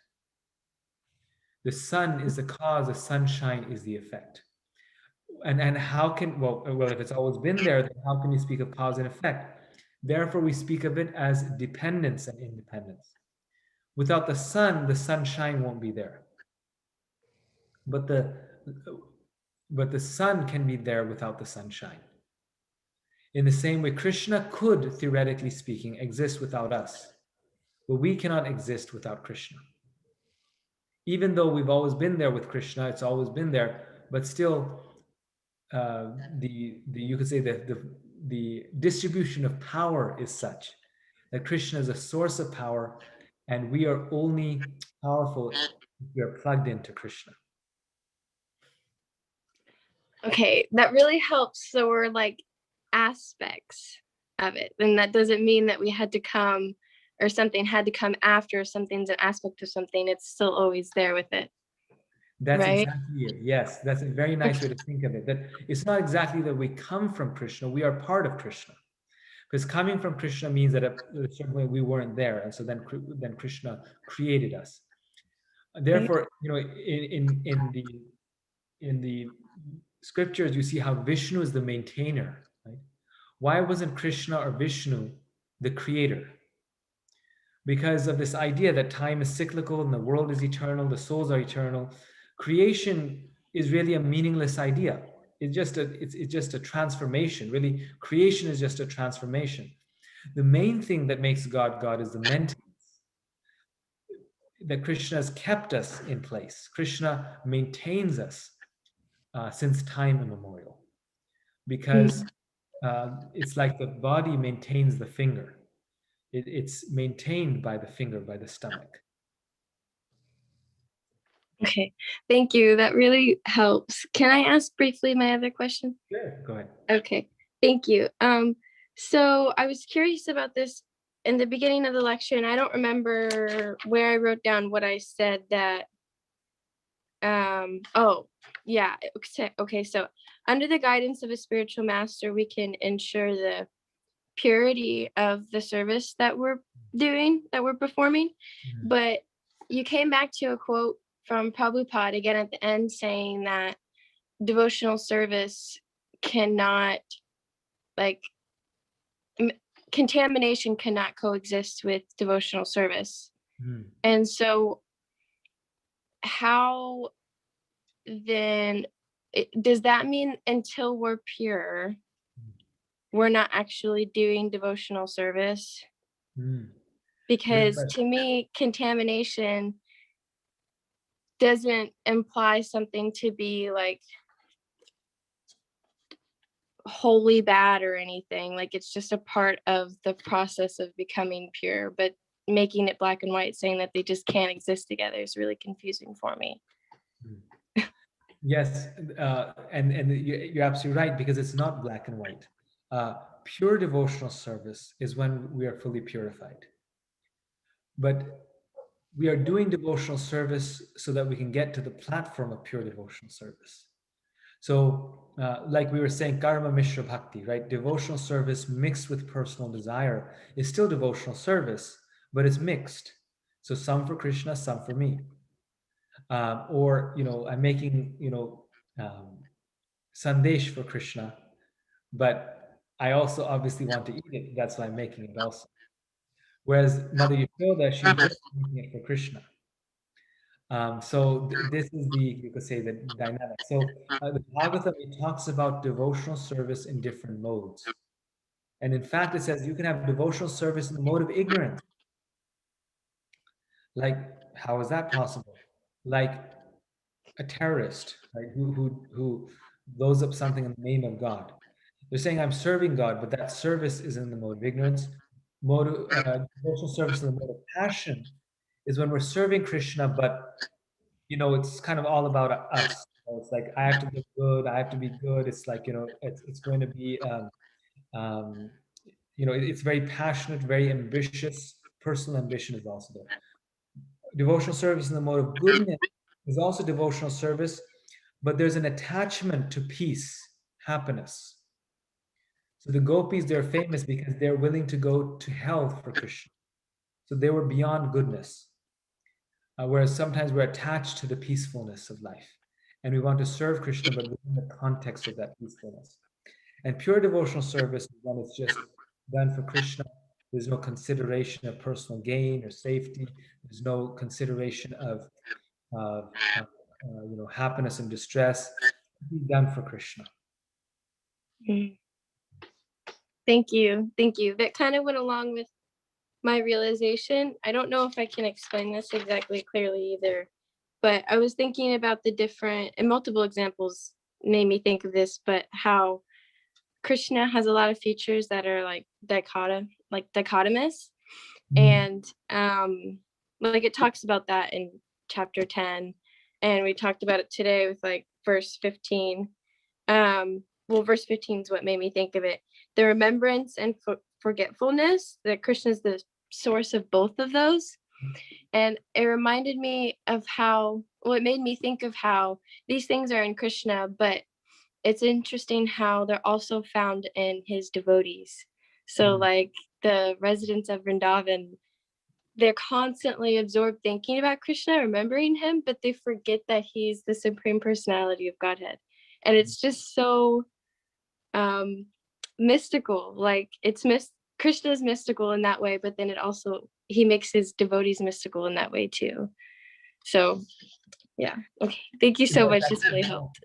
The sun is the cause, the sunshine is the effect. And how can, well, if it's always been there, then how can you speak of cause and effect? Therefore, we speak of it as dependence and independence. Without the sunshine won't be there. But the sun can be there without the sunshine. In the same way, Krishna could, theoretically speaking, exist without us, but we cannot exist without Krishna. Even though we've always been there with Krishna, it's always been there, but still, you could say the distribution of power is such that Krishna is a source of power, and we are only powerful if we are plugged into Krishna. Okay, that really helps. So we're like aspects of it. And that doesn't mean that we had to come or something had to come after something's an aspect of something. It's still always there with it. That's right? exactly it. Yes, that's a very nice way to think of it. That it's not exactly that we come from Krishna, we are part of Krishna. Because coming from Krishna means that at a certain way we weren't there, and so then Krishna created us. Therefore, in the scriptures, you see how Vishnu is the maintainer. Right? Why wasn't Krishna or Vishnu the creator? Because of this idea that time is cyclical and the world is eternal, the souls are eternal. Creation is really a meaningless idea. It's just a transformation. Really, creation is just a transformation. The main thing that makes God God is the maintenance. That Krishna has kept us in place. Krishna maintains us since time immemorial. Because it's like the body maintains the finger. It's maintained by the finger, by the stomach. Okay, thank you. That really helps. Can I ask briefly my other question? Sure, go ahead. Okay, thank you. So I was curious about this in the beginning of the lecture, and I don't remember where I wrote down what I said that, oh, yeah, okay, so under the guidance of a spiritual master, we can ensure the purity of the service that we're doing, that we're performing. But you came back to a quote from Prabhupada again at the end saying that devotional service cannot, like, contamination cannot coexist with devotional service. And so how then, does that mean until we're pure, we're not actually doing devotional service? Because to me, contamination doesn't imply something to be like wholly bad or anything. Like it's just a part of the process of becoming pure, but making it black and white, saying that they just can't exist together is really confusing for me. Yes, and you're absolutely right, because it's not black and white. Pure devotional service is when we are fully purified. But we are doing devotional service so that we can get to the platform of pure devotional service. So like we were saying, karma mishra bhakti, right? Devotional service mixed with personal desire is still devotional service, but it's mixed. So some for Krishna, some for me. Or, I'm making, sandesh for Krishna, but I also obviously want to eat it. That's why I'm making it also. Whereas Mother Yashoda, she's just making it for Krishna. So this is you could say, the dynamic. So the Bhagavatam, it talks about devotional service in different modes. And in fact, it says you can have devotional service in the mode of ignorance. Like, how is that possible? Like a terrorist, right, who blows up something in the name of God. They're saying, I'm serving God, but that service is in the mode of ignorance. Devotional service in the mode of passion is when we're serving Krishna, but it's kind of all about us. It's like, I have to be good, I have to be good. It's like, it's going to be, it's very passionate, very ambitious. Personal ambition is also there. Devotional service in the mode of goodness There's also devotional service, but there's an attachment to peace, happiness. So the gopis, they're famous because they're willing to go to hell for Krishna. So they were beyond goodness. Whereas sometimes we're attached to the peacefulness of life. And we want to serve Krishna, but within the context of that peacefulness. And pure devotional service is when it's just done for Krishna. There's no consideration of personal gain or safety. There's no consideration of happiness and distress. It's done for Krishna. Thank you. Thank you. That kind of went along with my realization. I don't know if I can explain this exactly clearly either, but I was thinking about the different and multiple examples made me think of this, but how Krishna has a lot of features that are like dichotomous. And like it talks about that in chapter 10, and we talked about it today with like verse 15. Well, verse 15 is what made me think of it. The remembrance and forgetfulness, that Krishna is the source of both of those. And it reminded me of how, well, it made me think of how these things are in Krishna, but it's interesting how they're also found in his devotees. So like the residents of Vrindavan, they're constantly absorbed thinking about Krishna, remembering him, but they forget that he's the supreme personality of Godhead. And it's just so mystical. Like Krishna is mystical in that way, but then it also, he makes his devotees mystical in that way too. So yeah, okay, thank you so much. This really helped.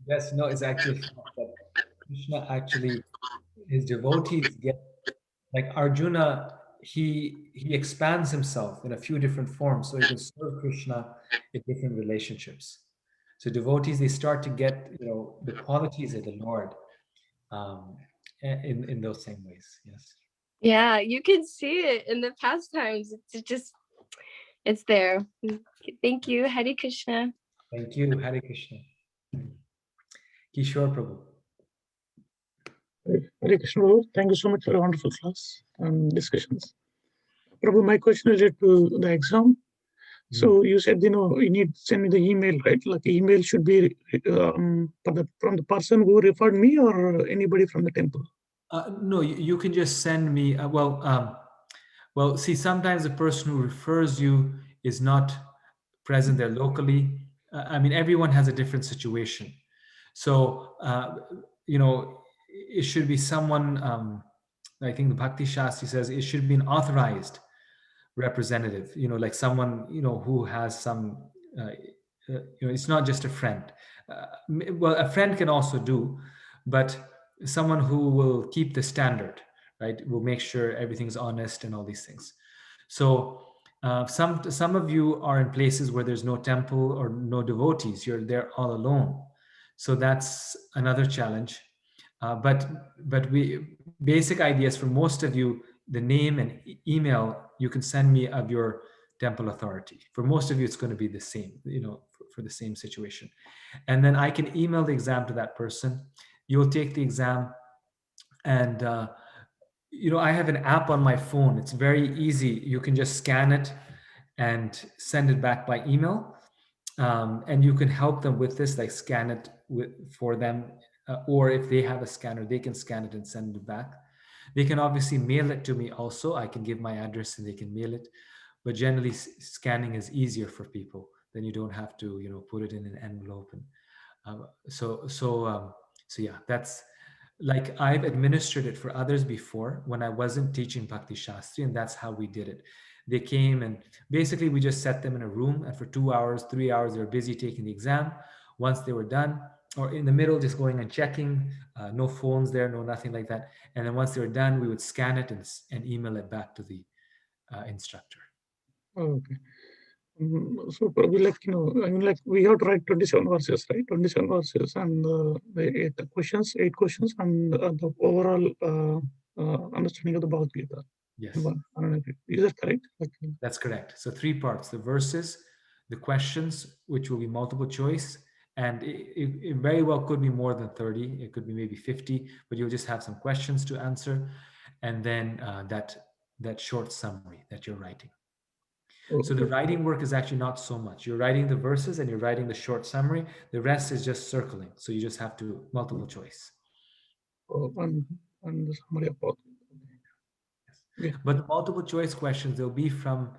Yes, no, it's actually that Krishna actually, his devotees get, like Arjuna, he expands himself in a few different forms so he can serve Krishna in different relationships. So devotees, they start to get, the qualities of the Lord in those same ways. Yes. Yeah, you can see it in the pastimes. It's there. Thank you. Hare Krishna. Thank you. Hare Krishna. Kishore Prabhu. Hare Krishna, Prabhu. Thank you so much for a wonderful class and discussions. Prabhu, my question is related to the exam. So you said, you need to send me the email, right? Like the email should be from the person who referred me or anybody from the temple? No, you can just send me, well, see, sometimes the person who refers you is not present there locally. Everyone has a different situation. So, it should be someone, I think the Bhakti Shastri says it should be an authorized representative, like someone, who has some, it's not just a friend. Well, a friend can also do, but someone who will keep the standard, right? Will make sure everything's honest and all these things. So some of you are in places where there's no temple or no devotees. You're there all alone. So that's another challenge. But we basic ideas for most of you, the name and email you can send me of your temple authority. For most of you, it's going to be the same, for the same situation. And then I can email the exam to that person. You'll take the exam, and I have an app on my phone. It's very easy. You can just scan it and send it back by email. And you can help them with this, like scan it for them. Or if they have a scanner, they can scan it and send it back. They can obviously mail it to me also. I can give my address and they can mail it. But generally, scanning is easier for people. Then you don't have to, put it in an envelope. And so yeah, that's like I've administered it for others before when I wasn't teaching Bhakti Shastri, and that's how we did it. They came and basically we just set them in a room, and for 2 hours, 3 hours, they were busy taking the exam. Once they were done, or in the middle, just going and checking, no phones there, no nothing like that. And then once they were done, we would scan it and email it back to the instructor. Okay. So probably we have to write 27 verses, right? 27 verses and eight questions, and the overall understanding of the Bhagavad Gita. Yes. Is that correct? That's correct. So 3 parts: the verses, the questions, which will be multiple choice, and it very well could be more than 30. It could be maybe 50, but you'll just have some questions to answer, and then that short summary that you're writing. So the writing work is actually not so much. You're writing the verses and you're writing the short summary. The rest is just circling. So you just have to multiple choice. And the summary about. Yeah. But the multiple choice questions, they'll be from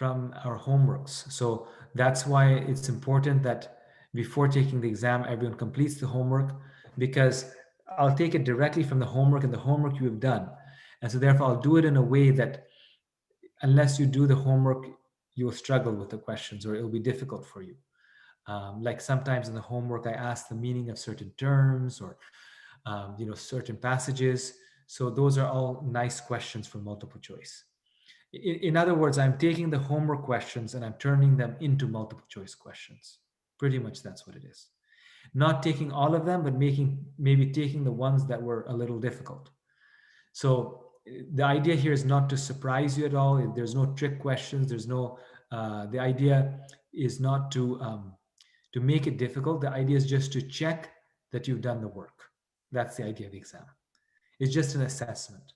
our homeworks. So that's why it's important that before taking the exam, everyone completes the homework, because I'll take it directly from the homework and the homework you have done. And so therefore I'll do it in a way that unless you do the homework, you'll struggle with the questions or it'll be difficult for you. Like sometimes in the homework, I ask the meaning of certain terms or certain passages. So those are all nice questions for multiple choice. In other words, I'm taking the homework questions and I'm turning them into multiple choice questions. Pretty much that's what it is. Not taking all of them, but maybe taking the ones that were a little difficult. So the idea here is not to surprise you at all. There's no trick questions. There's no, the idea is not to make it difficult. The idea is just to check that you've done the work. That's the idea of the exam. It's just an assessment.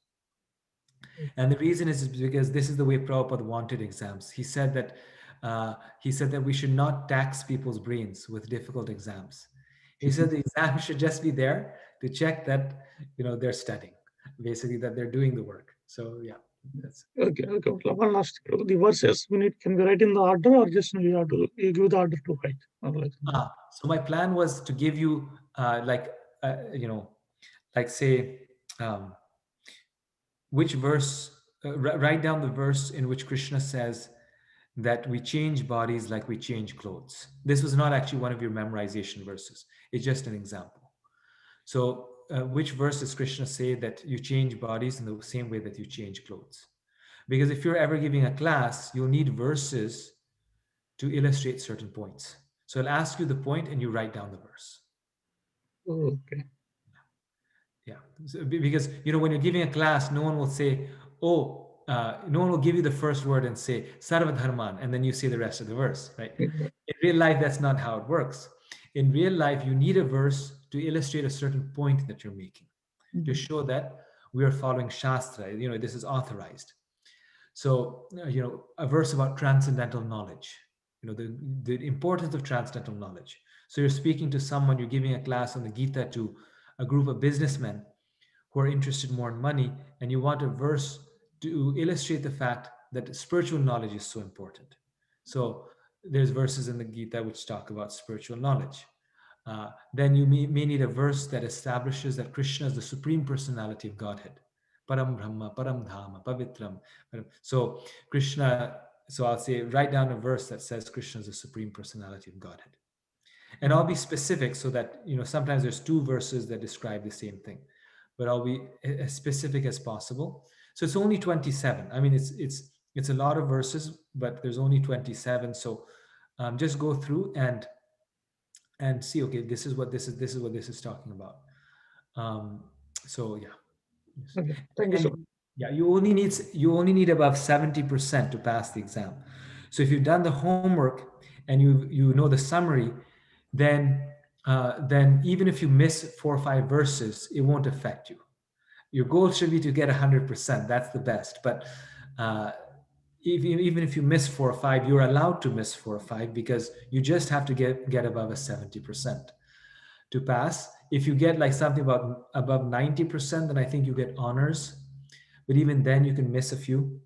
And the reason is because this is the way Prabhupada wanted exams. He said that we should not tax people's brains with difficult exams. He said the exam should just be there to check that they're studying, basically that they're doing the work. So yeah, that's okay. One last, the verses can we write in the order or just you have to give the order to write? So my plan was to give you say which verse, write down the verse in which Krishna says that we change bodies like we change clothes. This was not actually one of your memorization verses. It's just an example. So which verse does Krishna say that you change bodies in the same way that you change clothes? Because if you're ever giving a class, you'll need verses to illustrate certain points. So I'll ask you the point and you write down the verse. Okay. Yeah, so, because when you're giving a class, no one will say, no one will give you the first word and say Sarva Dharman, and then you say the rest of the verse, right? In real life, that's not how it works. In real life, you need a verse to illustrate a certain point that you're making, to show that we are following Shastra. This is authorized. So, a verse about transcendental knowledge, the importance of transcendental knowledge. So you're speaking to someone, you're giving a class on the Gita to a group of businessmen who are interested more in money, and you want a verse to illustrate the fact that spiritual knowledge is so important. So there's verses in the Gita which talk about spiritual knowledge. Then you may need a verse that establishes that Krishna is the Supreme Personality of Godhead. Param Brahma, Param Dhama, Pavitram. So Krishna, so I'll say, write down a verse that says Krishna is the Supreme Personality of Godhead. And I'll be specific so that, sometimes there's two verses that describe the same thing, but I'll be as specific as possible. So it's only 27. I mean, it's a lot of verses, but there's only 27. So just go through and see, okay, this is what this is talking about. So yeah. Okay. Thank you so much. Yeah, you only need above 70% to pass the exam. So if you've done the homework and you know the summary, then even if you miss 4 or 5 verses, it won't affect you. Your goal should be to get 100%. That's the best. But even if you miss 4 or 5, you're allowed to miss 4 or 5 because you just have to get above a 70% to pass. If you get like something above 90%, then I think you get honors. But even then you can miss a few.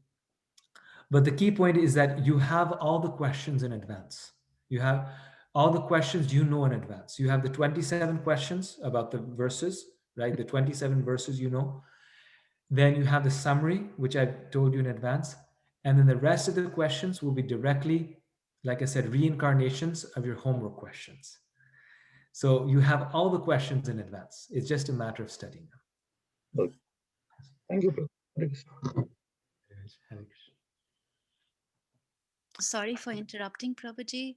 But the key point is that you have all the questions in advance. You have all the questions in advance. You have the 27 questions about the verses, right? The 27 verses Then you have the summary, which I've told you in advance. And then the rest of the questions will be directly, like I said, reincarnations of your homework questions. So you have all the questions in advance. It's just a matter of studying them. Okay. Thank you. Sorry for interrupting, Prabhuji.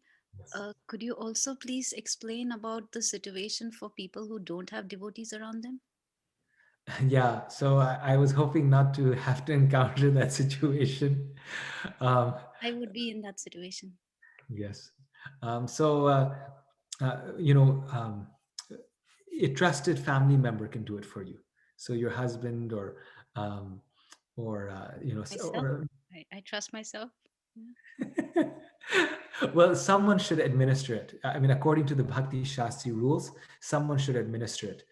Could you also please explain about the situation for people who don't have devotees around them? Yeah, so I was hoping not to have to encounter that situation. I would be in that situation. Yes. A trusted family member can do it for you. So your husband or Myself? I trust myself. Well, someone should administer it. I mean, according to the Bhakti Shastri rules, someone should administer it.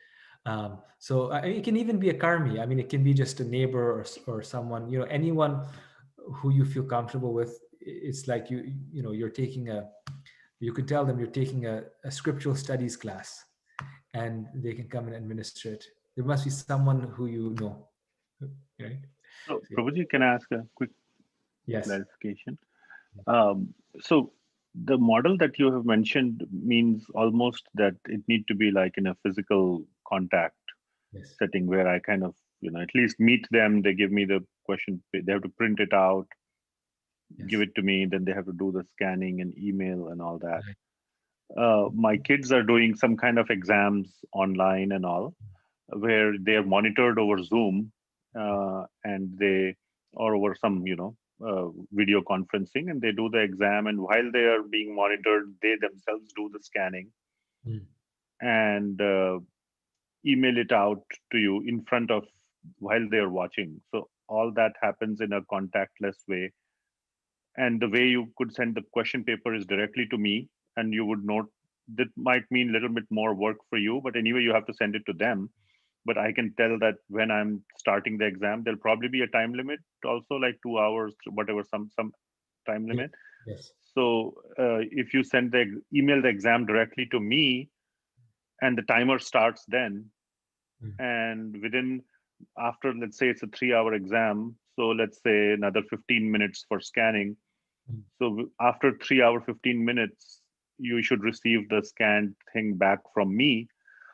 So it can even be a karmi. I mean, it can be just a neighbor or someone, anyone who you feel comfortable with. It's like you're taking you could tell them you're taking a scriptural studies class, and they can come and administer it. There must be someone who you know, right? So, So, Prabhuji, can I ask a quick yes. clarification? So the model that you have mentioned means almost that it need to be like in a physical contact Yes. setting where I kind of, at least meet them. They give me the question, they have to print it out, give it to me, then they have to do the scanning and email and all that. My kids are doing some kind of exams online and all, where they are monitored over Zoom, and they, or over some, video conferencing, and they do the exam. And while they are being monitored, they themselves do the scanning and email it out to you in front of, while they are watching. So all that happens in a contactless way. And the way you could send the question paper is directly to me, and you would note that might mean a little bit more work for you, but anyway, you have to send it to them. But I can tell that when I'm starting the exam, there'll probably be a time limit also, like 2 hours, whatever, some time limit. Yes. So if you send the email the exam directly to me, and the timer starts then, and within, after, let's say it's a 3-hour exam, so let's say another 15 minutes for scanning. So after 3 hour 15 minutes, you should receive the scanned thing back from me.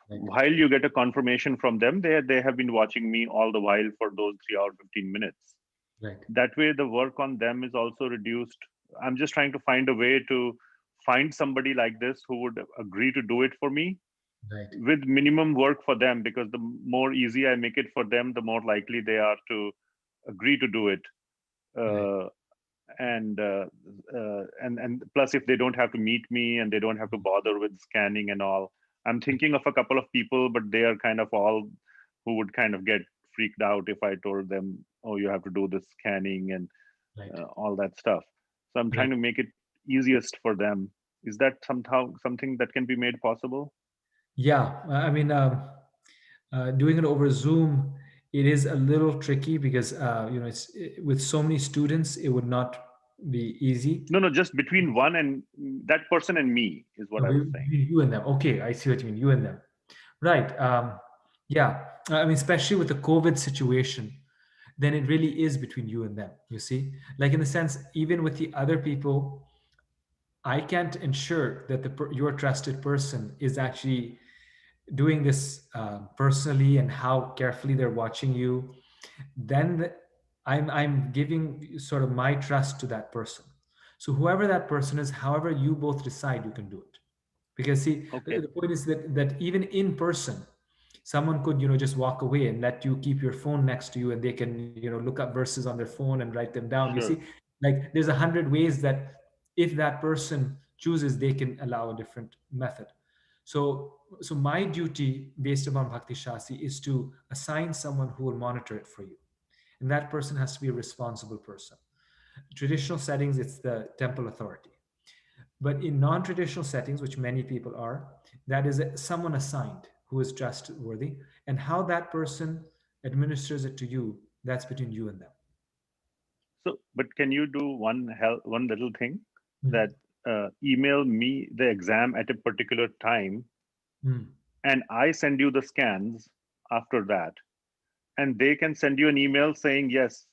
While you get a confirmation from them, they have been watching me all the while for those 3 hour 15 minutes. Right. That way, the work on them is also reduced. I'm just trying to find a way to find somebody like this who would agree to do it for me, Right. with minimum work for them, because the more easy I make it for them, the more likely they are to agree to do it. And plus, if they don't have to meet me and they don't have to bother with scanning and all, I'm thinking of a couple of people, but they are kind of all who would kind of get freaked out if I told them, oh, you have to do this scanning and all that stuff. So I'm trying to make it easiest for them. Is that somehow something that can be made possible? Yeah, I mean, doing it over Zoom, it is a little tricky because it's with so many students, it would not be easy. No, just between one and that person and me is what I was saying. You and them. Okay, I see what you mean. You and them. Right. Yeah. I mean, especially with the COVID situation, then it really is between you and them. You see, like in the sense, even with the other people, I can't ensure that your trusted person is actually doing this personally and how carefully they're watching you. Then I'm giving sort of my trust to that person. So whoever that person is, however you both decide, you can do it. Because see, the point is that even in person, someone could just walk away and let you keep your phone next to you, and they can look up verses on their phone and write them down. You see, like there's 100 ways that if that person chooses, they can allow a different method. So my duty based upon Bhakti Shastri is to assign someone who will monitor it for you, and that person has to be a responsible person. Traditional settings, it's the temple authority. But in non-traditional settings, which many people are, that is someone assigned who is trustworthy, and how that person administers it to you, that's between you and them. So, but can you do one little thing, that email me the exam at a particular time, and I send you the scans after that, and they can send you an email saying, yes,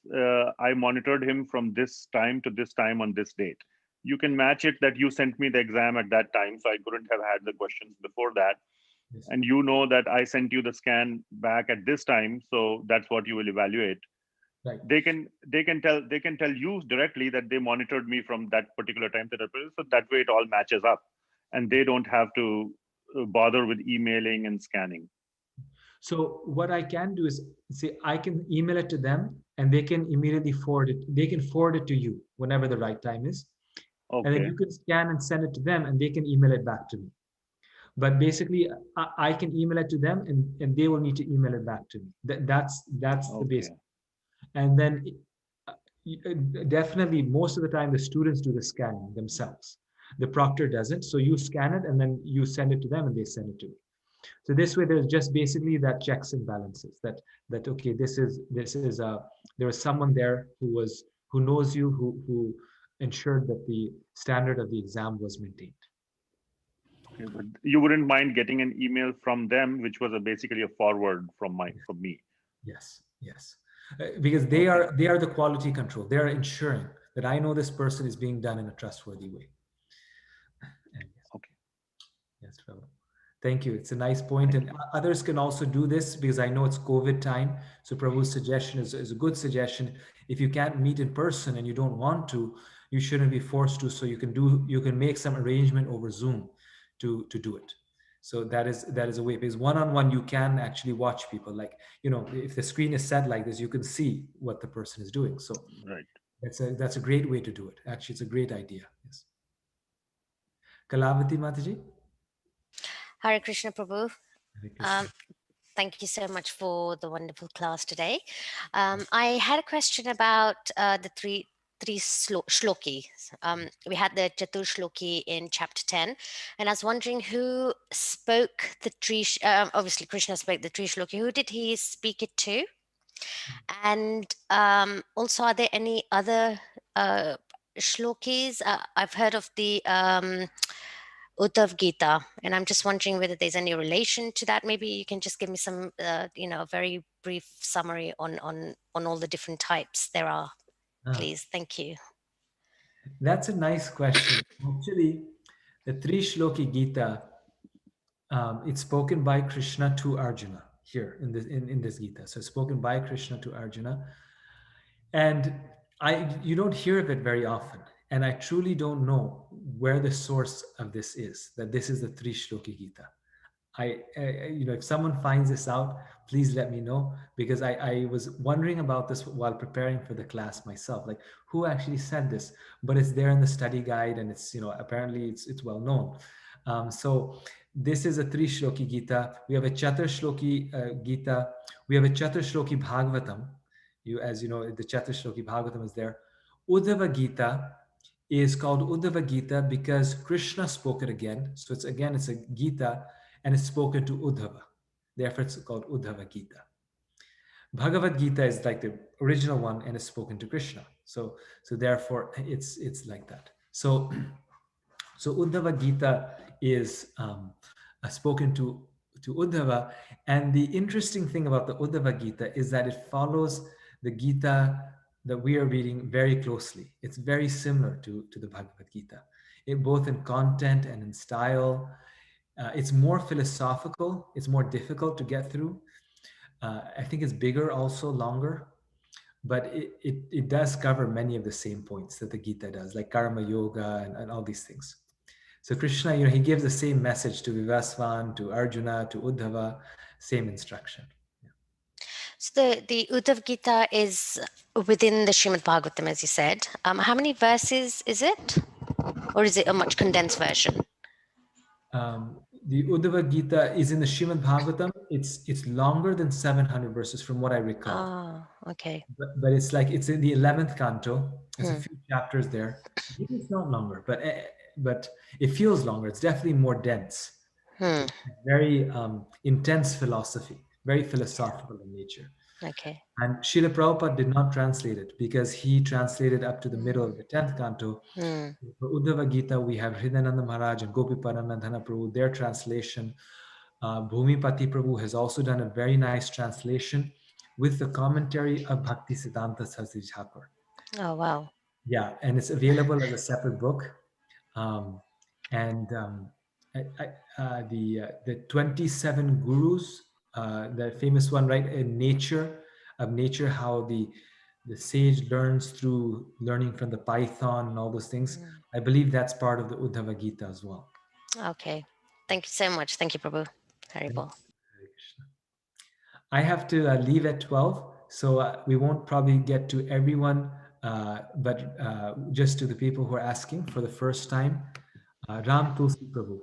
I monitored him from this time to this time on this date. You can match it that you sent me the exam at that time, so I couldn't have had the questions before that. Yes. And you know that I sent you the scan back at this time, so that's what you will evaluate. Right. They can tell you directly that they monitored me from that particular time to that period, so that way it all matches up, and they don't have to bother with emailing and scanning. So what I can do is say I can email it to them, and they can immediately forward it. They can forward it to you whenever the right time is. Okay. And then you can scan and send it to them, and they can email it back to me. But basically, I can email it to them, and they will need to email it back to me. That's the basic. And then definitely most of the time the students do the scanning themselves. The proctor doesn't. So you scan it and then you send it to them and they send it to me. So this way, there's just basically that checks and balances. That okay, this is there was someone there who knows you, who ensured that the standard of the exam was maintained. Okay, but you wouldn't mind getting an email from them, which was basically a forward from me. Yes, yes, because they are the quality control. They are ensuring that I know this person is being done in a trustworthy way. And yes. Okay. Yes, Trevor. Thank you. It's a nice point. And others can also do this because I know it's COVID time. So Prabhu's suggestion is a good suggestion. If you can't meet in person and you don't want to, you shouldn't be forced to. So you can make some arrangement over Zoom to do it. So that is a way, because one-on-one you can actually watch people. Like, if the screen is set like this, you can see what the person is doing. So right. That's a great way to do it. Actually, it's a great idea. Yes. Kalavati Mataji. Hare Krishna Prabhu. Hare Krishna. Thank you so much for the wonderful class today. I had a question about the three shloki. We had the Chatur shloki in chapter 10, and I was wondering who spoke the three. Obviously, Krishna spoke the three shloki. Who did he speak it to? And also, are there any other shlokis? I've heard of the Uddhav Gita, and I'm just wondering whether there's any relation to that. Maybe you can just give me some, very brief summary on all the different types there are, please. Thank you. That's a nice question. Actually, the Tri Shloki Gita, it's spoken by Krishna to Arjuna here in this Gita. So it's spoken by Krishna to Arjuna, and you don't hear of it very often. And I truly don't know where the source of this is, that this is the Tri Shloki Gita. If someone finds this out, please let me know, because I was wondering about this while preparing for the class myself, like who actually said this, but it's there in the study guide, and it's, apparently it's well known. So this is a Tri Shloki Gita. We have a Chatur Shloki Gita. We have a Chatur Shloki Bhagavatam. As you know, the Chatur Shloki Bhagavatam is there. Uddhava Gita is called Uddhava Gita because Krishna spoke it again. So it's a Gita, and it's spoken to Uddhava. Therefore, it's called Uddhava Gita. Bhagavad Gita is like the original one, and it's spoken to Krishna. So therefore, it's like that. So Uddhava Gita is spoken to Uddhava, and the interesting thing about the Uddhava Gita is that it follows the Gita that we are reading very closely. It's very similar to the Bhagavad Gita, both in content and in style. It's more philosophical. It's more difficult to get through. I think it's bigger, also longer, but it does cover many of the same points that the Gita does, like karma yoga and all these things. So Krishna, he gives the same message to Vivasvan, to Arjuna, to Uddhava, same instruction. So the Uddhav Gita is within the Srimad Bhagavatam, as you said. How many verses is it? Or is it a much condensed version? The Uddhava Gita is in the Srimad Bhagavatam. It's longer than 700 verses from what I recall. Ah, okay. But it's in the 11th canto. There's a few chapters there. It's not longer, but it feels longer. It's definitely more dense. It's very intense philosophy, very philosophical in nature. Okay. And Srila Prabhupada did not translate it because he translated up to the middle of the 10th canto. For Uddhava Gita, we have Hridayananda Maharaj and Gopiparanandhana Prabhu, their translation. Bhumipati Prabhu has also done a very nice translation with the commentary of Bhakti Siddhanta Saraswati Thakur. Oh, wow. Yeah, and it's available as a separate book. The 27 Gurus, the famous one, right, in nature, how the sage learns through learning from the python and all those things. I believe that's part of the Uddhava Gita as well. Okay. Thank you so much. Thank you, Prabhu. Haribol. I have to leave at 12, so we won't probably get to everyone, but just to the people who are asking for the first time. Ram Tulsi Prabhu.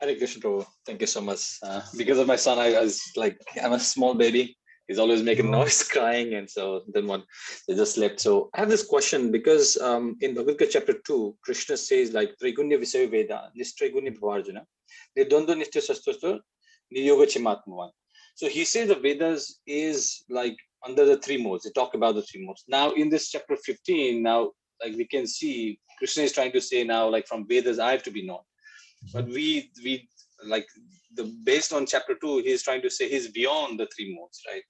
Hare Krishna Prabhu. Thank you so much. Because of my son, I'm a small baby. He's always making noise, crying, and so then one they just slept. So I have this question because in Bhagavad Gita chapter 2, Krishna says like Trigunya Visaya Veda, Nistrigunya Bhavarjuna, Nidondwa Nishta Sastosto, Niyoga Chimatmavan. So he says the Vedas is like under the three modes. They talk about the three modes. Now in this chapter 15, now like we can see Krishna is trying to say now like from Vedas I have to be known. But we like the based on chapter 2, he's trying to say he's beyond the three modes, right?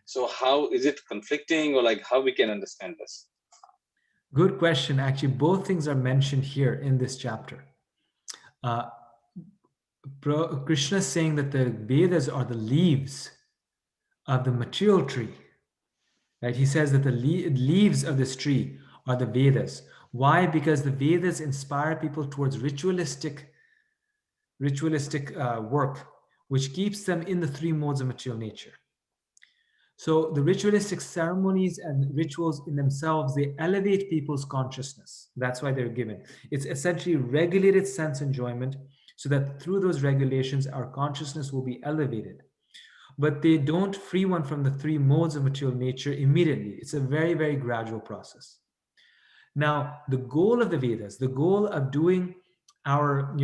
So how is it conflicting, or like how we can understand this? Good question. Actually, both things are mentioned here in this chapter. Krishna is saying that the Vedas are the leaves of the material tree. Right? He says that the leaves of this tree are the Vedas. Why? Because the Vedas inspire people towards ritualistic work, which keeps them in the three modes of material nature. So the ritualistic ceremonies and rituals in themselves, they elevate people's consciousness. That's why they're given. It's essentially regulated sense enjoyment, so that through those regulations, our consciousness will be elevated. But they don't free one from the three modes of material nature immediately. It's a very, very gradual process. Now, the goal of the Vedas, the goal of doing our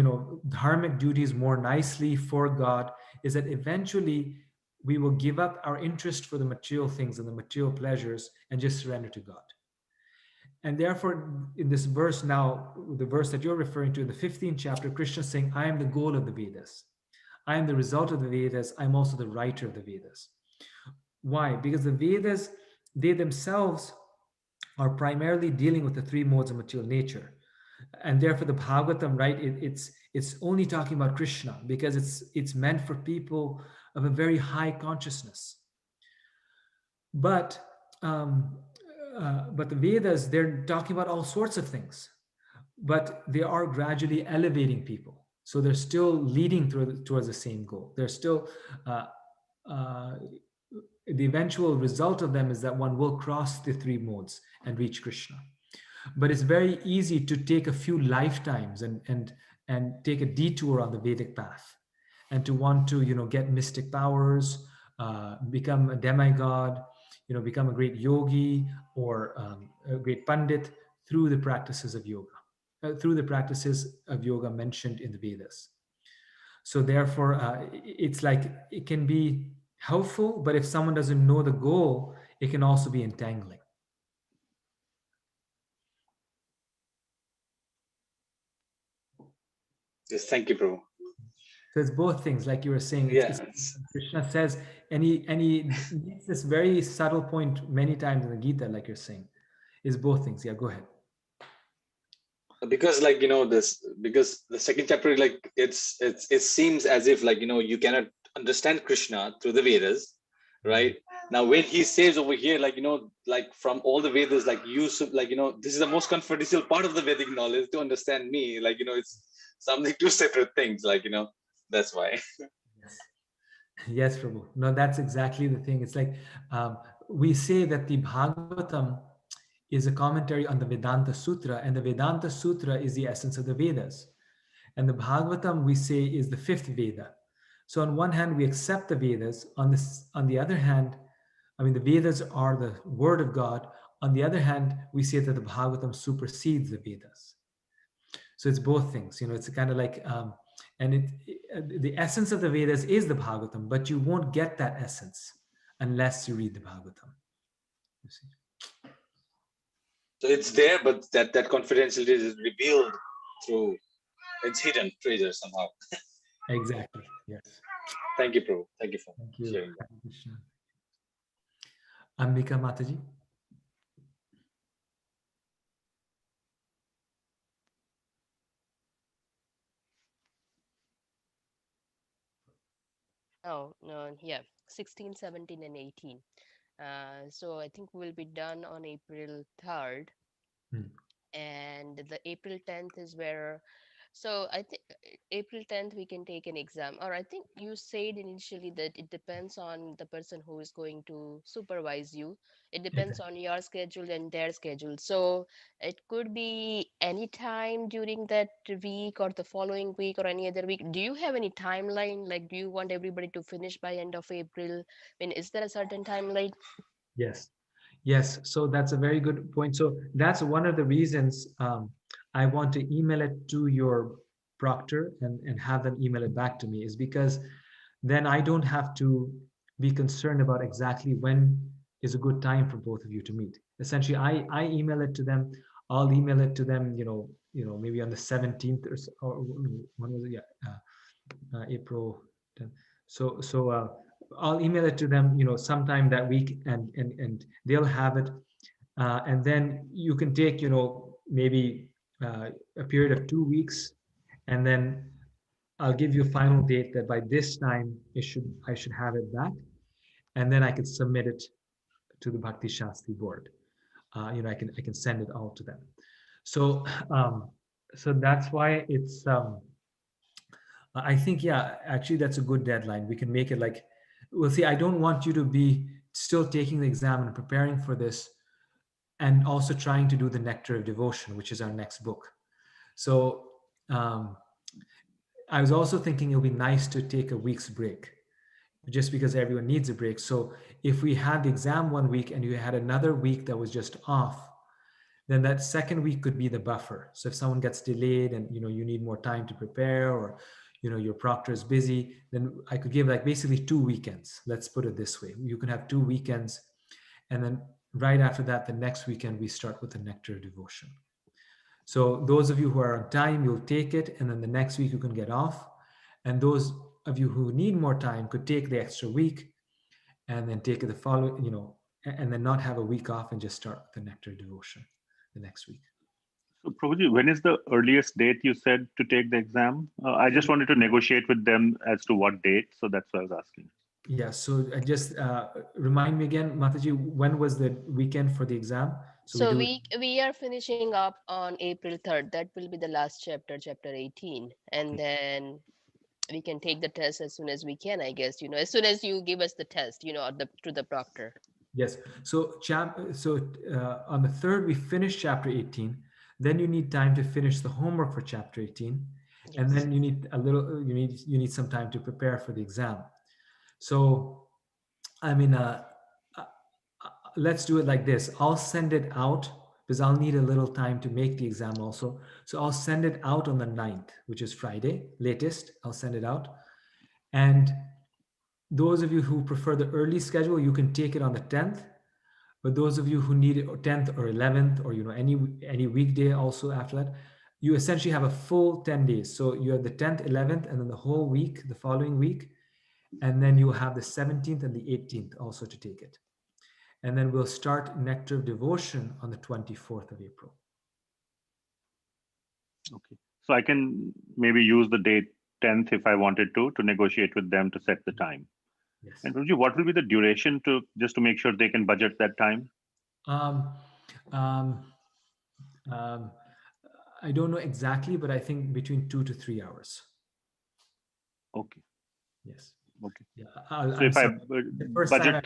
dharmic duties more nicely for God, is that eventually we will give up our interest for the material things and the material pleasures and just surrender to God. And therefore, in this verse now, the verse that you're referring to in the 15th chapter, Krishna is saying, I am the goal of the Vedas. I am the result of the Vedas. I'm also the writer of the Vedas. Why? Because the Vedas, they themselves are primarily dealing with the three modes of material nature. And therefore the Bhagavatam, right, it's only talking about Krishna because it's meant for people of a very high consciousness. But the Vedas, they're talking about all sorts of things, but they are gradually elevating people. So they're still leading towards the same goal. They're still, the eventual result of them is that one will cross the three modes and reach Krishna. But it's very easy to take a few lifetimes and take a detour on the Vedic path, and to want to get mystic powers, become a demigod, become a great yogi or a great pandit through the practices of yoga, mentioned in the Vedas. So therefore, it's like it can be helpful, but if someone doesn't know the goal, it can also be entangling. Yes, thank you, Prabhu. So it's both things, like you were saying. It's Krishna says, and he makes this very subtle point many times in the Gita, like you're saying, is both things. Yeah, go ahead. Because because the second chapter, like it seems as if you cannot understand Krishna through the Vedas, right? Now when he says over here, like from all the Vedas, this is the most confidential part of the Vedic knowledge to understand me, it's something two separate things, that's why. Yes, Prabhu. No, that's exactly the thing. It's like we say that the Bhagavatam is a commentary on the Vedanta Sutra, and the Vedanta Sutra is the essence of the Vedas. And the Bhagavatam, we say, is the fifth Veda. So on one hand, we accept the Vedas. On the other hand, the Vedas are the word of God. On the other hand, we say that the Bhagavatam supersedes the Vedas. So it's both things. It's kind of like, the essence of the Vedas is the Bhagavatam, but you won't get that essence unless you read the Bhagavatam. You see? So it's there, but that confidentiality is revealed through its hidden treasure somehow. Exactly. Yes. Thank you, Prabhu. Thank you for sharing that. Ambika Mataji. Oh, no, yeah, 16, 17, and 18. So I think we'll be done on April 3rd. And the April 10th is where So I think April 10th we can take an exam. Or I think you said initially that it depends on the person who is going to supervise you. It depends Exactly. on your schedule and their schedule. So it could be any time during that week or the following week or any other week. Do you have any timeline? Like, do you want everybody to finish by end of April? I mean, is there a certain timeline? Yes. Yes. So that's a very good point. So that's one of the reasons I want to email it to your proctor and have them email it back to me, is because then I don't have to be concerned about exactly when is a good time for both of you to meet. Essentially, I email it to them. I'll email it to them, maybe on the 17th or when was it? Yeah, April 10th. So I'll email it to them, sometime that week, and they'll have it, and then you can take, maybe a period of 2 weeks, and then I'll give you a final date that by this time I should have it back, and then I can submit it to the Bhakti Shastri board. I can send it all to them. So so that's why it's I think, yeah, actually that's a good deadline. We can make it like, well, see, I don't want you to be still taking the exam and preparing for this and also trying to do the Nectar of Devotion, which is our next book. So um, I was also thinking it would be nice to take a week's break, just because everyone needs a break. So if we had the exam one week and you had another week that was just off, then that second week could be the buffer. So if someone gets delayed and you need more time to prepare, or your proctor is busy, then I could give like basically 2 weekends. Let's put it this way: you can have 2 weekends, and then right after that, the next weekend we start with the Nectar Devotion. So those of you who are on time, you'll take it, and then the next week you can get off. And those of you who need more time could take the extra week and then take it the following, and then not have a week off and just start the Nectar Devotion the next week. So, Prabhuji, when is the earliest date you said to take the exam? I just wanted to negotiate with them as to what date, so that's why I was asking. Yeah, so just remind me again, Mataji, when was the weekend for the exam? So do it. we are finishing up on April 3rd. That will be the last chapter, chapter 18. And then we can take the test as soon as we can, I guess, as soon as you give us the test, to the proctor. Yes. So on the 3rd, we finish chapter 18. Then you need time to finish the homework for chapter 18. Yes. And then you need some time to prepare for the exam. So, I mean, let's do it like this. I'll send it out because I'll need a little time to make the exam also. So I'll send it out on the 9th, which is Friday, latest. I'll send it out. And those of you who prefer the early schedule, you can take it on the 10th. But those of you who need it 10th or 11th, or any weekday also after that, you essentially have a full 10 days. So you have the 10th, 11th, and then the whole week, the following week. And then you'll have the 17th and the 18th also to take it. And then we'll start Nectar of Devotion on the 24th of April. Okay. So I can maybe use the date 10th if I wanted to negotiate with them to set the time. Yes. And Prabhuji, what will be the duration just to make sure they can budget that time? I don't know exactly, but I think between 2 to 3 hours. Okay. Yes. Okay. Yeah. So if I budget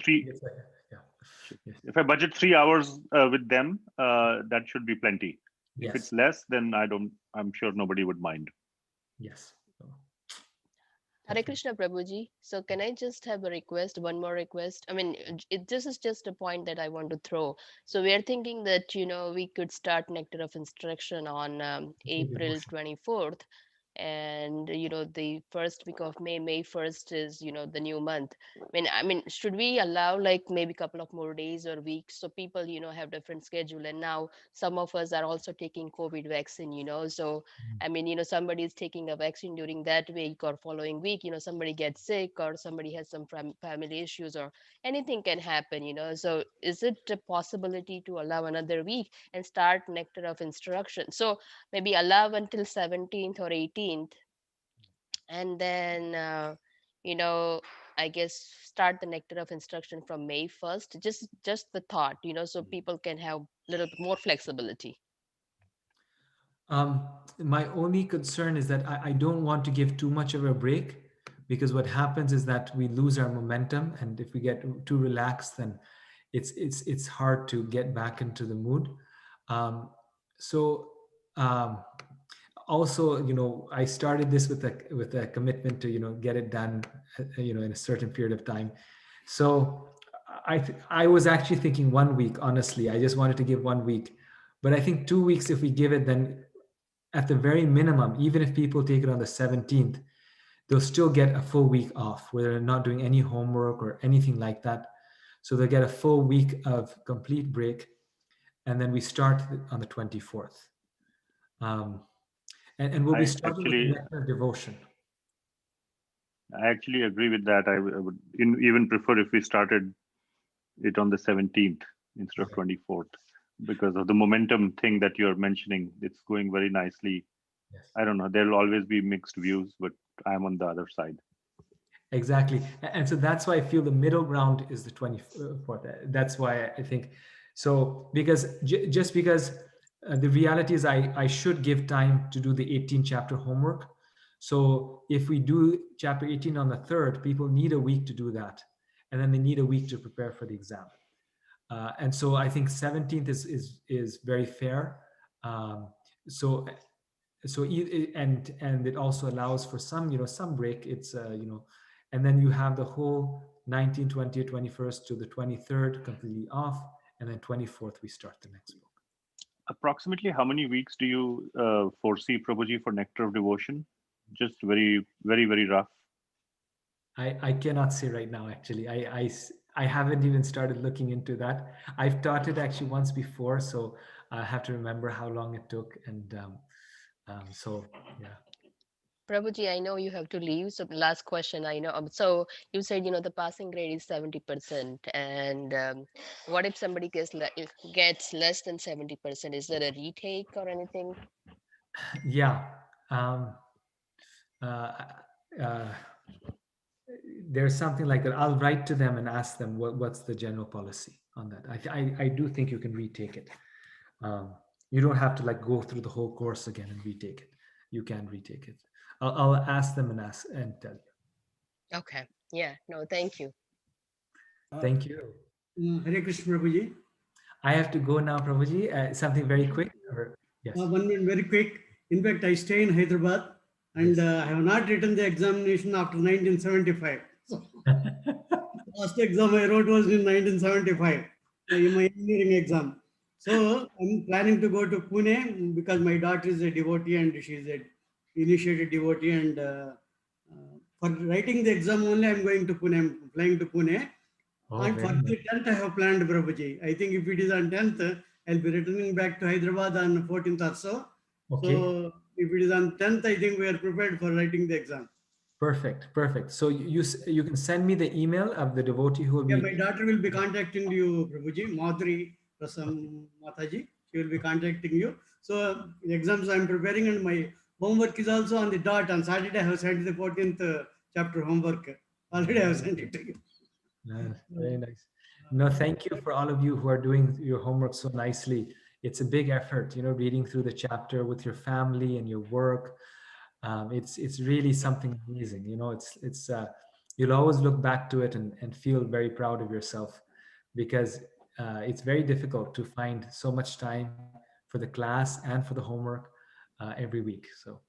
if I budget 3 hours with them, that should be plenty. Yes. If it's less, then I'm sure nobody would mind. Yes. Hare Krishna Prabhuji. So can I just have a request, one more request? I mean, this is just a point that I want to throw. So we are thinking that, we could start Nectar of Instruction on April 24th. And, the first week of May 1st is, the new month. I mean, should we allow like maybe a couple of more days or weeks so people, have different schedule? And now some of us are also taking COVID vaccine, so I mean, somebody is taking a vaccine during that week or following week, somebody gets sick or somebody has some family issues or anything can happen, So is it a possibility to allow another week and start Nectar of Instruction? So maybe allow until 17th or 18th, and then, I guess start the Nectar of Instruction from May 1st. Just the thought, so people can have a little bit more flexibility. My only concern is that I don't want to give too much of a break, because what happens is that we lose our momentum, and if we get too relaxed, then it's hard to get back into the mood. Um, so um, also, I started this with a commitment to get it done, in a certain period of time. So I was actually thinking 1 week. Honestly, I just wanted to give 1 week, but I think 2 weeks if we give it, then at the very minimum, even if people take it on the 17th, they'll still get a full week off where they're not doing any homework or anything like that. So they'll get a full week of complete break. And then we start on the 24th. And we'll be starting with the nectar devotion. I actually agree with that. I would even prefer if we started it on the 17th instead of 24th, because of the momentum thing that you're mentioning. It's going very nicely. Yes. I don't know. There'll always be mixed views, but I'm on the other side. Exactly. And so that's why I feel the middle ground is the 24th. That's why I think so, because just because the reality is I should give time to do the 18 chapter homework. So if we do chapter 18 on the 3rd, people need a week to do that. And then they need a week to prepare for the exam. And so I think 17th is very fair. So and it also allows for some break. It's and then you have the whole 19th, 20th, 21st to the 23rd completely off, and then 24th we start the next book. Approximately how many weeks do you foresee, Prabhuji, for Nectar of Devotion? Just very, very, very rough. I cannot say right now. Actually, I haven't even started looking into that. I've taught it actually once before, so I have to remember how long it took, and so yeah. Prabhuji, I know you have to leave. So last question, I know. So you said, the passing grade is 70%. And what if somebody gets less than 70%? Is there a retake or anything? Yeah. There's something like that. I'll write to them and ask them what's the general policy on that. I do think you can retake it. You don't have to go through the whole course again and retake it. You can retake it. I'll ask them and tell you. Okay. Yeah. No, thank you. Thank you. Hare Krishna, Prabhuji. I have to go now, Prabhuji. Something very quick? Yes. 1 minute, very quick. In fact, I stay in Hyderabad, and Yes. I have not written the examination after 1975. So, last exam I wrote was in 1975, in my engineering exam. So I'm planning to go to Pune because my daughter is a devotee and she's an initiated devotee. And for writing the exam only, I'm going to Pune. I'm flying to Pune. Oh, And very for the 10th, I have planned, Prabhuji. I think if it is on 10th, I'll be returning back to Hyderabad on 14th or so. Okay. So if it is on 10th, I think we are prepared for writing the exam. Perfect. So you can send me the email of the devotee who will be. Yeah, my daughter will be contacting you, Prabhuji. Madhuri Rasam Mataji. She will be contacting you. So the exams I'm preparing, and my homework is also on the dot. On Saturday, I have sent the 14th chapter homework. Already I have sent it to you. Very nice. No, thank you for all of you who are doing your homework so nicely. It's a big effort, reading through the chapter with your family and your work. It's really something amazing. It's you'll always look back to it and feel very proud of yourself, because it's very difficult to find so much time for the class and for the homework every week. So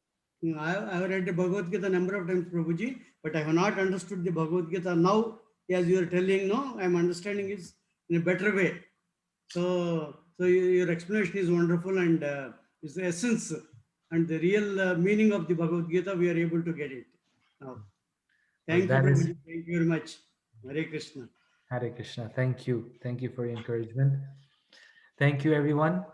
I have read the Bhagavad Gita a number of times, Prabhuji, but I have not understood the Bhagavad Gita. Now, as you are telling, no, I am understanding it in a better way. So your explanation is wonderful, and it's the essence and the real meaning of the Bhagavad Gita. We are able to get it now. Thank you, Prabhuji. Thank you very much. Hare Krishna. Hare Krishna. Thank you for your encouragement. Thank you, everyone.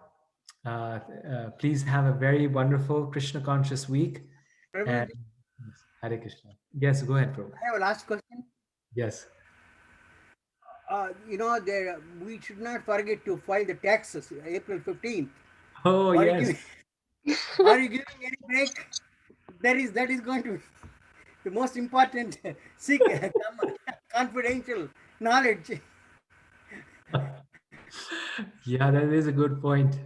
Please have a very wonderful Krishna conscious week. And Hare Krishna. Yes, go ahead, Prabhu. I have a last question. Yes. We should not forget to file the taxes April 15th. Oh, yes. Are you giving any break? That is going to be the most important confidential knowledge. Yeah, that is a good point.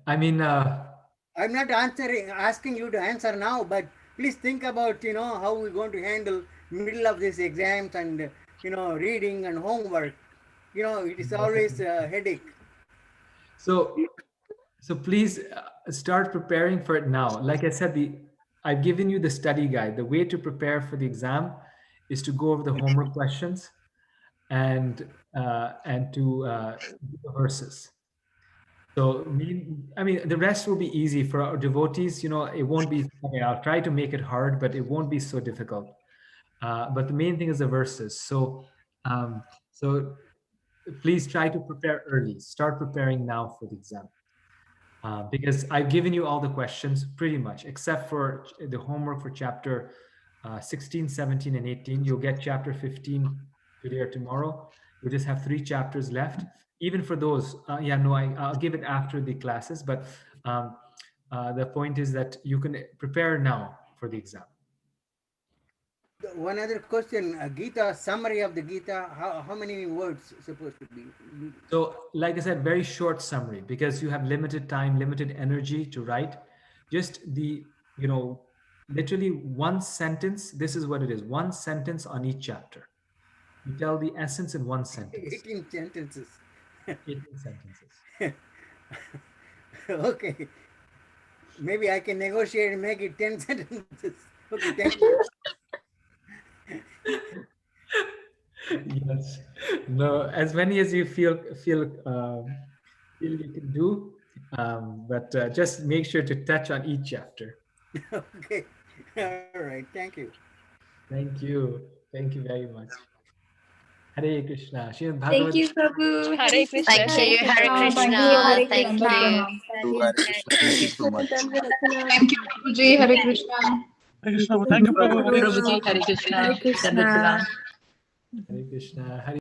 I mean, I I'm not asking you to answer now, but please think about, how we're going to handle middle of these exams and, reading and homework. It is always a headache. So please start preparing for it now. Like I said, I've given you the study guide. The way to prepare for the exam is to go over the homework questions and to do the verses. So the rest will be easy for our devotees. It won't be. I'll try to make it hard, but it won't be so difficult. But the main thing is the verses. So please try to prepare early. Start preparing now for the exam. Because I've given you all the questions pretty much, except for the homework for chapter 16, 17, and 18. You'll get chapter 15 today or tomorrow. You'll just have 3 chapters left. Even for those, I'll give it after the classes, but the point is that you can prepare now for the exam. One other question, Gita, summary of the Gita, how many words supposed to be? So, like I said, very short summary, because you have limited time, limited energy to write. Just literally one sentence. This is what it is. One sentence on each chapter. You tell the essence in one sentence. 18 sentences. 18 sentences. Okay. Maybe I can negotiate and make it 10 sentences. Okay, thank you. Yes. No, as many as you feel you can do, but just make sure to touch on each chapter. Okay. All right. Thank you. Thank you. Thank you very much. Hare Krishna. Srimad Thank Bhagavad. you, Prabhu. Hare Krishna. Thank you. Hare Krishna. Thank you. Hare Krishna. Thank you so much. Thank you, Prabhuji. Hare Krishna. Hare Krishna. Thank you, Prabhu. Prabhuji. Hare Krishna. Krishna. Hare Krishna. Hare